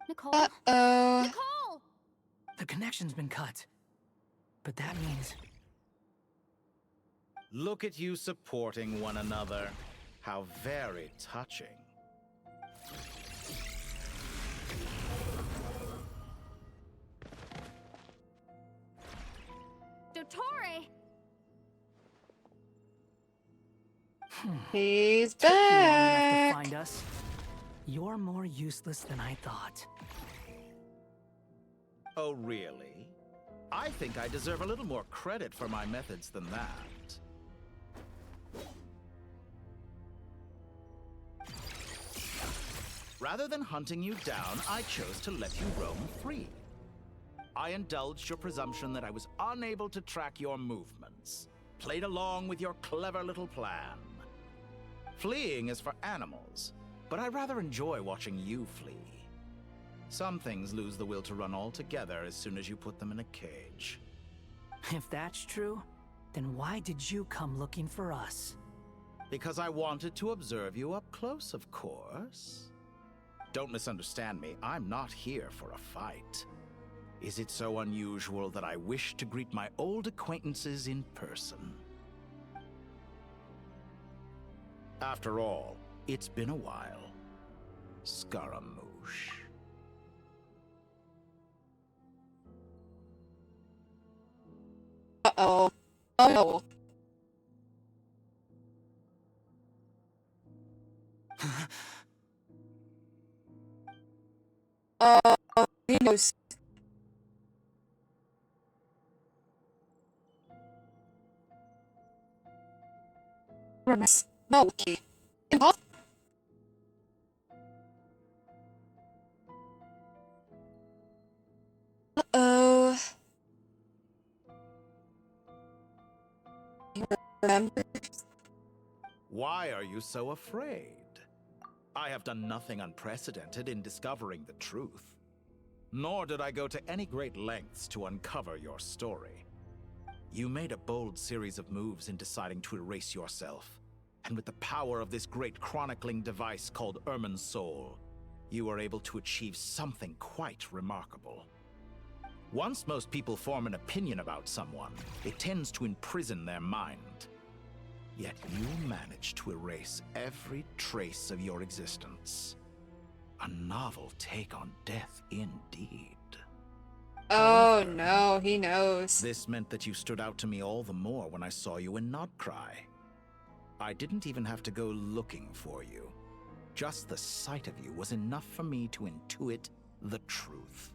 Nicole? Uh-oh. Nicole! The connection's been cut. But that means... Look at you supporting one another. How very touching. Dottore! He's Took you long enough back. to find us. You're more useless than I thought. Oh, really? I think I deserve a little more credit for my methods than that. Rather than hunting you down, I chose to let you roam free. I indulged your presumption that I was unable to track your movements, played along with your clever little plan. Fleeing is for animals, but I rather enjoy watching you flee. Some things lose the will to run altogether as soon as you put them in a cage. If that's true, then why did you come looking for us? Because I wanted to observe you up close, of course. Don't misunderstand me, I'm not here for a fight. Is it so unusual that I wish to greet my old acquaintances in person? After all, it's been a while. Scaramouche. Uh-oh. Oh no. He knows. No, okay. Impossible. Uh-oh. Remember? Why are you so afraid? I have done nothing unprecedented in discovering the truth. Nor did I go to any great lengths to uncover your story. You made a bold series of moves in deciding to erase yourself. And with the power of this great chronicling device called Ermin's Soul, you were able to achieve something quite remarkable. Once most people form an opinion about someone, it tends to imprison their mind. Yet you managed to erase every trace of your existence. A novel take on death indeed. Oh no, he knows. This meant that you stood out to me all the more when I saw you in Nodcry. I didn't even have to go looking for you. Just the sight of you was enough for me to intuit the truth.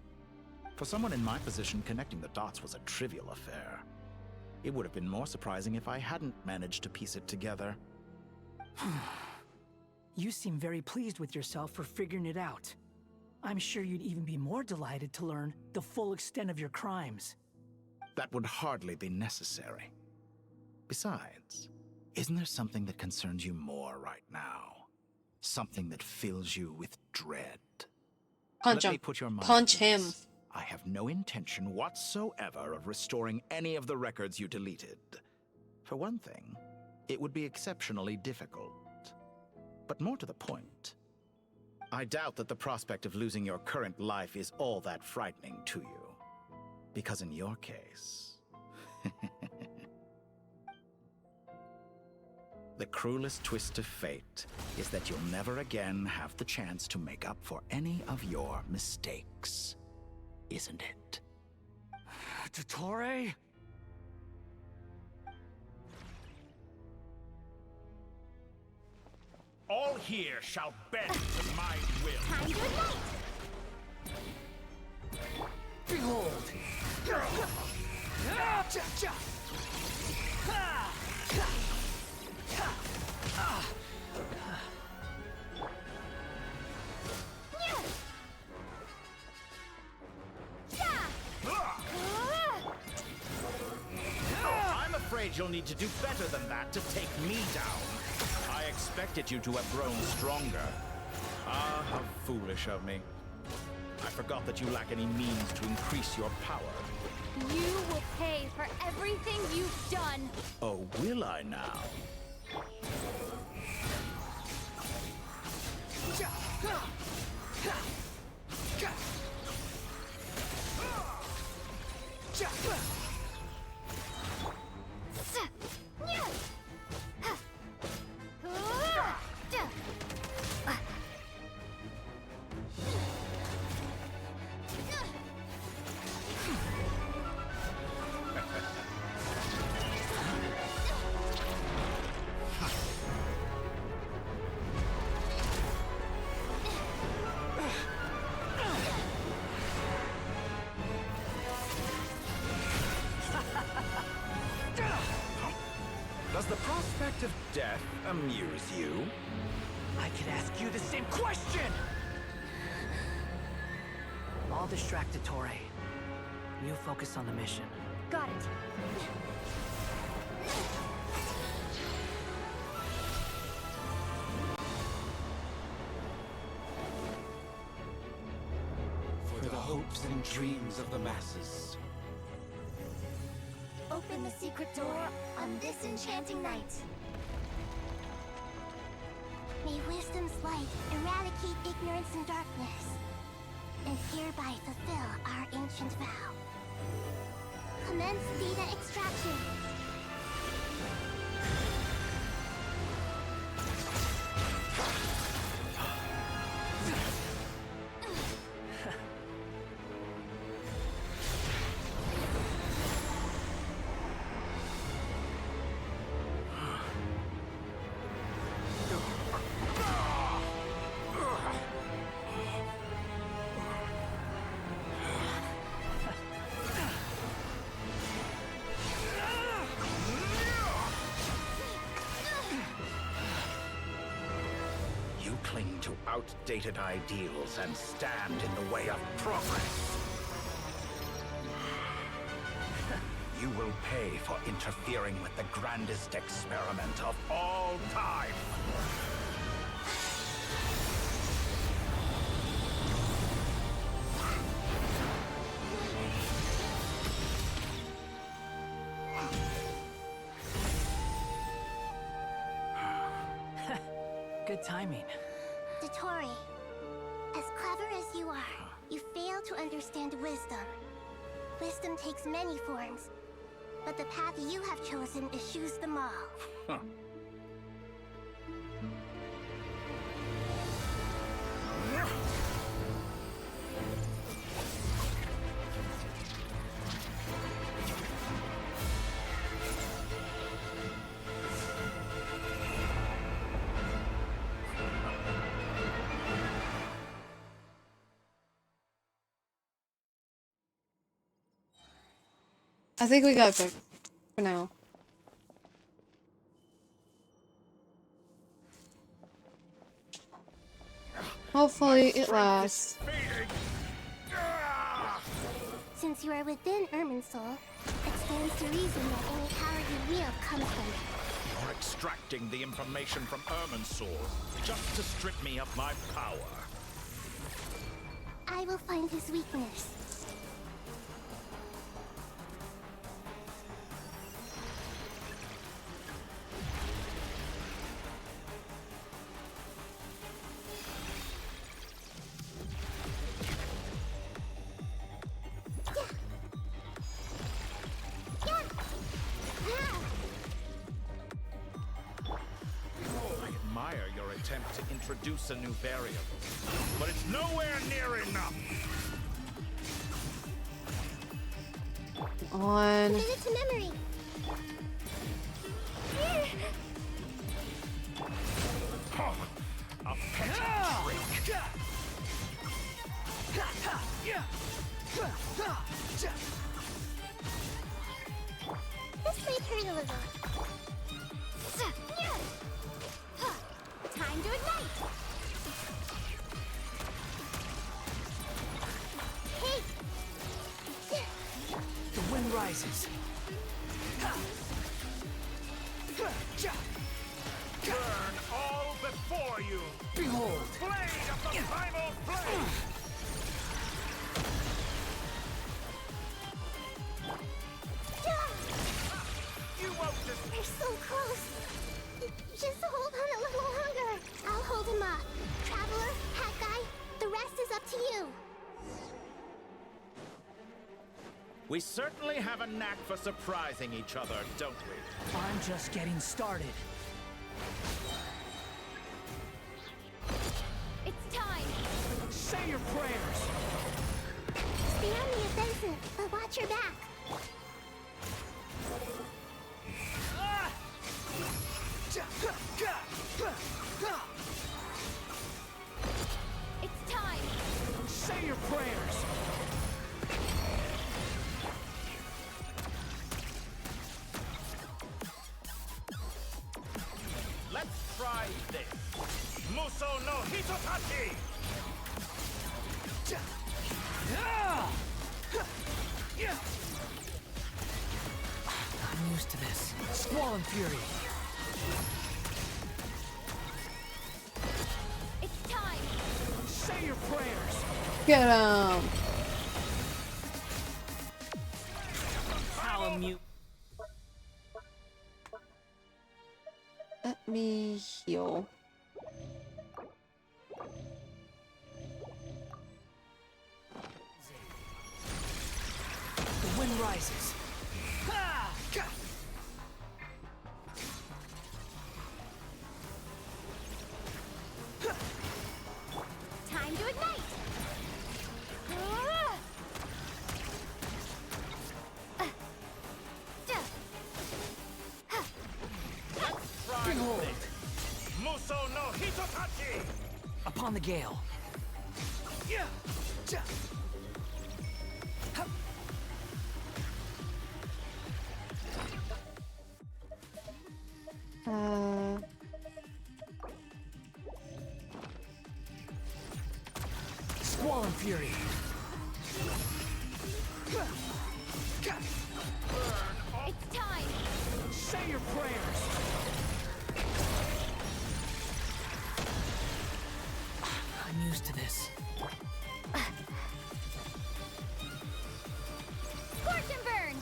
For someone in my position, connecting the dots was a trivial affair. It would have been more surprising if I hadn't managed to piece it together. You seem very pleased with yourself for figuring it out. I'm sure you'd even be more delighted to learn the full extent of your crimes. That would hardly be necessary. Besides, isn't there something that concerns you more right now? Something that fills you with dread? Punch Let him. me put your mind Punch at him. ease. I have no intention whatsoever of restoring any of the records you deleted. For one thing, it would be exceptionally difficult. But more to the point, I doubt that the prospect of losing your current life is all that frightening to you. Because in your case... the cruelest twist of fate is that you'll never again have the chance to make up for any of your mistakes. Isn't it? Dottore? All here shall bend to my will. Time to ignite! Behold! afraid you'll need to do better than that to take me down. I expected you to have grown stronger. Ah, how foolish of me. I forgot that you lack any means to increase your power. You will pay for everything you've done. Oh, will I now? Does the prospect of death amuse you? I could ask you the same question! I'll distract Ettore. You focus on the mission. Got it. For the hopes and dreams of the masses. Open the secret door on this enchanting night. May wisdom's light eradicate ignorance and darkness, and hereby fulfill our ancient vow. Commence data extraction. You cling to outdated ideals and stand in the way of progress. You will pay for interfering with the grandest experiment of all time. Good timing. Dottore, as clever as you are, you fail to understand wisdom. Wisdom takes many forms, but the path you have chosen eschews them all. I think we got it for now. Hopefully it lasts. Since you are within Irminsul, it stands to reason that any power you wield comes from it. You're extracting the information from Irminsul just to strip me of my power. I will find his weakness. Attempt to introduce a new variable, but it's nowhere near enough. On. Commit it to memory. A petty trick. This might hurt a little. Time to ignite! Hey! The wind rises. Behold! Blade of the primal flame! You won't just... We're so close. Just hold on a little longer. I'll hold him up. Traveler, Hat Guy, the rest is up to you. We certainly have a knack for surprising each other, don't we? I'm just getting started. It's time! Say your prayers! Stay on the offensive, but watch your back. It's time! Say your prayers! Let's try this. Muso no Hitotachi! I'm used to this. Squall and Fury. It's time! Say your prayers! Get him! Let me heal. The wind rises. Time to ignite. Let's try Behold! this. Muso no Hitotachi! Upon the gale. Squall and Fury. It's time! Say your prayers! I'm used to this. Scorch and burn!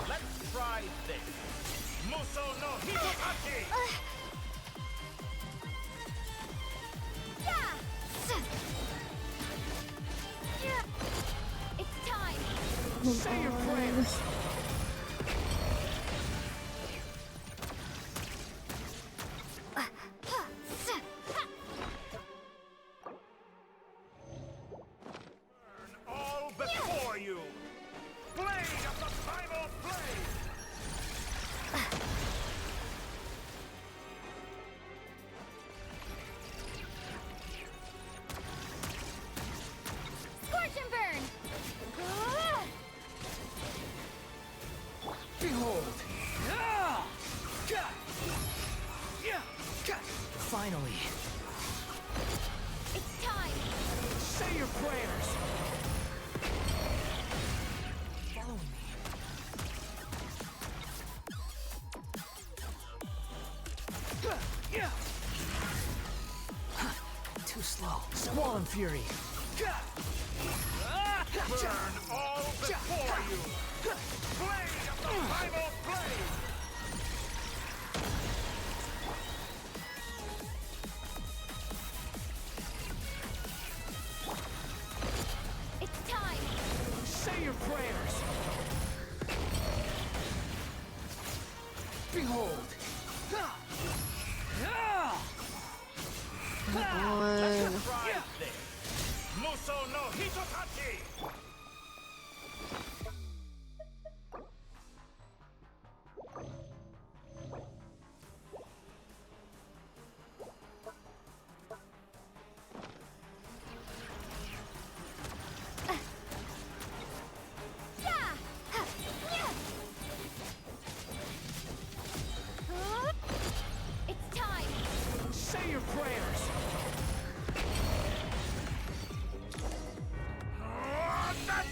Let's try this. Muso no Hitotachi! It's time! Say your prayers! All before you! Blade of the primal flame! Scorch and burn! Behold! Finally! It's time! Say your prayers! Follow me. Too slow. Squall and Fury. Burn all before you! Blade of the primal flame! It's time! Say your prayers! Behold! Let's try this. Muso no Hitotachi! It's time! Say your prayers! That's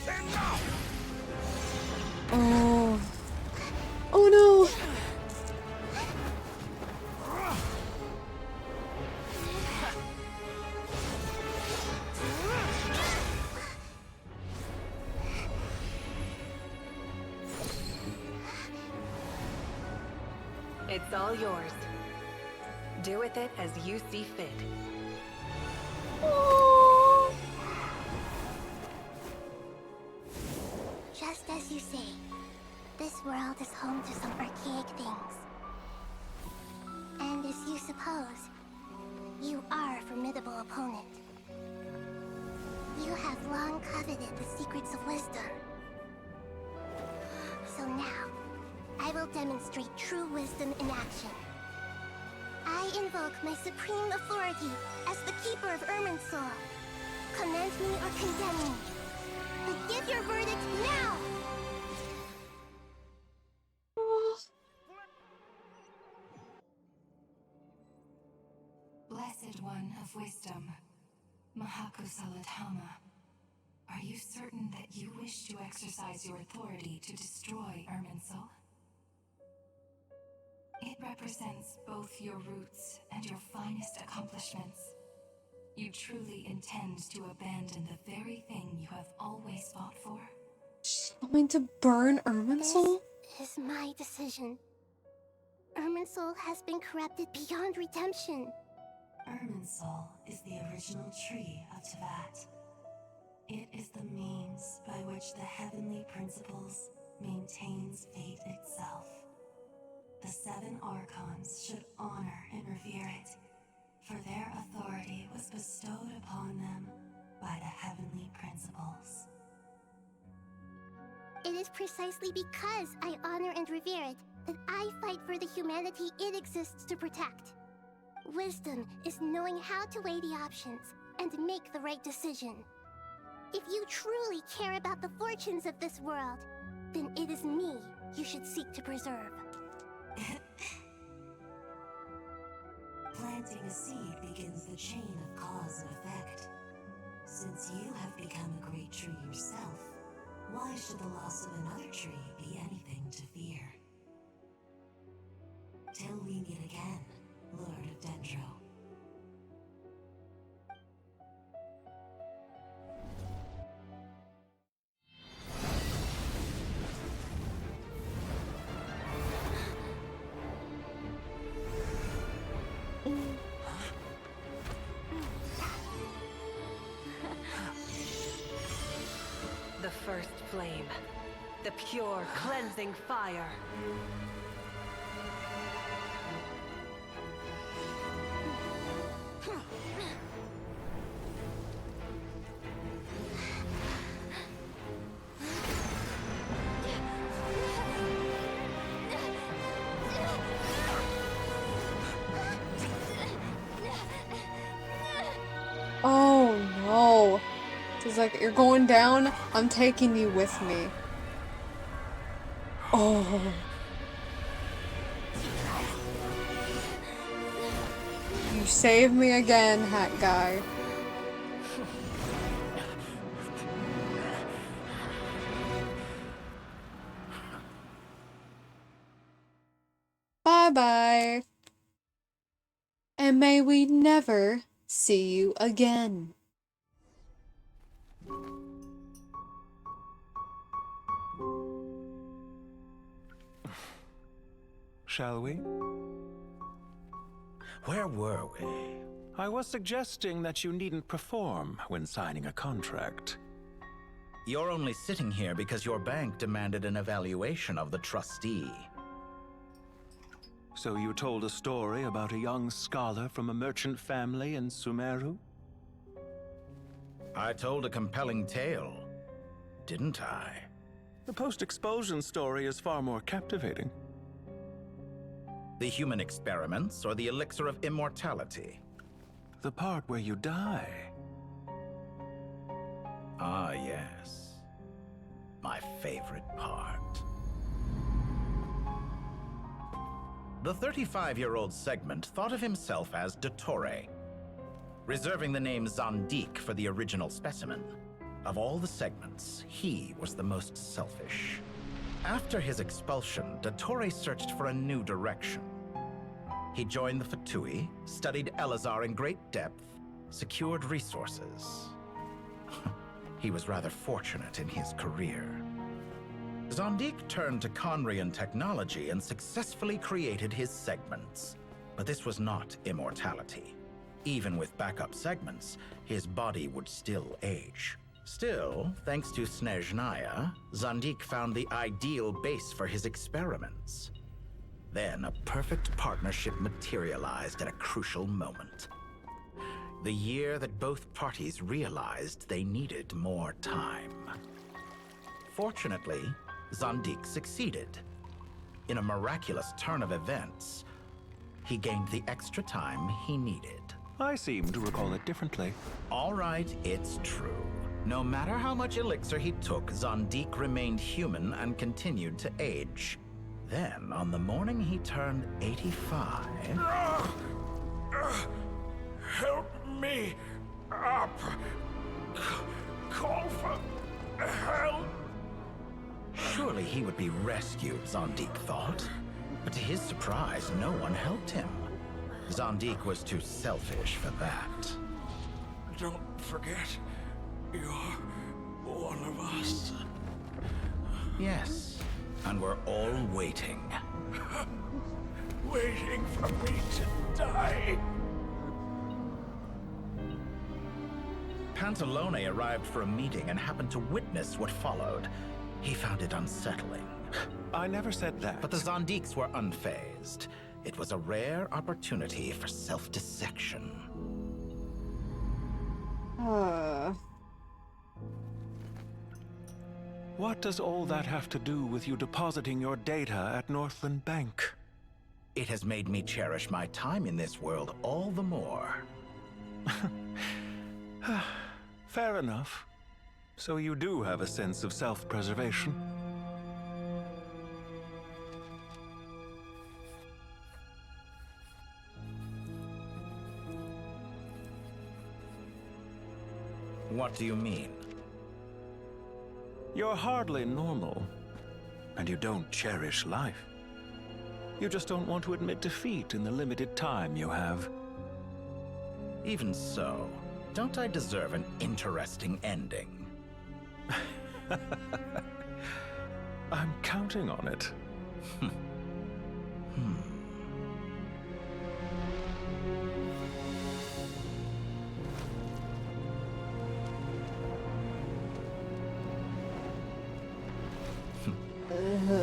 It's all yours. Do with it as you see fit. Just as you say, this world is home to some archaic things. And as you suppose, you are a formidable opponent. You have long coveted the secrets of wisdom. So now, I will demonstrate true wisdom in action. I invoke my supreme authority as the keeper of Irminsul. Commend me or condemn me. But give your verdict now! Blessed One of Wisdom, Mahakusalatama, are you certain that you wish to exercise your authority to destroy Irminsul? It represents both your roots and your finest accomplishments. You truly intend to abandon the very thing you have always fought for? Going to burn Irminsul? This is my decision. Irminsul has been corrupted beyond redemption. Irminsul is the original tree of Tevat. It is the means by which the heavenly principles maintains fate itself. The 7 Archons should honor and revere it, for their authority was bestowed upon them by the heavenly principles. It is precisely because I honor and revere it that I fight for the humanity it exists to protect. Wisdom is knowing how to weigh the options and make the right decision. If you truly care about the fortunes of this world, then it is me you should seek to preserve. Planting a seed begins the chain of cause and effect. Since you have become a great tree yourself, why should the loss of another tree be anything to fear? Till we meet again, Lord of Dendro. The first flame. The pure, cleansing fire. Oh no. He's like, you're going down, I'm taking you with me. Oh. You saved me again, hat guy. Bye-bye. And may we never see you again. Shall we? Where were we? I was suggesting that you needn't perform when signing a contract. You're only sitting here because your bank demanded an evaluation of the trustee. So you told a story about a young scholar from a merchant family in Sumeru? I told a compelling tale, didn't I? The post-expulsion story is far more captivating. The human experiments or the elixir of immortality? The part where you die. Ah, yes. My favorite part. The 35-year-old Segment thought of himself as Dottore, reserving the name Zandik for the original specimen. Of all the segments, he was the most selfish. After his expulsion, Dottore searched for a new direction. He joined the Fatui, studied Elazar in great depth, secured resources. He was rather fortunate in his career. Zondik turned to Conrian technology and successfully created his segments. But this was not immortality. Even with backup segments, his body would still age. Still, thanks to Snezhnaya, Zondik found the ideal base for his experiments. Then a perfect partnership materialized at a crucial moment. The year that both parties realized they needed more time. Fortunately, Zondik succeeded. In a miraculous turn of events, he gained the extra time he needed. I seem to recall it differently. All right, it's true. No matter how much elixir he took, Zondik remained human and continued to age. Then, on the morning he turned 85... Help me up. Call for help. Surely he would be rescued, Zondik thought. But to his surprise, no one helped him. Zondik was too selfish for that. Don't forget, you're one of us. Yes, and we're all waiting. Waiting for me to die. Pantalone arrived for a meeting and happened to witness what followed. He found it unsettling. I never said that. But the Zondiks were unfazed. It was a rare opportunity for self-dissection. What does all that have to do with you depositing your data at Northland Bank? It has made me cherish my time in this world all the more. Fair enough. So you do have a sense of self-preservation. What do you mean? You're hardly normal, and you don't cherish life. You just don't want to admit defeat in the limited time you have. Even so, don't I deserve an interesting ending? I'm counting on it.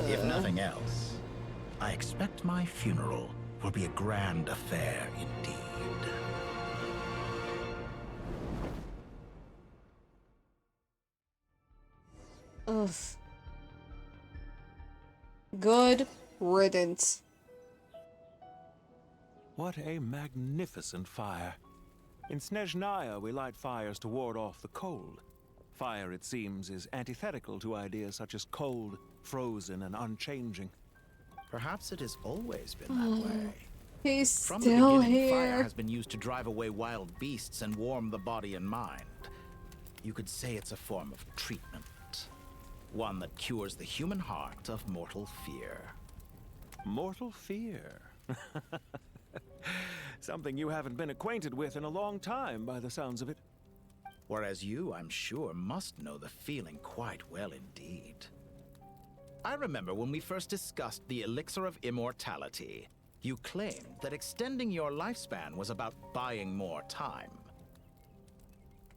If nothing else, I expect my funeral will be a grand affair indeed. Ugh. Good riddance. What a magnificent fire. In Snezhnaya, we light fires to ward off the cold. Fire, it seems, is antithetical to ideas such as cold, frozen, and unchanging. Perhaps it has always been that way. He's From still the beginning, here. fire has been used to drive away wild beasts and warm the body and mind. You could say it's a form of treatment. One that cures the human heart of mortal fear. Mortal fear? Something you haven't been acquainted with in a long time, by the sounds of it. Whereas you, I'm sure, must know the feeling quite well indeed. I remember when we first discussed the elixir of immortality, you claimed that extending your lifespan was about buying more time.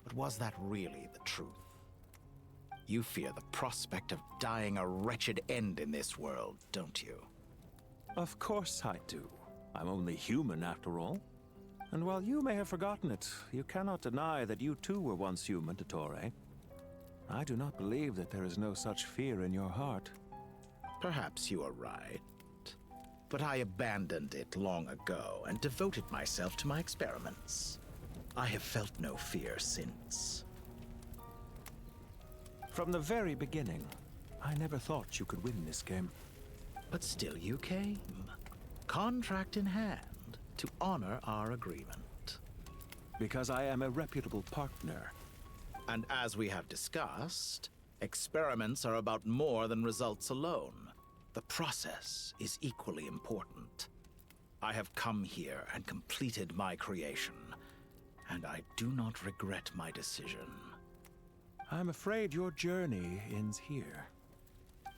But was that really the truth? You fear the prospect of dying a wretched end in this world, don't you? Of course I do. I'm only human, after all. And while you may have forgotten it, you cannot deny that you too were once human, Dottore. I do not believe that there is no such fear in your heart. Perhaps you are right. But I abandoned it long ago and devoted myself to my experiments. I have felt no fear since. From the very beginning, I never thought you could win this game. But still you came. Contract in hand, to honor our agreement. Because I am a reputable partner. And as we have discussed, experiments are about more than results alone. The process is equally important. I have come here and completed my creation, and I do not regret my decision. I'm afraid your journey ends here.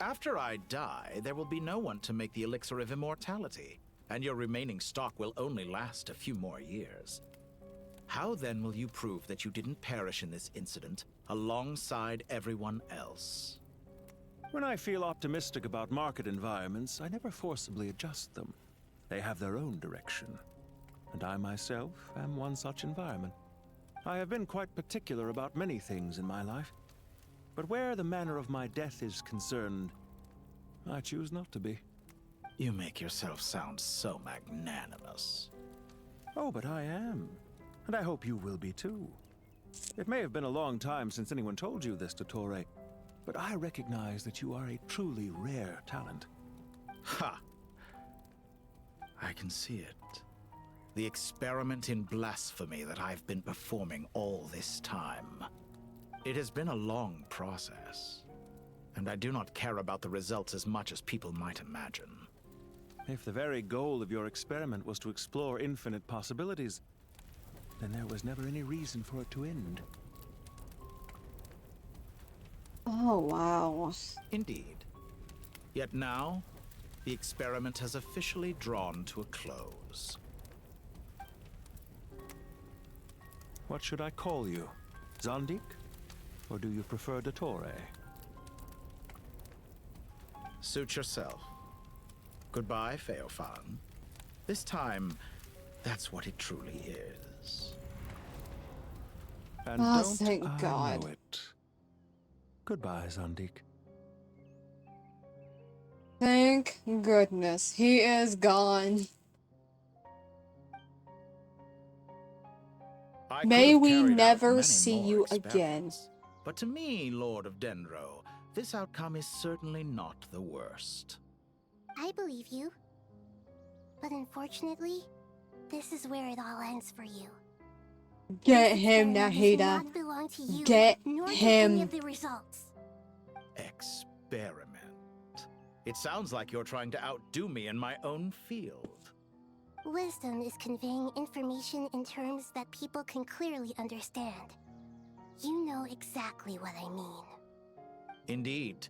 After I die, there will be no one to make the elixir of immortality, and your remaining stock will only last a few more years. How then will you prove that you didn't perish in this incident alongside everyone else? When I feel optimistic about market environments, I never forcibly adjust them. They have their own direction, and I myself am one such environment. I have been quite particular about many things in my life, but where the manner of my death is concerned, I choose not to be. You make yourself sound so magnanimous. Oh, but I am. And I hope you will be too. It may have been a long time since anyone told you this, Dottore, but I recognize that you are a truly rare talent. Ha! I can see it. The experiment in blasphemy that I've been performing all this time. It has been a long process, and I do not care about the results as much as people might imagine. If the very goal of your experiment was to explore infinite possibilities, then there was never any reason for it to end. Oh, wow. Indeed. Yet now, the experiment has officially drawn to a close. What should I call you? Zandik? Or do you prefer Dottore? Suit yourself. Goodbye, Feofan. This time, that's what it truly is. And Oh, don't thank I God. know it. Goodbye, Zandik. Thank goodness. He is gone. I May could have we carried out never many see more you again. experiments, but to me, Lord of Dendro, this outcome is certainly not the worst. I believe you. But unfortunately, this is where it all ends for you. Get This him, experiment does Nahida. not belong to you, Get nor do him. any of the results. Experiment. It sounds like you're trying to outdo me in my own field. Wisdom is conveying information in terms that people can clearly understand. You know exactly what I mean. Indeed,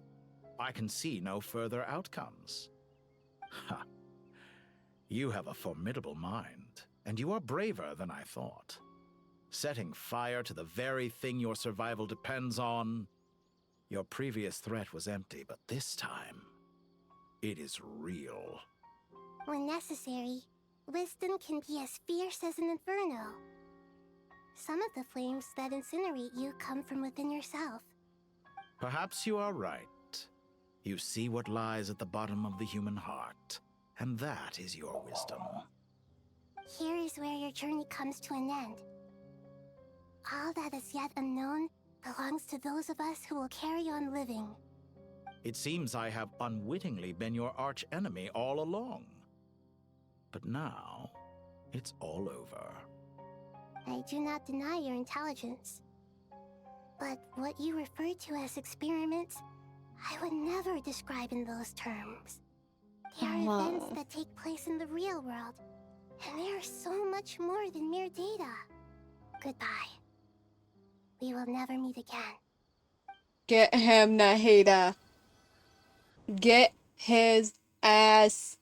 I can see no further outcomes. Ha! You have a formidable mind, and you are braver than I thought. Setting fire to the very thing your survival depends on. Your previous threat was empty, but this time, it is real. When necessary, wisdom can be as fierce as an inferno. Some of the flames that incinerate you come from within yourself. Perhaps you are right. You see what lies at the bottom of the human heart, and that is your wisdom. Here is where your journey comes to an end. All that is yet unknown belongs to those of us who will carry on living. It seems I have unwittingly been your arch enemy all along. But now, it's all over. I do not deny your intelligence. But what you refer to as experiments, I would never describe in those terms. They are events that take place in the real world, and they are so much more than mere data. Goodbye. We will never meet again. Get him, Nahida. Get his ass.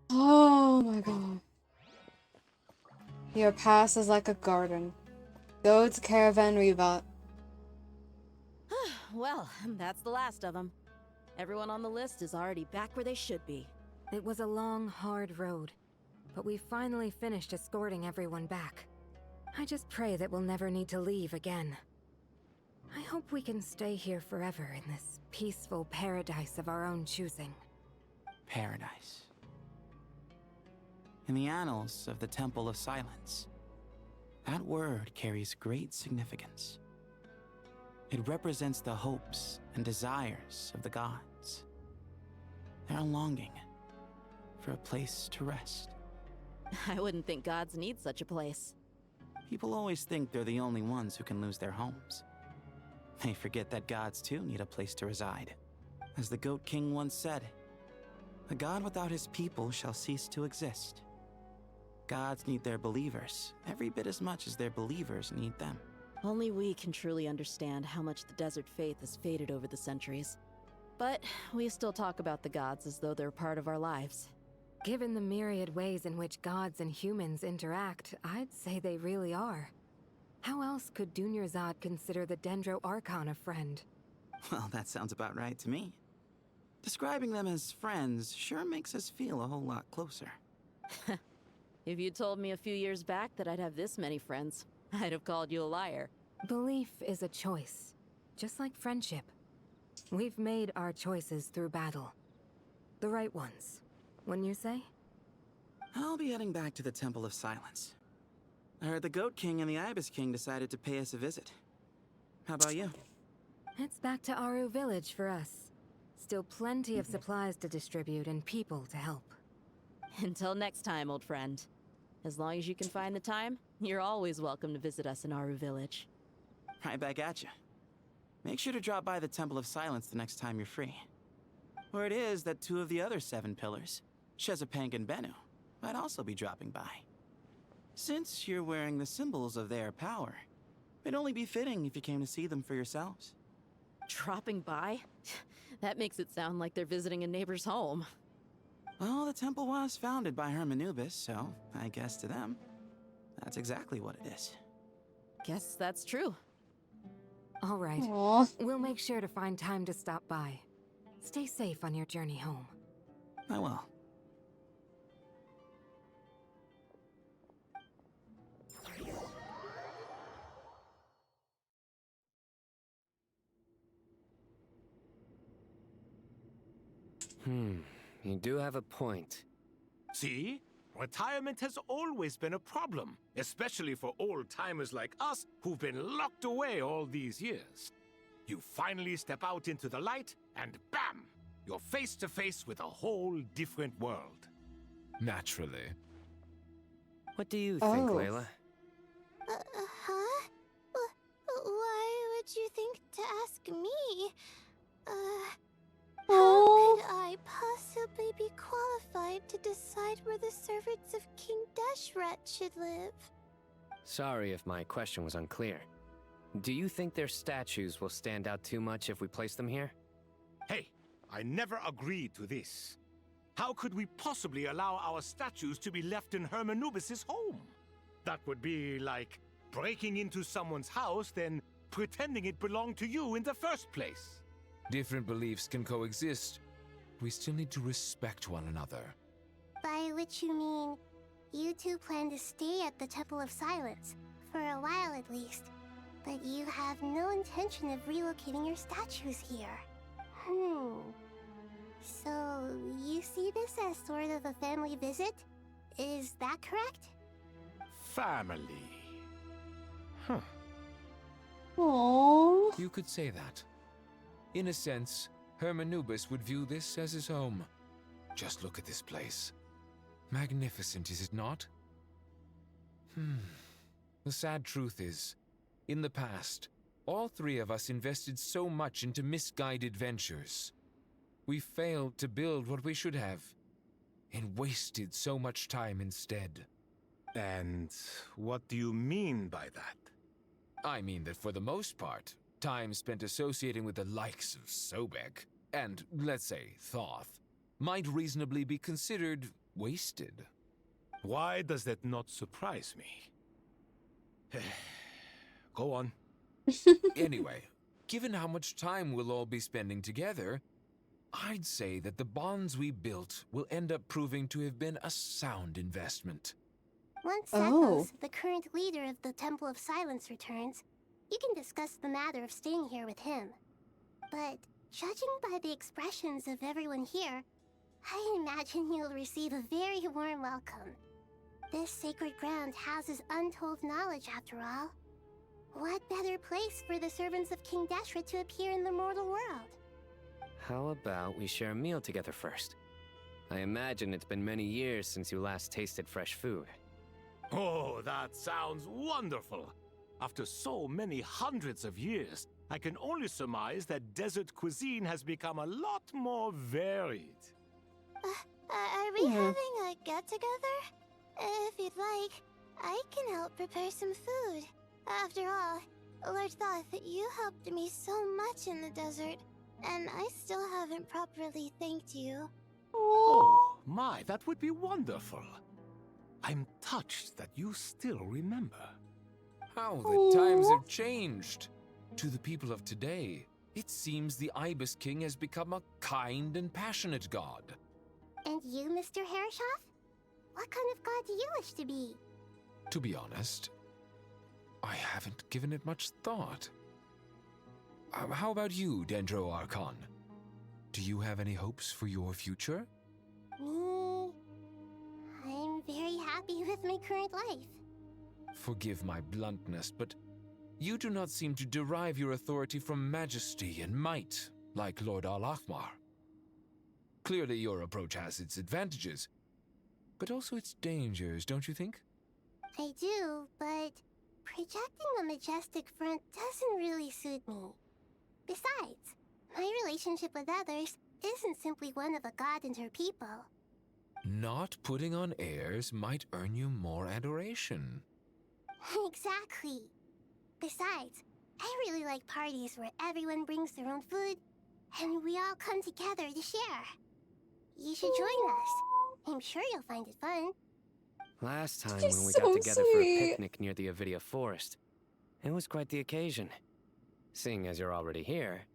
Oh my god. Your past is like a garden. Go to Caravan Rivat. Well, that's the last of them. Everyone on the list is already back where they should be. It was a long, hard road, but we finally finished escorting everyone back. I just pray that we'll never need to leave again. I hope we can stay here forever in this peaceful paradise of our own choosing. Paradise. In the annals of the Temple of Silence, that word carries great significance. It represents the hopes and desires of the gods. Their longing for a place to rest. I wouldn't think gods need such a place. People always think they're the only ones who can lose their homes. They forget that gods too need a place to reside. As the Goat King once said, "A god without his people shall cease to exist." Gods need their believers every bit as much as their believers need them. Only we can truly understand how much the desert faith has faded over the centuries. But we still talk about the gods as though they're part of our lives. Given the myriad ways in which gods and humans interact, I'd say they really are. How else could Dunyarzad consider the Dendro Archon a friend? Well, that sounds about right to me. Describing them as friends sure makes us feel a whole lot closer. If you told me a few years back that I'd have this many friends, I'd have called you a liar. Belief is a choice, just like friendship. We've made our choices through battle. The right ones, wouldn't you say? I'll be heading back to the Temple of Silence. I heard the Goat King and the Ibis King decided to pay us a visit. How about you? It's back to Aru Village for us. Still plenty of supplies to distribute and people to help. Until next time, old friend. As long as you can find the time, you're always welcome to visit us in Aru Village. Right back at you. Make sure to drop by the Temple of Silence the next time you're free. Where it is that 2 of the other 7 pillars, Shezapang and Bennu, might also be dropping by. Since you're wearing the symbols of their power, it'd only be fitting if you came to see them for yourselves. Dropping by? That makes it sound like they're visiting a neighbor's home. Well, the temple was founded by Hermanubis, so I guess to them, that's exactly what it is. Guess that's true. All right. Aww. We'll make sure to find time to stop by. Stay safe on your journey home. I will. You do have a point. See? Retirement has always been a problem, especially for old-timers like us who've been locked away all these years. You finally step out into the light, and bam! You're face to face with a whole different world. Naturally. What do you think, Layla? Huh? Why would you think to ask me? How could I possibly be qualified to decide where the servants of King Deshret should live? Sorry if my question was unclear. Do you think their statues will stand out too much if we place them here? Hey, I never agreed to this. How could we possibly allow our statues to be left in Hermanubis' home? That would be like breaking into someone's house, then pretending it belonged to you in the first place. Different beliefs can coexist. We still need to respect one another. By which you mean, you two plan to stay at the Temple of Silence, for a while at least, but you have no intention of relocating your statues here. So, you see this as sort of a family visit? Is that correct? Family. Huh. Aww. You could say that. In a sense, Hermanubis would view this as his home. Just look at this place. Magnificent, is it not? The sad truth is, in the past, all 3 of us invested so much into misguided ventures. We failed to build what we should have, and wasted so much time instead. And what do you mean by that? I mean that for the most part, time spent associating with the likes of Sobek, and, let's say, Thoth, might reasonably be considered wasted. Why does that not surprise me? Go on. Anyway, given how much time we'll all be spending together, I'd say that the bonds we built will end up proving to have been a sound investment. Once Sethos, the current leader of the Temple of Silence, returns, you can discuss the matter of staying here with him. But judging by the expressions of everyone here, I imagine you'll receive a very warm welcome. This sacred ground houses untold knowledge, after all. What better place for the servants of King Deshret to appear in the mortal world? How about we share a meal together first? I imagine it's been many years since you last tasted fresh food. Oh, that sounds wonderful! After so many hundreds of years, I can only surmise that desert cuisine has become a lot more varied. Are we having a get-together? If you'd like, I can help prepare some food. After all, Lord Thoth, you helped me so much in the desert, and I still haven't properly thanked you. Oh, my, that would be wonderful. I'm touched that you still remember. How the times have changed. To the people of today, it seems the Ibis King has become a kind and passionate god. And you, Mr. Herreshoff? What kind of god do you wish to be? To be honest, I haven't given it much thought. How about you, Dendro Archon? Do you have any hopes for your future? Me? I'm very happy with my current life. Forgive my bluntness, but you do not seem to derive your authority from majesty and might, like Lord Al-Ahmar. Clearly your approach has its advantages, but also its dangers, don't you think? I do, but projecting a majestic front doesn't really suit me. Besides, my relationship with others isn't simply one of a god and her people. Not putting on airs might earn you more adoration. Exactly. Besides, I really like parties where everyone brings their own food and we all come together to share. You should join us. I'm sure you'll find it fun. Last time She's when we so got together for a sweet. picnic near the Avidia Forest, it was quite the occasion. Seeing as you're already here,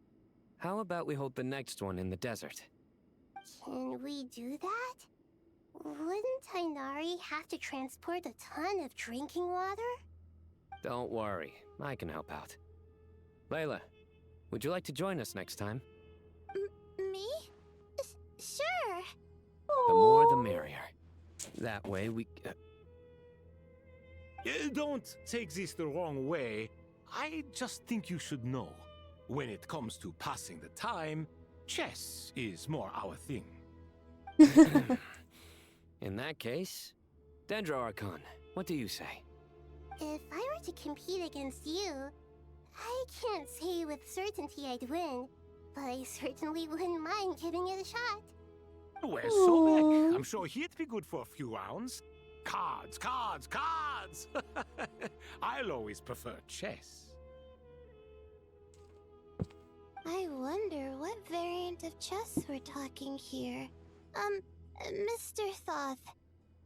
how about we hold the next one in the desert? Can we do that? Wouldn't Tainari have to transport a ton of drinking water? Don't worry, I can help out. Layla, would you like to join us next time? Me? Sure. The more the merrier. That way we... Don't take this the wrong way. I just think you should know. When it comes to passing the time, chess is more our thing. In that case, Dendro Archon, what do you say? If I were to compete against you, I can't say with certainty I'd win, but I certainly wouldn't mind giving it a shot. Where's Sobek? I'm sure he'd be good for a few rounds. Cards, cards, cards! I'll always prefer chess. I wonder what variant of chess we're talking here. Mr. Thoth,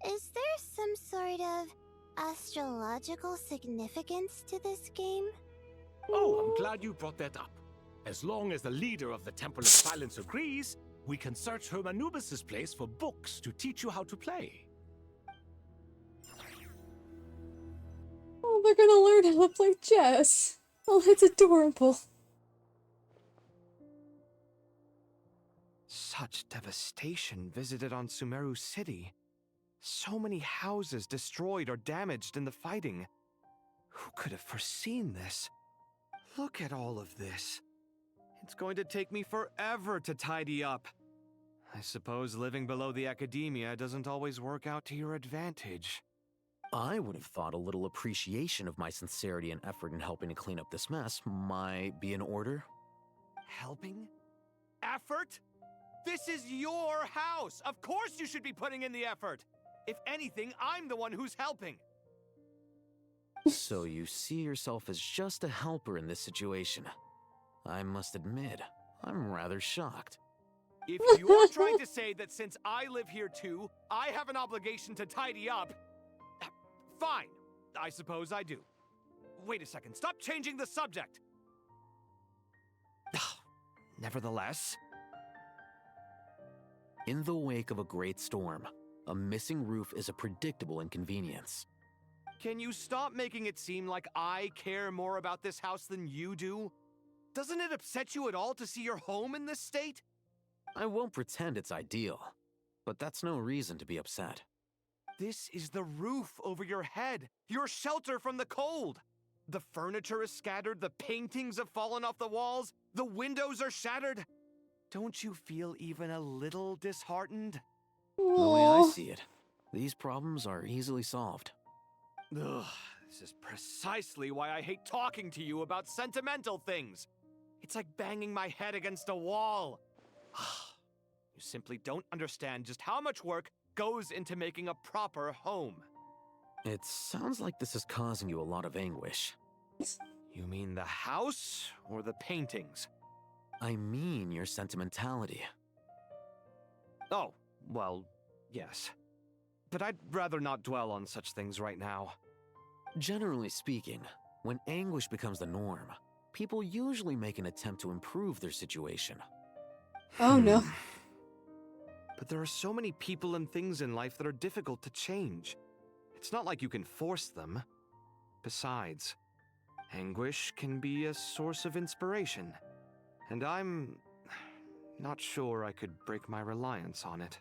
is there some sort of astrological significance to this game? Oh, I'm glad you brought that up. As long as the leader of the Temple of Silence agrees, we can search Hermanubis' place for books to teach you how to play. Oh, they're gonna learn how to play chess. Oh, it's adorable. Such devastation visited on Sumeru City. So many houses destroyed or damaged in the fighting. Who could have foreseen this? Look at all of this. It's going to take me forever to tidy up. I suppose living below the academia doesn't always work out to your advantage. I would have thought a little appreciation of my sincerity and effort in helping to clean up this mess might be in order. Helping? Effort? This is your house! Of course you should be putting in the effort! If anything, I'm the one who's helping! So you see yourself as just a helper in this situation. I must admit, I'm rather shocked. If you're trying to say that since I live here too, I have an obligation to tidy up, fine, I suppose I do. Wait a second, stop changing the subject! Nevertheless, in the wake of a great storm, a missing roof is a predictable inconvenience. Can you stop making it seem like I care more about this house than you do? Doesn't it upset you at all to see your home in this state? I won't pretend it's ideal, but that's no reason to be upset. This is the roof over your head, your shelter from the cold. The furniture is scattered, the paintings have fallen off the walls, the windows are shattered. Don't you feel even a little disheartened? The way I see it, these problems are easily solved. Ugh, this is precisely why I hate talking to you about sentimental things. It's like banging my head against a wall. You simply don't understand just how much work goes into making a proper home. It sounds like this is causing you a lot of anguish. You mean the house or the paintings? I mean your sentimentality. Oh, well, yes. But I'd rather not dwell on such things right now. Generally speaking, when anguish becomes the norm, people usually make an attempt to improve their situation. Oh no. But there are so many people and things in life that are difficult to change. It's not like you can force them. Besides, anguish can be a source of inspiration. And I'm not sure I could break my reliance on it.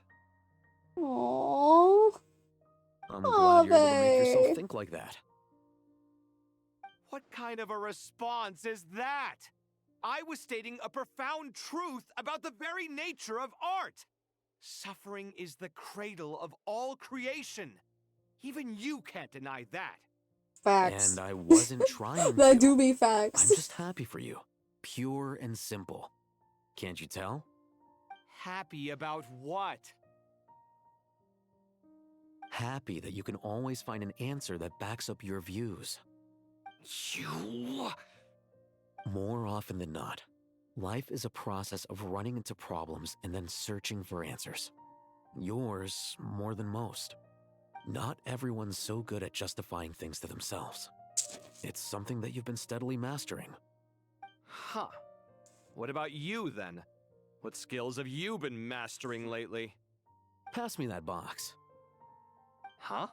Aww. I'm glad you're able to make yourself think like that. What kind of a response is that? I was stating a profound truth about the very nature of art. Suffering is the cradle of all creation. Even you can't deny that. Facts. And I wasn't trying That to. do be facts. I'm just happy for you. Pure and simple. Can't you tell? Happy about what? Happy that you can always find an answer that backs up your views. You... More often than not, life is a process of running into problems and then searching for answers. Yours more than most. Not everyone's so good at justifying things to themselves. It's something that you've been steadily mastering. Huh. What about you, then? What skills have you been mastering lately? Pass me that box. Huh?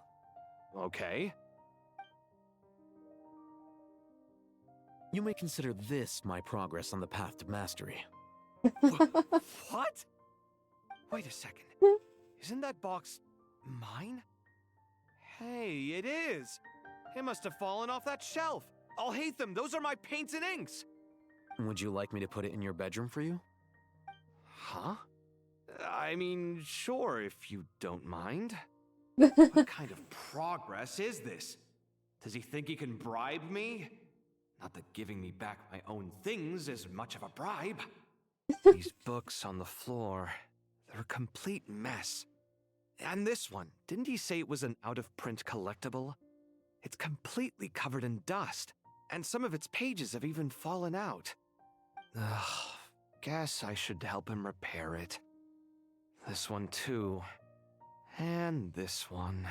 Okay. You may consider this my progress on the path to mastery. What? Wait a second. Isn't that box mine? Hey, it is. It must have fallen off that shelf. I'll hate them. Those are my paints and inks. Would you like me to put it in your bedroom for you? Huh? I mean, sure, if you don't mind. What kind of progress is this? Does he think he can bribe me? Not that giving me back my own things is much of a bribe. These books on the floor, they're a complete mess. And this one, didn't he say it was an out-of-print collectible? It's completely covered in dust, and some of its pages have even fallen out. Ugh, guess I should help him repair it. This one too. And this one.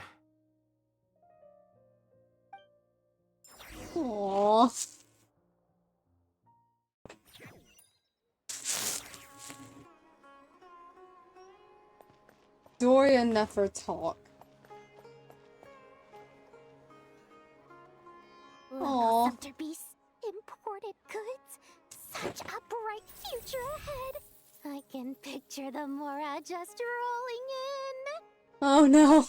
Aww. Doria never talk. Aww. Centerpiece, imported goods, such a bright future ahead. I can picture the Mora just rolling in. Oh no.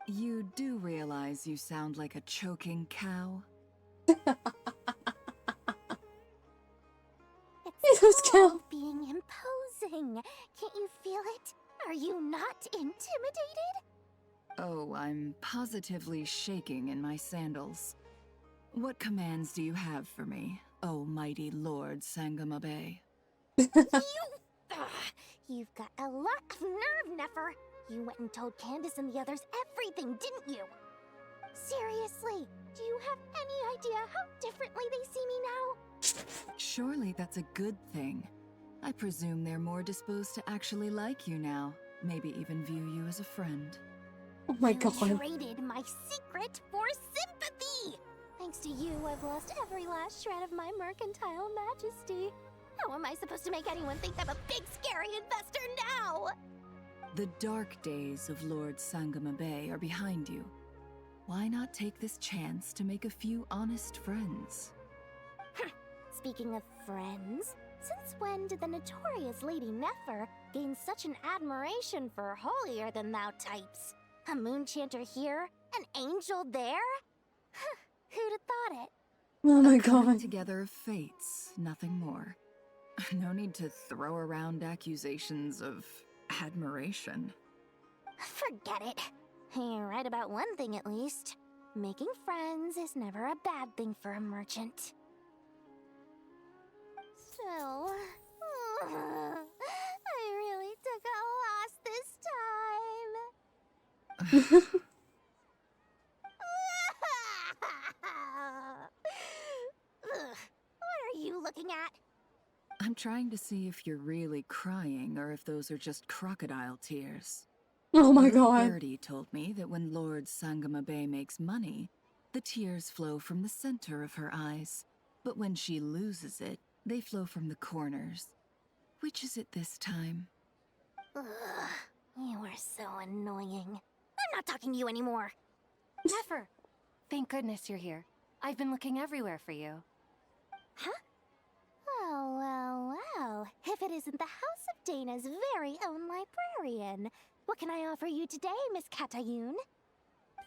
You do realize you sound like a choking cow? It's all being imposing. Can't you feel it? Are you not intimidated? Oh, I'm positively shaking in my sandals. What commands do you have for me, oh mighty Lord Sangamabe? You've got a lot of nerve, Nefer. You went and told Candace and the others everything, didn't you? Seriously, do you have any idea how differently they see me now? Surely that's a good thing. I presume they're more disposed to actually like you now, maybe even view you as a friend. Oh my god. You traded my secret for sympathy! Thanks to you, I've lost every last shred of my mercantile majesty. How am I supposed to make anyone think I'm a big, scary investor now? The dark days of Lord Sangamabe are behind you. Why not take this chance to make a few honest friends? Speaking of friends, since when did the notorious Lady Nefer gain such an admiration for holier-than-thou types? A moon chanter here, an angel there? Who'd have thought it? Oh my Coming god. together of fates, nothing more. No need to throw around accusations of admiration. Forget it. You're right about one thing at least. Making friends is never a bad thing for a merchant. So, I really took a loss this time. I'm trying to see if you're really crying or if those are just crocodile tears. Oh my A little god. birdie told me that when Lord Sangama Bay makes money, the tears flow from the center of her eyes. But when she loses it, they flow from the corners. Which is it this time? Ugh, you are so annoying. I'm not talking to you anymore. Nefer! Thank goodness you're here. I've been looking everywhere for you. Huh? Well. If it isn't the House of Dana's very own librarian. What can I offer you today, Miss Katayun?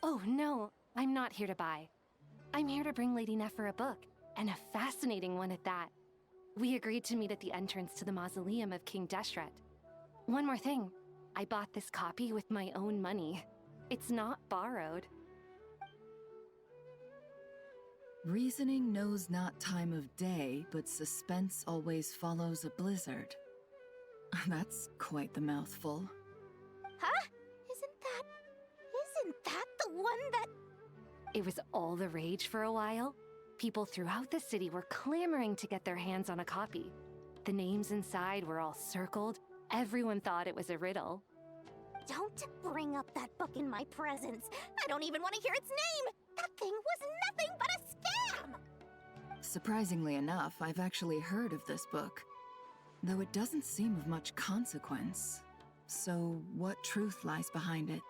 Oh, no. I'm not here to buy. I'm here to bring Lady Nefer a book, and a fascinating one at that. We agreed to meet at the entrance to the mausoleum of King Deshret. One more thing. I bought this copy with my own money. It's not borrowed. Reasoning knows not time of day, but suspense always follows a blizzard. That's quite the mouthful. Huh? Isn't that the one that... It was all the rage for a while. People throughout the city were clamoring to get their hands on a copy. The names inside were all circled. Everyone thought it was a riddle. Don't bring up that book in my presence. I don't even want to hear its name. That thing was nothing but a scam. Surprisingly enough, I've actually heard of this book, though it doesn't seem of much consequence. So, what truth lies behind it?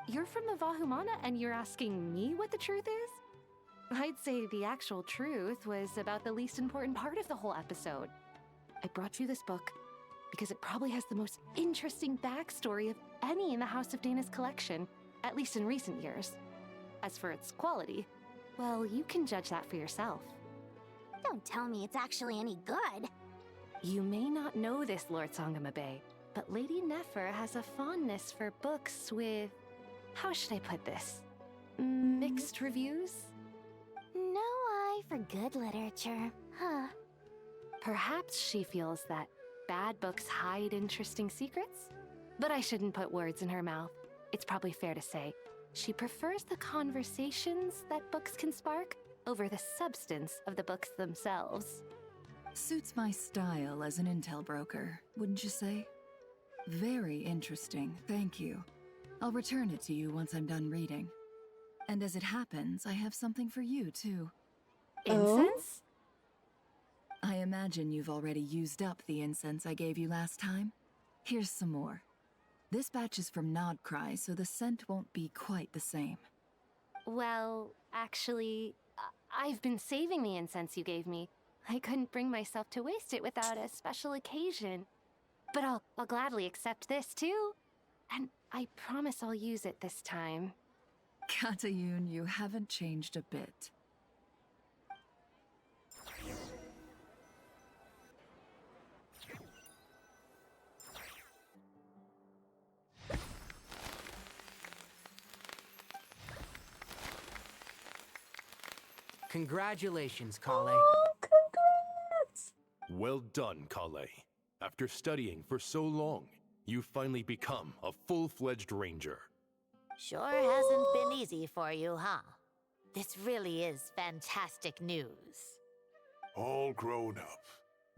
You're from the Vahumana and you're asking me what the truth is? I'd say the actual truth was about the least important part of the whole episode. I brought you this book because it probably has the most interesting backstory of any in the House of Dana's collection, at least in recent years. As for its quality, well, you can judge that for yourself. Don't tell me it's actually any good. You may not know this, Lord Sangama Bay, but Lady Nefer has a fondness for books with... how should I put this? Mixed reviews? No eye for good literature, huh? Perhaps she feels that bad books hide interesting secrets? But I shouldn't put words in her mouth. It's probably fair to say she prefers the conversations that books can spark over the substance of the books themselves. Suits my style as an intel broker, wouldn't you say? Very interesting, thank you. I'll return it to you once I'm done reading. And as it happens, I have something for you, too. Incense? I imagine you've already used up the incense I gave you last time. Here's some more. This batch is from Nodcry, so the scent won't be quite the same. Well, actually, I've been saving the incense you gave me. I couldn't bring myself to waste it without a special occasion. But I'll gladly accept this, too. And I promise I'll use it this time. Katayun, you haven't changed a bit. Congratulations, Kale. Oh, congrats! Well done, Kale. After studying for so long, you finally become a full-fledged ranger. Sure hasn't been easy for you, huh? This really is fantastic news. All grown up.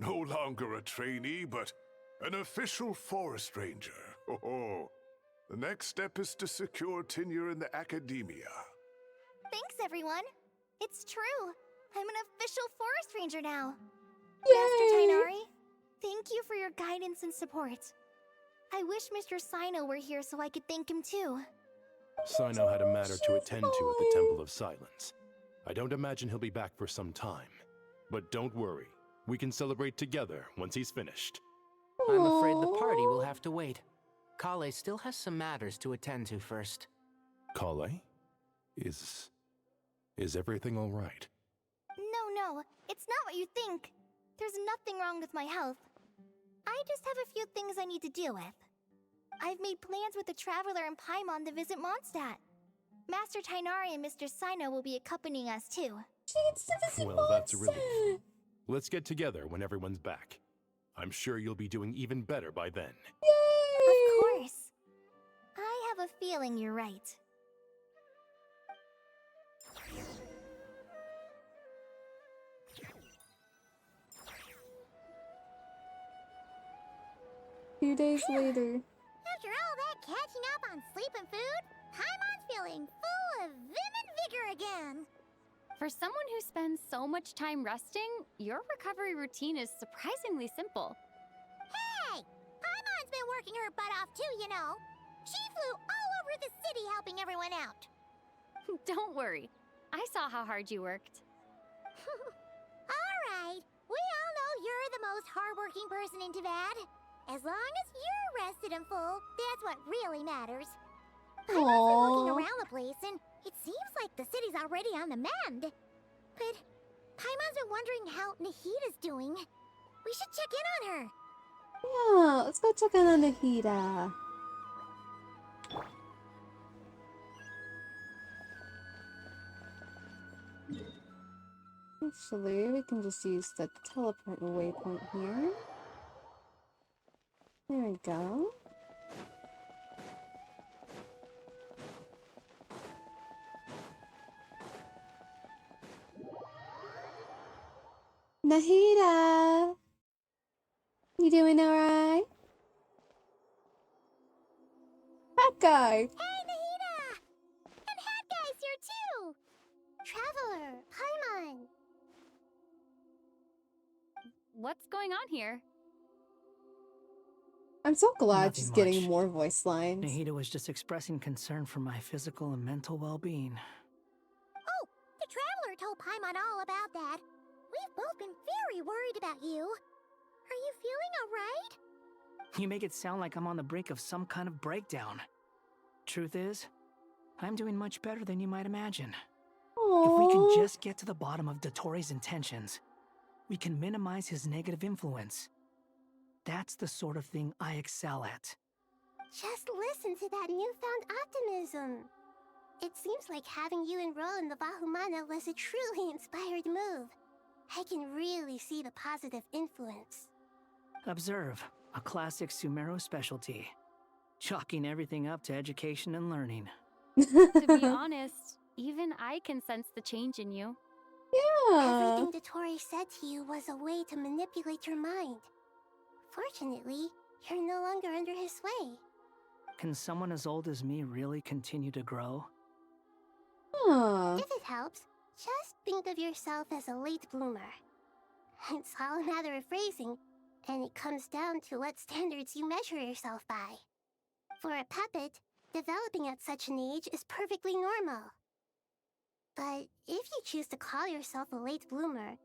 No longer a trainee, but an official forest ranger. Oh, the next step is to secure tenure in the academia. Thanks, everyone. It's true. I'm an official forest ranger now. Yay! Master Tainari, thank you for your guidance and support. I wish Mr. Sino were here so I could thank him too. Sino had a matter to attend to at the Temple of Silence. I don't imagine he'll be back for some time. But don't worry, we can celebrate together once he's finished. I'm afraid the party will have to wait. Kale still has some matters to attend to first. Kale? Is everything all right? No, it's not what you think. There's nothing wrong with my health. I just have a few things I need to deal with. I've made plans with the Traveler and Paimon to visit Mondstadt. Master Tainari and Mr. Sino will be accompanying us too. Well, that's a relief. Let's get together when everyone's back. I'm sure you'll be doing even better by then. Of course. I have a feeling you're right. few days later. After all that catching up on sleep and food, Paimon's feeling full of vim and vigor again. For someone who spends so much time resting, your recovery routine is surprisingly simple. Hey! Paimon's been working her butt off too, you know. She flew all over the city helping everyone out. Don't worry. I saw how hard you worked. Alright, we all know you're the most hardworking person in Tavad. As long as you're rested and full, that's what really matters. Paimon's been looking around the place, and it seems like the city's already on the mend. But Paimon's been wondering how Nahida's doing. We should check in on her. Yeah, let's go check in on Nahida. Actually, we can just use the teleport waypoint here. There we go. Nahida! You doing alright? Hat guy! Hey, Nahida! And Hat Guy's here too! Traveler, Paimon! What's going on here? I'm so glad Nothing she's much. getting more voice lines. Nahida was just expressing concern for my physical and mental well-being. Oh, the Traveler told Paimon all about that. We've both been very worried about you. Are you feeling alright? You make it sound like I'm on the brink of some kind of breakdown. Truth is, I'm doing much better than you might imagine. If we can just get to the bottom of Dotori's intentions, we can minimize his negative influence. That's the sort of thing I excel at. Just listen to that newfound optimism. It seems like having you enroll in the Vahumana was a truly inspired move. I can really see the positive influence. Observe, a classic Sumeru specialty. Chalking everything up to education and learning. To be honest, even I can sense the change in you. Yeah. Everything Dotori said to you was a way to manipulate your mind. Fortunately, you're no longer under his sway. Can someone as old as me really continue to grow? If it helps, just think of yourself as a late bloomer. It's all a matter of phrasing, and it comes down to what standards you measure yourself by. For a puppet, developing at such an age is perfectly normal. But if you choose to call yourself a late bloomer,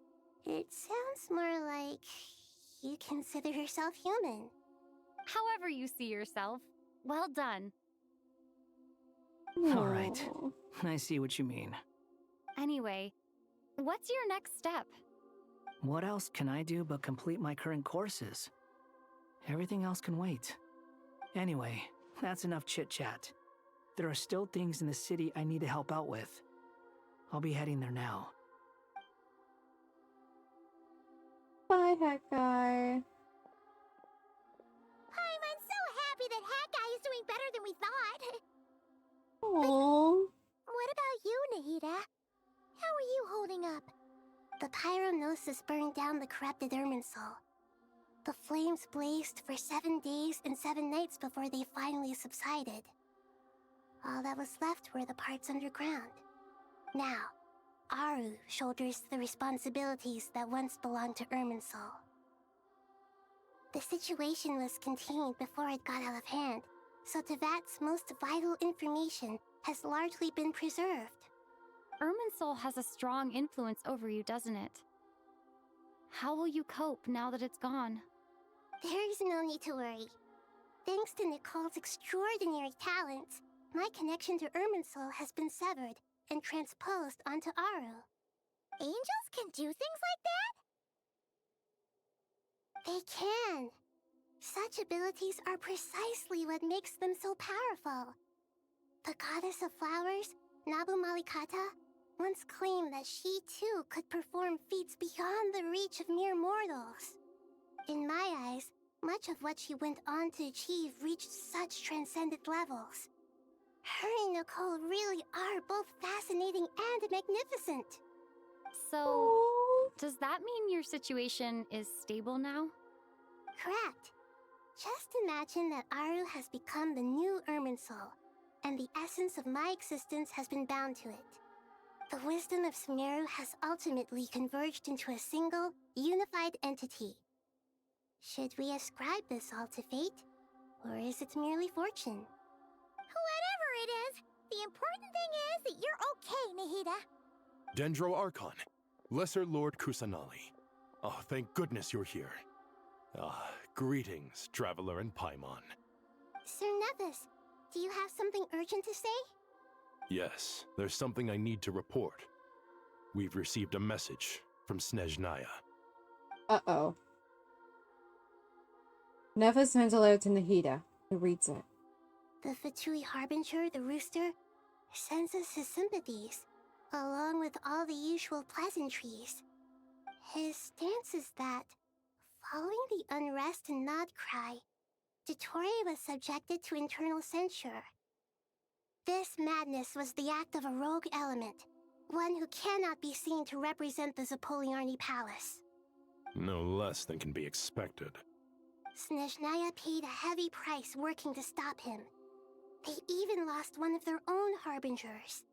it sounds more like you consider yourself human. However you see yourself, well done. All right, I see what you mean. Anyway, what's your next step? What else can I do but complete my current courses? Everything else can wait. Anyway, that's enough chit-chat. There are still things in the city I need to help out with. I'll be heading there now. Bye, Hat Guy. I'm so happy that Hat Guy is doing better than we thought. Aww. What about you, Nahida? How are you holding up? The Pyronosis burned down the corrupted Irminsul. The flames blazed for 7 days and 7 nights before they finally subsided. All that was left were the parts underground. Now, Aru shoulders the responsibilities that once belonged to Irminsul. The situation was contained before it got out of hand, so Tevat's most vital information has largely been preserved. Irminsul has a strong influence over you, doesn't it? How will you cope now that it's gone? There is no need to worry. Thanks to Nicole's extraordinary talents, my connection to Irminsul has been severed and transposed onto Aru. Angels can do things like that? They can. Such abilities are precisely what makes them so powerful. The goddess of flowers, Nabu Malikata, once claimed that she too could perform feats beyond the reach of mere mortals. In my eyes, much of what she went on to achieve reached such transcendent levels. Her and Nicole really are both fascinating and magnificent. So, does that mean your situation is stable now? Correct. Just imagine that Aru has become the new Irminsul, and the essence of my existence has been bound to it. The wisdom of Sumeru has ultimately converged into a single, unified entity. Should we ascribe this all to fate, or is it merely fortune? Whatever it is, the important thing is that you're okay, Nahida. Dendro Archon, Lesser Lord Kusanali. Oh, thank goodness you're here. Greetings, Traveler and Paimon. Sir Nevis, do you have something urgent to say? Yes, there's something I need to report. We've received a message from Snezhnaya. Uh-oh. Nevis sends aloud to Nahida, who reads it. The Fatui Harbinger, the rooster, sends us his sympathies, along with all the usual pleasantries. His stance is that, following the unrest and Nod cry, Dottore was subjected to internal censure. This madness was the act of a rogue element, one who cannot be seen to represent the Zapoliarni Palace. No less than can be expected. Snezhnaya paid a heavy price working to stop him. They even lost one of their own harbingers.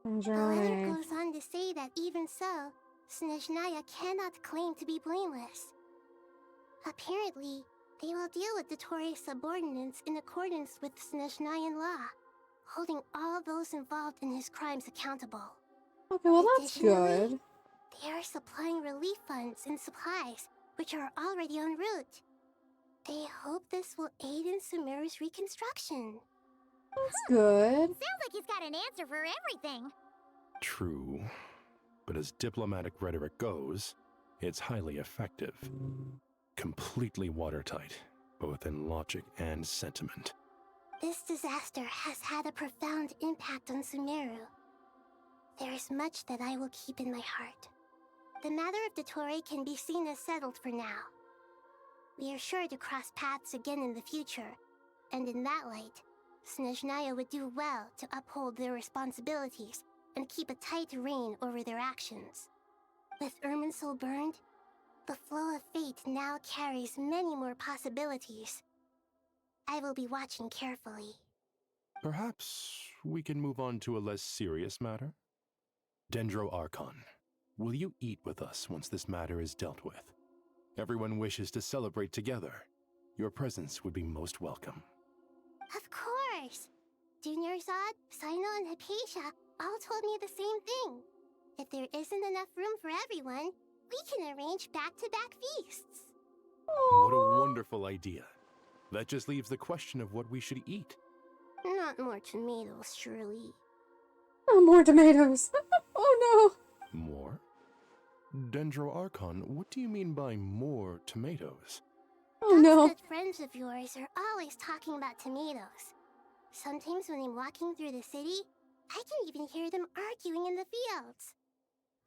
The letter goes on to say that even so, Snezhnaya cannot claim to be blameless. Apparently, they will deal with Dottore's subordinates in accordance with Snezhnayan law, holding all those involved in his crimes accountable. Okay, well that's good. They are supplying relief funds and supplies, which are already en route. They hope this will aid in Sumeru's reconstruction. That's good. Sounds like he's got an answer for everything. True. But as diplomatic rhetoric goes, it's highly effective. Completely watertight, both in logic and sentiment. This disaster has had a profound impact on Sumeru. There is much that I will keep in my heart. The matter of Dottore can be seen as settled for now. We are sure to cross paths again in the future, and in that light, Snezhnaya would do well to uphold their responsibilities and keep a tight rein over their actions. With Irminsul burned, the flow of fate now carries many more possibilities. I will be watching carefully. Perhaps we can move on to a less serious matter? Dendro Archon, will you eat with us once this matter is dealt with? Everyone wishes to celebrate together. Your presence would be most welcome. Of course! Junior Zod, Sino, and Hypatia all told me the same thing. If there isn't enough room for everyone, we can arrange back-to-back feasts. What a wonderful idea. That just leaves the question of what we should eat. Not more tomatoes, surely. Oh, more tomatoes! Oh no! More? Dendro Archon, what do you mean by more tomatoes? Oh no! Good friends of yours are always talking about tomatoes. Sometimes when I'm walking through the city, I can even hear them arguing in the fields.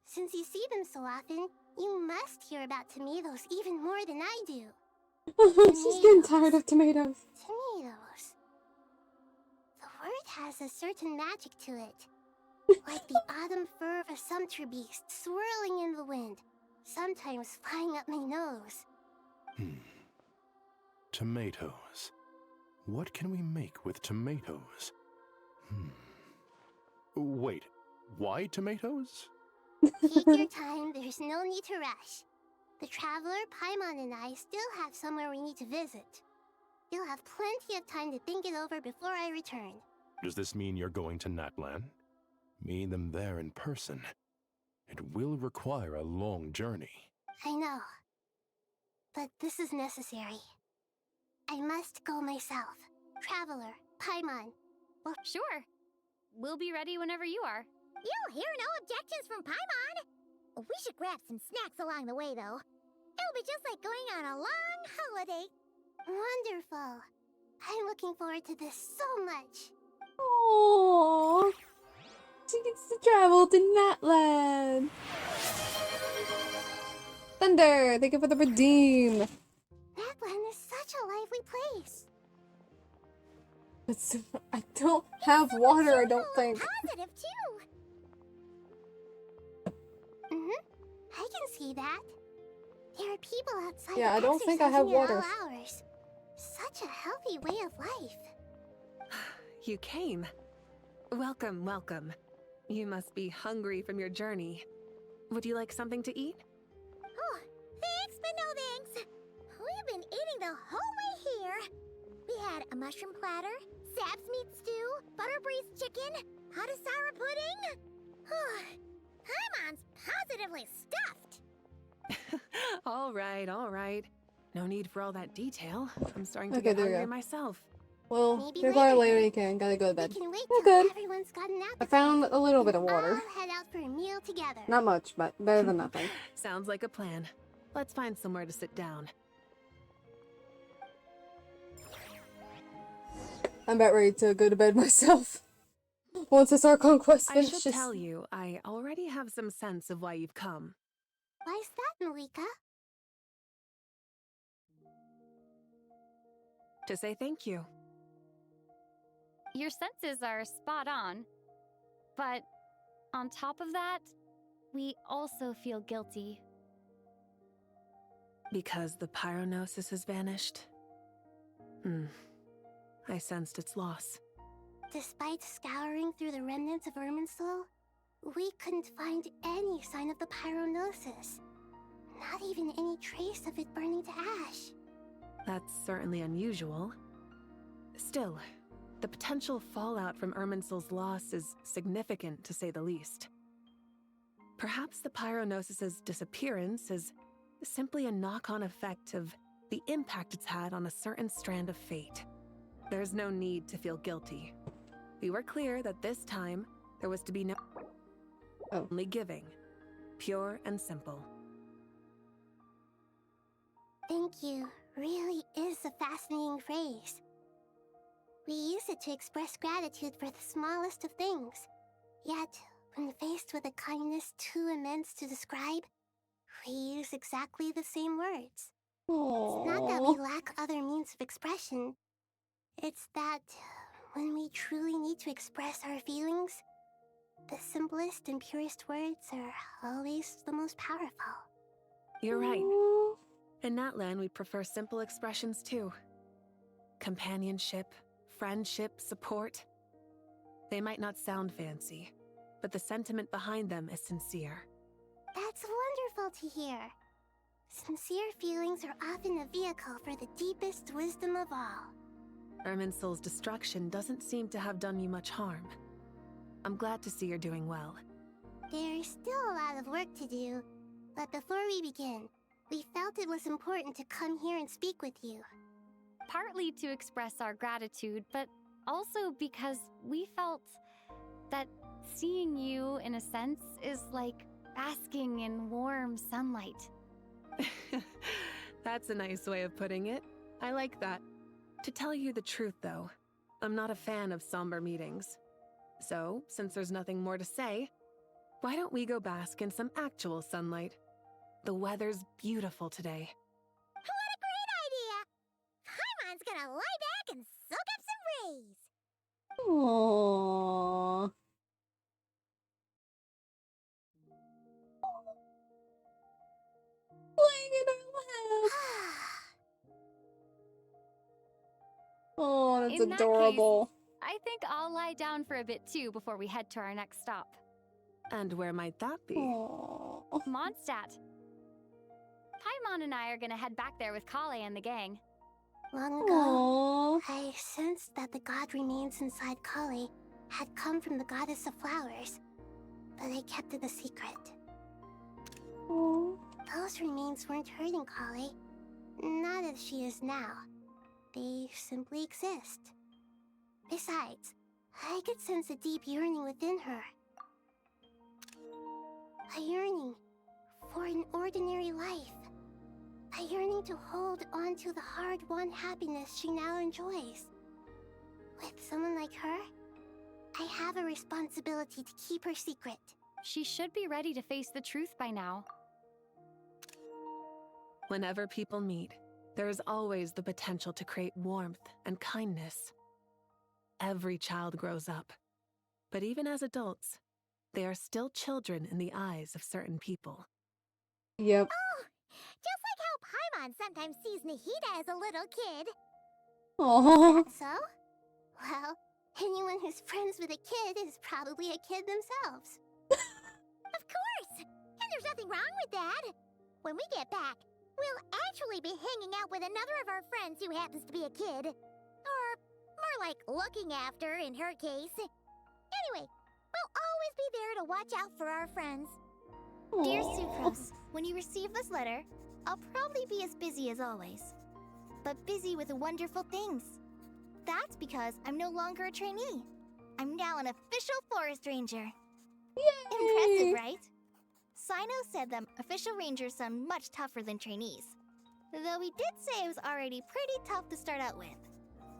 Since you see them so often, you must hear about tomatoes even more than I do. She's getting tired of tomatoes. Tomatoes. The word has a certain magic to it. Like the autumn fur of a sumpter beast swirling in the wind, sometimes flying up my nose. Tomatoes. What can we make with tomatoes? Wait, why tomatoes? Take your time, there's no need to rush. The Traveler, Paimon, and I still have somewhere we need to visit. You'll have plenty of time to think it over before I return. Does this mean you're going to Natlan? Meet them there in person. It will require a long journey. I know. But this is necessary. I must go myself. Traveler, Paimon. Well, sure. We'll be ready whenever you are. You'll hear no objections from Paimon. We should grab some snacks along the way, though. It'll be just like going on a long holiday. Wonderful. I'm looking forward to this so much. Aww. She gets to travel to Natlan. Thunder, thank you for the redeem. Natlan is such a lively place. It's, I don't have water, I don't think. Positive, too. I can see that. There are people outside Yeah, I don't think I have exercising at water. all hours. Such a healthy way of life. You came. Welcome, welcome. You must be hungry from your journey. Would you like something to eat? Oh, thanks, but no thanks. We've been eating the whole way here. We had a mushroom platter, Sap's meat stew, butter braised chicken, Hadasara pudding. Paimon's positively stuffed. All right, all right. No need for all that detail. I'm starting to Okay, get there you hungry go. myself. Well, Maybe you're going later later you can. Gotta go to bed. We can wait We're till good. everyone's got an I appetite. found a little bit of water. All head out for a meal together. Not much, but better than nothing. Sounds like a plan. Let's find somewhere to sit down. I'm about ready to go to bed myself. Once this Archon quest I finishes. should tell you, I already have some sense of why you've come. Why's that, Malika? To say thank you. Your senses are spot on. But on top of that, we also feel guilty. Because the pyronosis has vanished? I sensed its loss. Despite scouring through the remnants of Irminsul, we couldn't find any sign of the pyronosis. Not even any trace of it burning to ash. That's certainly unusual. Still, the potential fallout from Irminsul's loss is significant, to say the least. Perhaps the pyronosis's disappearance is simply a knock-on effect of the impact it's had on a certain strand of fate. There's no need to feel guilty. We were clear that this time, there was to be no only giving. Pure and simple. Thank you really is a fascinating phrase. We use it to express gratitude for the smallest of things. Yet, when faced with a kindness too immense to describe, we use exactly the same words. Aww. It's not that we lack other means of expression. It's that when we truly need to express our feelings, the simplest and purest words are always the most powerful. You're right. In Natlan, we prefer simple expressions too. Companionship, friendship, support. They might not sound fancy, but the sentiment behind them is sincere. That's wonderful to hear. Sincere feelings are often a vehicle for the deepest wisdom of all. Irminsul's destruction doesn't seem to have done you much harm. I'm glad to see you're doing well. There's still a lot of work to do, but before we begin, we felt it was important to come here and speak with you. Partly to express our gratitude, but also because we felt that seeing you, in a sense, is like basking in warm sunlight. That's a nice way of putting it. I like that. To tell you the truth, though, I'm not a fan of somber meetings. So, since there's nothing more to say, why don't we go bask in some actual sunlight? The weather's beautiful today. What a great idea! Paimon's gonna lie back and soak up some rays. Aww. Playing in our lap. Oh, that's In that adorable. case, I think I'll lie down for a bit too before we head to our next stop. And where might that be? Mondstadt. Paimon and I are gonna head back there with Kale and the gang. Long ago, I sensed that the god remains inside Kali had come from the goddess of flowers, but I kept it a secret. Those remains weren't hurting Kali, not as she is now. They simply exist. Besides, I could sense a deep yearning within her. A yearning for an ordinary life. A yearning to hold on to the hard-won happiness she now enjoys. With someone like her, I have a responsibility to keep her secret. She should be ready to face the truth by now. Whenever people meet, there is always the potential to create warmth and kindness. Every child grows up, but even as adults, they are still children in the eyes of certain people. Yep. Oh, Just like how Paimon sometimes sees Nahida as a little kid. Oh. So? Well, anyone who's friends with a kid is probably a kid themselves. Of course! And there's nothing wrong with that. When we get back, we'll actually be hanging out with another of our friends who happens to be a kid. Or more like looking after, in her case. Anyway, we'll always be there to watch out for our friends. Dear Sucrose, when you receive this letter, I'll probably be as busy as always. But busy with wonderful things. That's because I'm no longer a trainee. I'm now an official forest ranger. Yay! Impressive, right? Sino said that official rangers sound much tougher than trainees. Though he did say it was already pretty tough to start out with.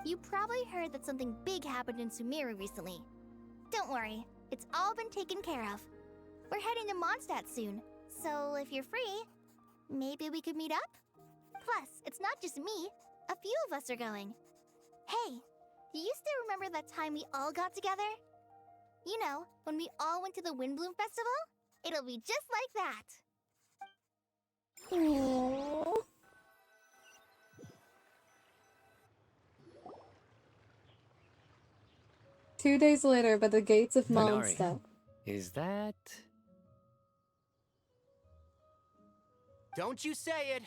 You probably heard that something big happened in Sumeru recently. Don't worry, it's all been taken care of. We're heading to Mondstadt soon, so if you're free, maybe we could meet up? Plus, it's not just me. A few of us are going. Hey, do you still remember that time we all got together? You know, when we all went to the Windbloom Festival? It'll be just like that. Aww. Two days later, by the gates of Minari, Mondstadt. is that... Don't you say it!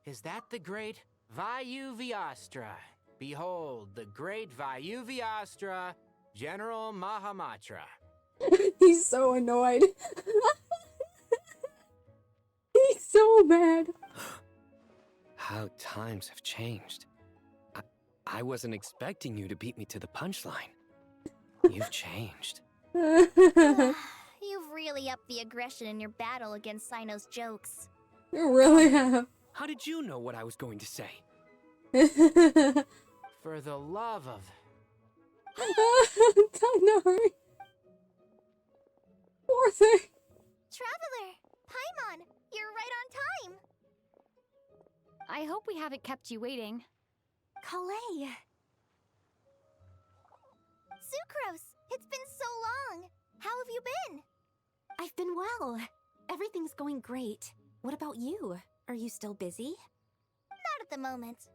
Is that the great Vayuvyastra? Behold, the great Vayuvyastra, General Mahamatra. He's so annoyed. He's so mad. How times have changed. I wasn't expecting you to beat me to the punchline. You've changed. You've really upped the aggression in your battle against Sino's jokes. You really have. How did you know what I was going to say? For the love of... Tanari. Poor thing. Traveler! Paimon! You're right on time! I hope we haven't kept you waiting. Calais! Sucrose! It's been so long! How have you been? I've been well. Everything's going great. What about you? Are you still busy? Not at the moment.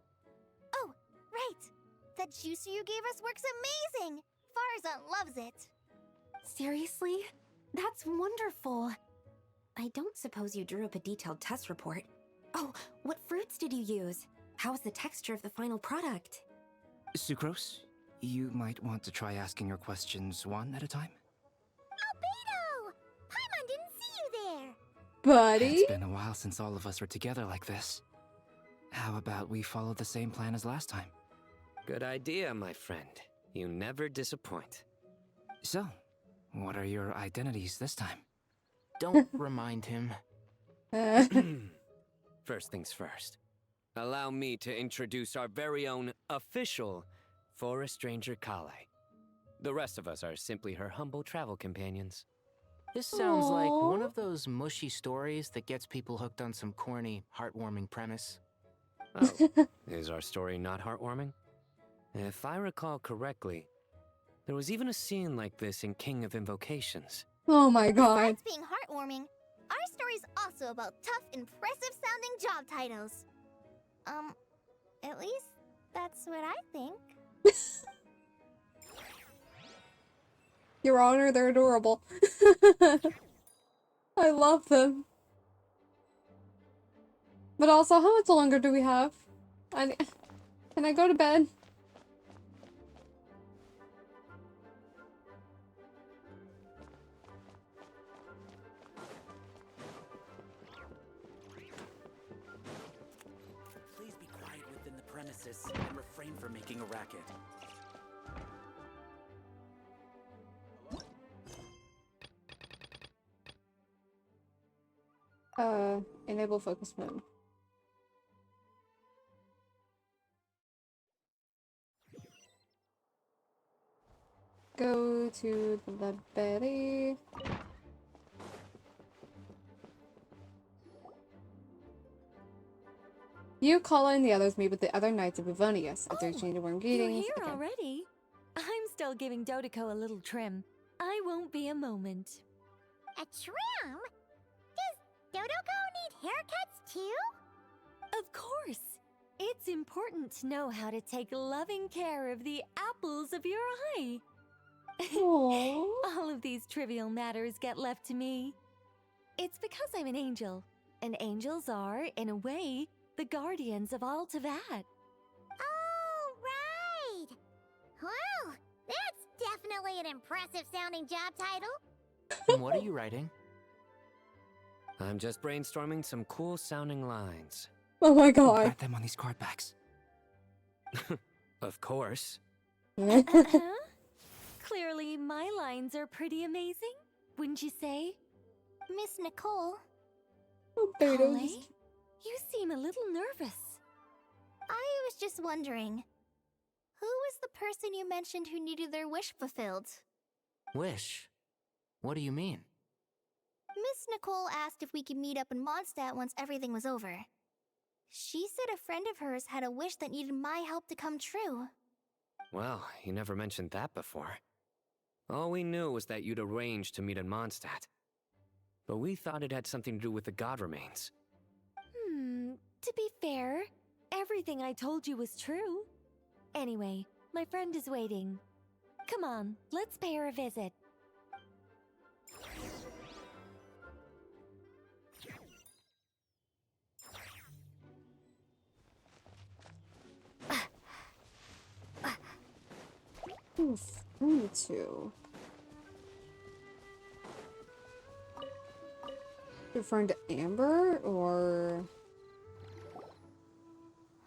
Oh, right! That juicer you gave us works amazing! Farzan loves it! Seriously? That's wonderful. I don't suppose you drew up a detailed test report. Oh, what fruits did you use? How's the texture of the final product? Sucrose, you might want to try asking your questions one at a time. Albedo! Paimon didn't see you there! Buddy? It's been a while since all of us were together like this. How about we follow the same plan as last time? Good idea, my friend. You never disappoint. So, what are your identities this time? Don't remind him. First things first. Allow me to introduce our very own official Forest Ranger Kale. The rest of us are simply her humble travel companions. This sounds like one of those mushy stories that gets people hooked on some corny, heartwarming premise. Oh, is our story not heartwarming? If I recall correctly, there was even a scene like this in King of Invocations. Oh my god. Besides being heartwarming, our story's also about tough, impressive-sounding job titles. At least that's what I think. Your Honor, they're adorable. I love them. But also, how much longer do we have? Can I go to bed? Please be quiet within the premises and refrain from making a racket. Enable focus mode. Go to the library. You, Kala, and the others meet with the other knights of Bavonius at their change of warm You're greetings. here Okay. already? I'm still giving Dodeko a little trim. I won't be a moment. A trim? Does Dodoko need haircuts too? Of course! It's important to know how to take loving care of the apples of your eye. All of these trivial matters get left to me. It's because I'm an angel, and angels are, in a way, the guardians of all Teyvat. Oh, right! Well, that's definitely an impressive sounding job title. And what are you writing? I'm just brainstorming some cool sounding lines. Oh my god. Write them on these card backs. Of course. Clearly, my lines are pretty amazing, wouldn't you say? Miss Nicole, Holly, you seem a little nervous. I was just wondering, who was the person you mentioned who needed their wish fulfilled? Wish? What do you mean? Miss Nicole asked if we could meet up in Mondstadt once everything was over. She said a friend of hers had a wish that needed my help to come true. Well, you never mentioned that before. All we knew was that you'd arranged to meet in Mondstadt. But we thought it had something to do with the god remains. To be fair, everything I told you was true. Anyway, my friend is waiting. Come on, let's pay her a visit. Oof, me too. Your friend Amber, or...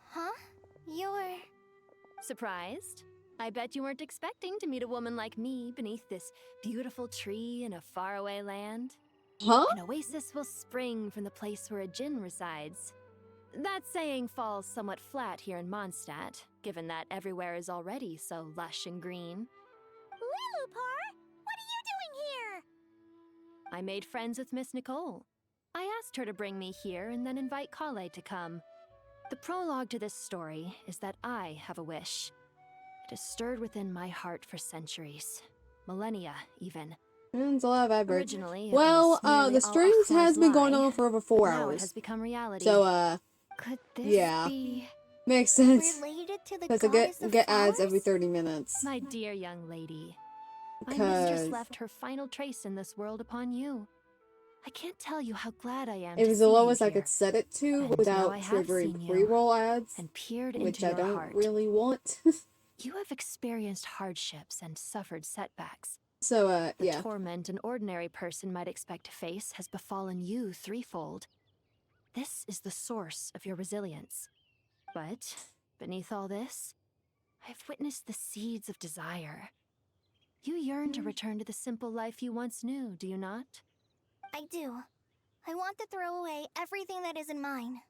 Huh? You're... Surprised? I bet you weren't expecting to meet a woman like me beneath this beautiful tree in a faraway land. Huh? An oasis will spring from the place where a djinn resides. That saying falls somewhat flat here in Mondstadt, given that everywhere is already so lush and green. Lilupar, what are you doing here? I made friends with Miss Nicole. I asked her to bring me here and then invite Kale to come. The prologue to this story is that I have a wish. It has stirred within my heart for centuries. Millennia, even. There's a lot of adverts. Originally, well, the strings has been going on for over 4 now hours. it has become reality. So, Could this yeah. be Makes sense. related to the Because I goddess of get ads flowers? every 30 minutes. My dear young lady, my Because mistress left her final trace in this world upon you. I can't tell you how glad I am it to was see the you lowest I here. could set it to And now without I have triggering seen you pre-roll ads, and peered which into I your don't heart. really want. You have experienced hardships and suffered setbacks. So, The yeah. torment an ordinary person might expect to face has befallen you threefold. This is the source of your resilience. But beneath all this, I've witnessed the seeds of desire. You yearn to return to the simple life you once knew, do you not? I do. I want to throw away everything that isn't mine.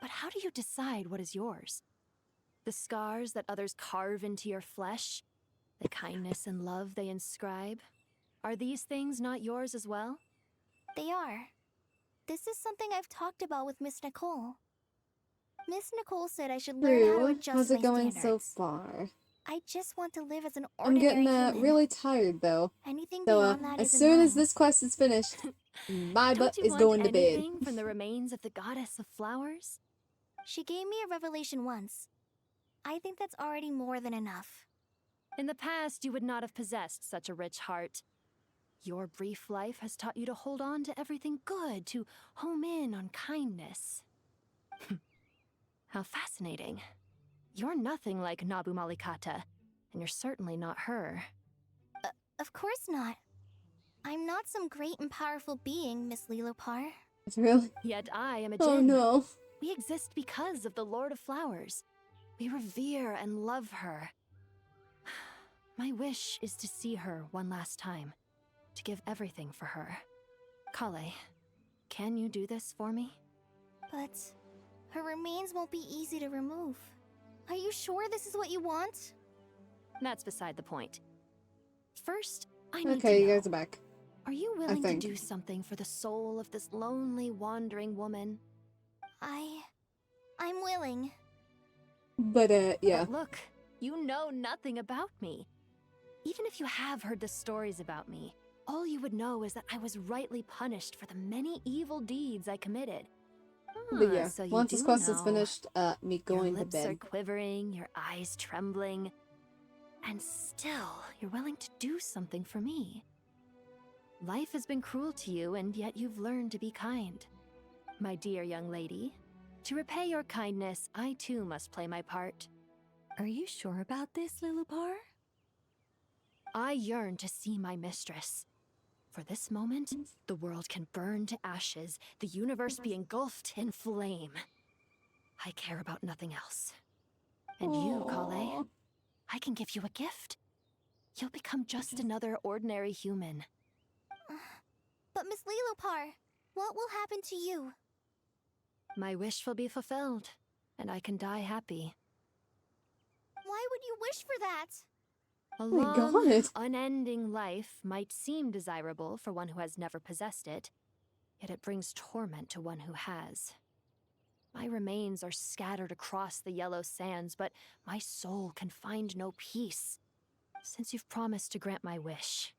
But how do you decide what is yours? The scars that others carve into your flesh? The kindness and love they inscribe? Are these things not yours as well? They are. This is something I've talked about with Miss Nicole. Miss Nicole said I should learn how to True. adjust How's my it going standards. so far? I just want to live as an I'm ordinary getting human. really tired though. Anything So beyond that as isn't soon as mine. this quest is finished, my Don't butt you is want going to bed. anything from the remains of the goddess of flowers? She gave me a revelation once. I think that's already more than enough. In the past, you would not have possessed such a rich heart. Your brief life has taught you to hold on to everything good, to home in on kindness. How fascinating. You're nothing like Nabu Malikata, and you're certainly not her. Of course not. I'm not some great and powerful being, Miss Lilopar. Really? Yet I am a Oh djinn. no. We exist because of the Lord of Flowers. We revere and love her. My wish is to see her one last time, to give everything for her. Kale, can you do this for me? But her remains won't be easy to remove. Are you sure this is what you want? That's beside the point. First, I need Okay, to you know, guys are back. are you willing to think. do something for the soul of this lonely, wandering woman? I'm willing. But, yeah. But look, you know nothing about me. Even if you have heard the stories about me, all you would know is that I was rightly punished for the many evil deeds I committed. But yeah, So you once this do quest is know. finished, me Your going to lips are bed. quivering, your eyes trembling, and still you're willing to do something for me. Life has been cruel to you, and yet you've learned to be kind. My dear young lady, to repay your kindness, I too must play my part. Are you sure about this, Lilupar? I yearn to see my mistress. For this moment, the world can burn to ashes, the universe be engulfed in flame. I care about nothing else. And you, Kale, I can give you a gift. You'll become just another ordinary human. But Miss Lilopar, what will happen to you? My wish will be fulfilled, and I can die happy. Why would you wish for that? A my long, God. unending life might seem desirable for one who has never possessed it, yet it brings torment to one who has. My remains are scattered across the yellow sands, but my soul can find no peace. Since you've promised to grant my wish,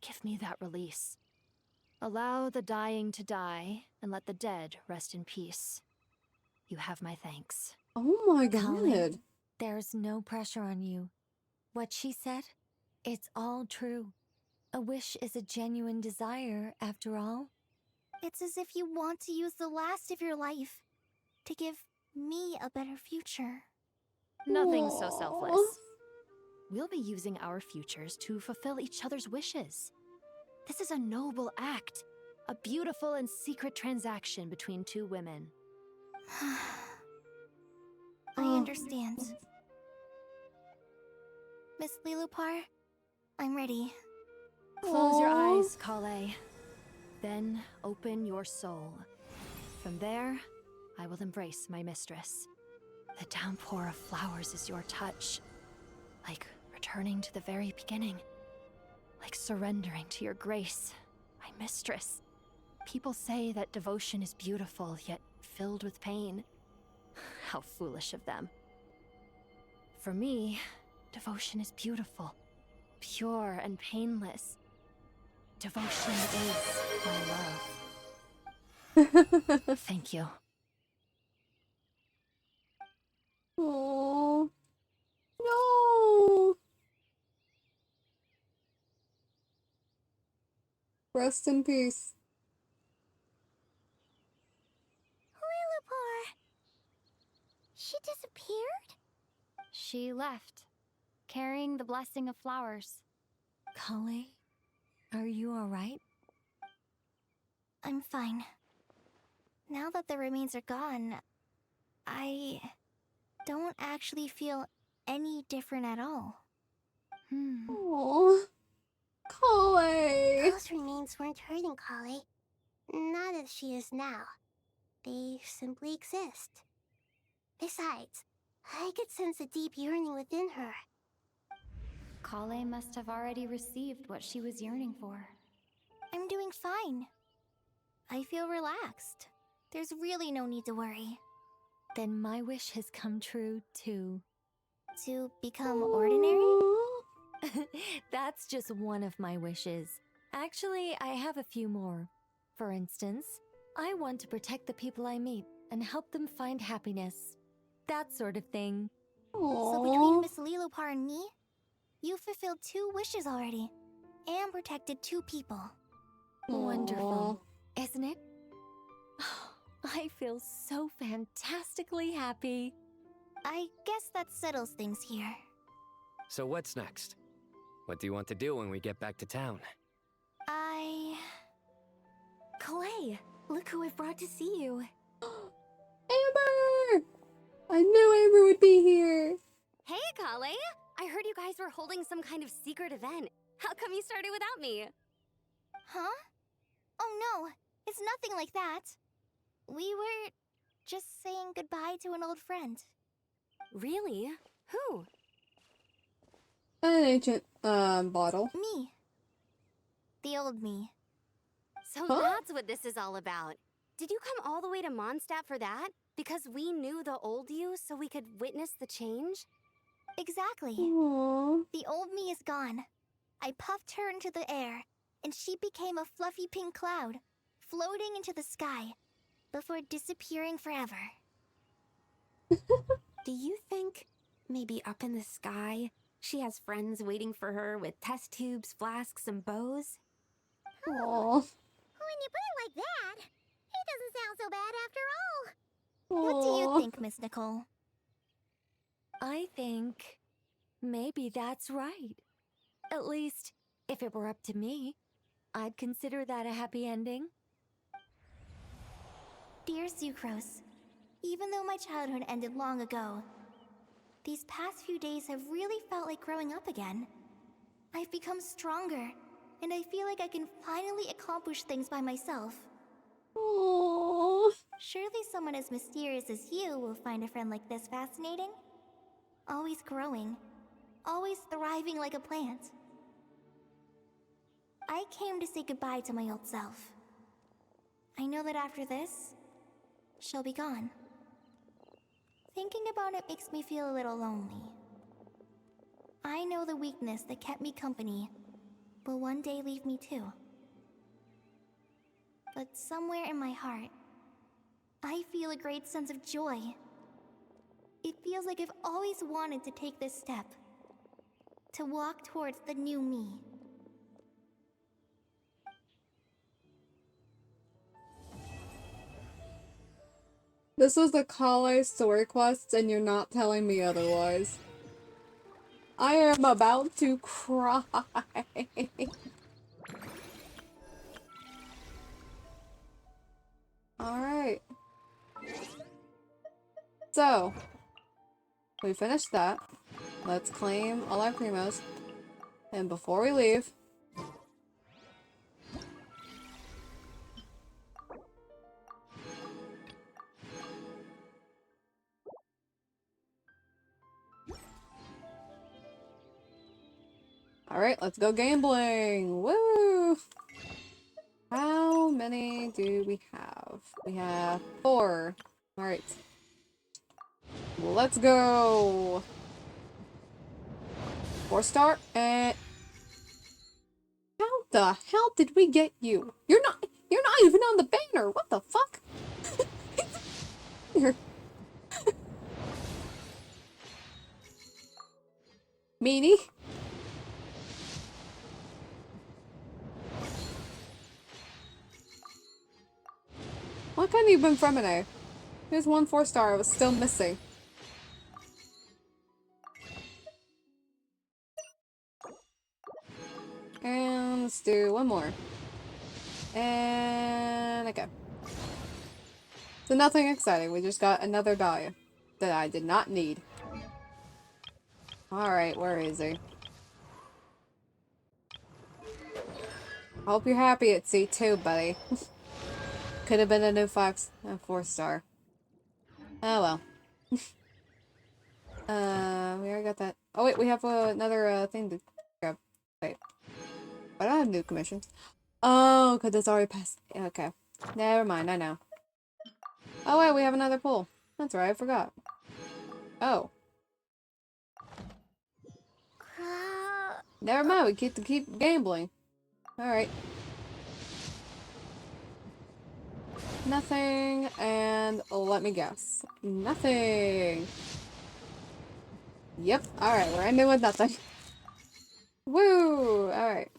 give me that release. Allow the dying to die, and let the dead rest in peace. You have my thanks. Oh my Colin, God. there's no pressure on you. What she said, it's all true. A wish is a genuine desire, after all. It's as if you want to use the last of your life to give me a better future. Nothing so selfless. We'll be using our futures to fulfill each other's wishes. This is a noble act, a beautiful and secret transaction between two women. I understand. Miss Lilopar, I'm ready. Close your eyes, Kale. Then open your soul. From there, I will embrace my mistress. The downpour of flowers is your touch. Like returning to the very beginning. Like surrendering to your grace, my mistress. People say that devotion is beautiful, yet filled with pain. How foolish of them. For me, devotion is beautiful, pure and painless. Devotion is my love. Thank you. Oh no! Rest in peace. Lilopar! She disappeared? She left, carrying the blessing of flowers. Kale, are you alright? I'm fine. Now that the remains are gone, I don't actually feel any different at all. Oh, Kale. Those remains weren't hurting Kale. Not as she is now. They simply exist. Besides, I could sense a deep yearning within her. Kale must have already received what she was yearning for. I'm doing fine. I feel relaxed. There's really no need to worry. Then my wish has come true, too. To become ordinary? That's just one of my wishes. Actually, I have a few more. For instance, I want to protect the people I meet and help them find happiness. That sort of thing. So between Miss Lilopar and me, you fulfilled 2 wishes already, and protected 2 people. Wonderful, isn't it? I feel so fantastically happy. I guess that settles things here. So what's next? What do you want to do when we get back to town? Clay, look who I've brought to see you. Amber! I knew Amber would be here. Hey, Kale! I heard you guys were holding some kind of secret event. How come you started without me? Huh? Oh no, it's nothing like that. We were just saying goodbye to an old friend. Really? Who? An ancient, bottle. Me. The old me. So that's what this is all about. Did you come all the way to Mondstadt for that? Because we knew the old you so we could witness the change? Exactly. Aww. The old me is gone. I puffed her into the air, and she became a fluffy pink cloud, floating into the sky. before disappearing forever. Do you think maybe up in the sky she has friends waiting for her with test tubes, flasks, and bows? Aww. When you put it like that, it doesn't sound so bad after all. What do you think, Miss Nicole? I think maybe that's right. At least, if it were up to me, I'd consider that a happy ending. Dear Sucrose, even though my childhood ended long ago, these past few days have really felt like growing up again. I've become stronger, and I feel like I can finally accomplish things by myself. Aww. Surely someone as mysterious as you will find a friend like this fascinating. Always growing, always thriving like a plant. I came to say goodbye to my old self. I know that after this, she'll be gone. Thinking about it makes me feel a little lonely. I know the weakness that kept me company will one day leave me too. But somewhere in my heart, I feel a great sense of joy. It feels like I've always wanted to take this step, to walk towards the new me. This was the Kale story quest, and you're not telling me otherwise. I am about to cry. Alright. So, we finished that. Let's claim all our primos. And before we leave, alright, let's go gambling! Woo! How many do we have? We have 4. Alright. Let's go! 4-star, and... How the hell did we get you? You're not even on the banner! What the fuck? Here. Meanie? Why couldn't you have been Femine? Here's 1 4-star I was still missing. And let's do 1 more. And okay. So nothing exciting, we just got another die that I did not need. Alright, where is he? Hope you're happy at C2, buddy. Could have been a new 4-star. Oh well. We already got that. Oh wait, we have another thing to grab. Wait. I don't have new commissions. Oh, because it's already passed. Okay. Never mind, I know. Oh wait, we have another pool. That's right, I forgot. Oh. Never mind, we get to keep gambling. Alright. Nothing, and let me guess. Nothing. Yep, alright, we're ending with nothing. Woo! Alright.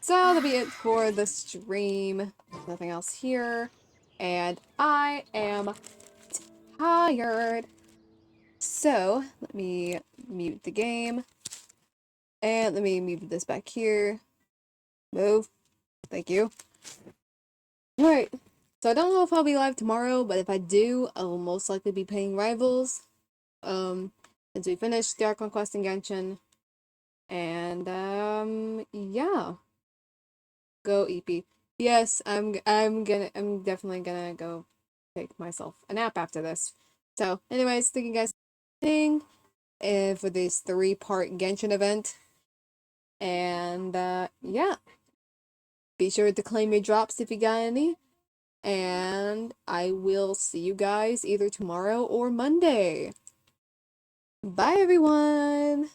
So that'll be it for the stream. Nothing else here. And I am tired. So, let me mute the game. And let me move this back here. Move. Thank you. Alright. So I don't know if I'll be live tomorrow, but if I do, I will most likely be playing Rivals. Since we finished the Archon quest in Genshin. And yeah. Go EP. Yes, I'm definitely gonna go take myself a nap after this. So, anyways, thank you guys for watching for this 3-part Genshin event. And yeah. Be sure to claim your drops if you got any. And I will see you guys either tomorrow or Monday. Bye everyone!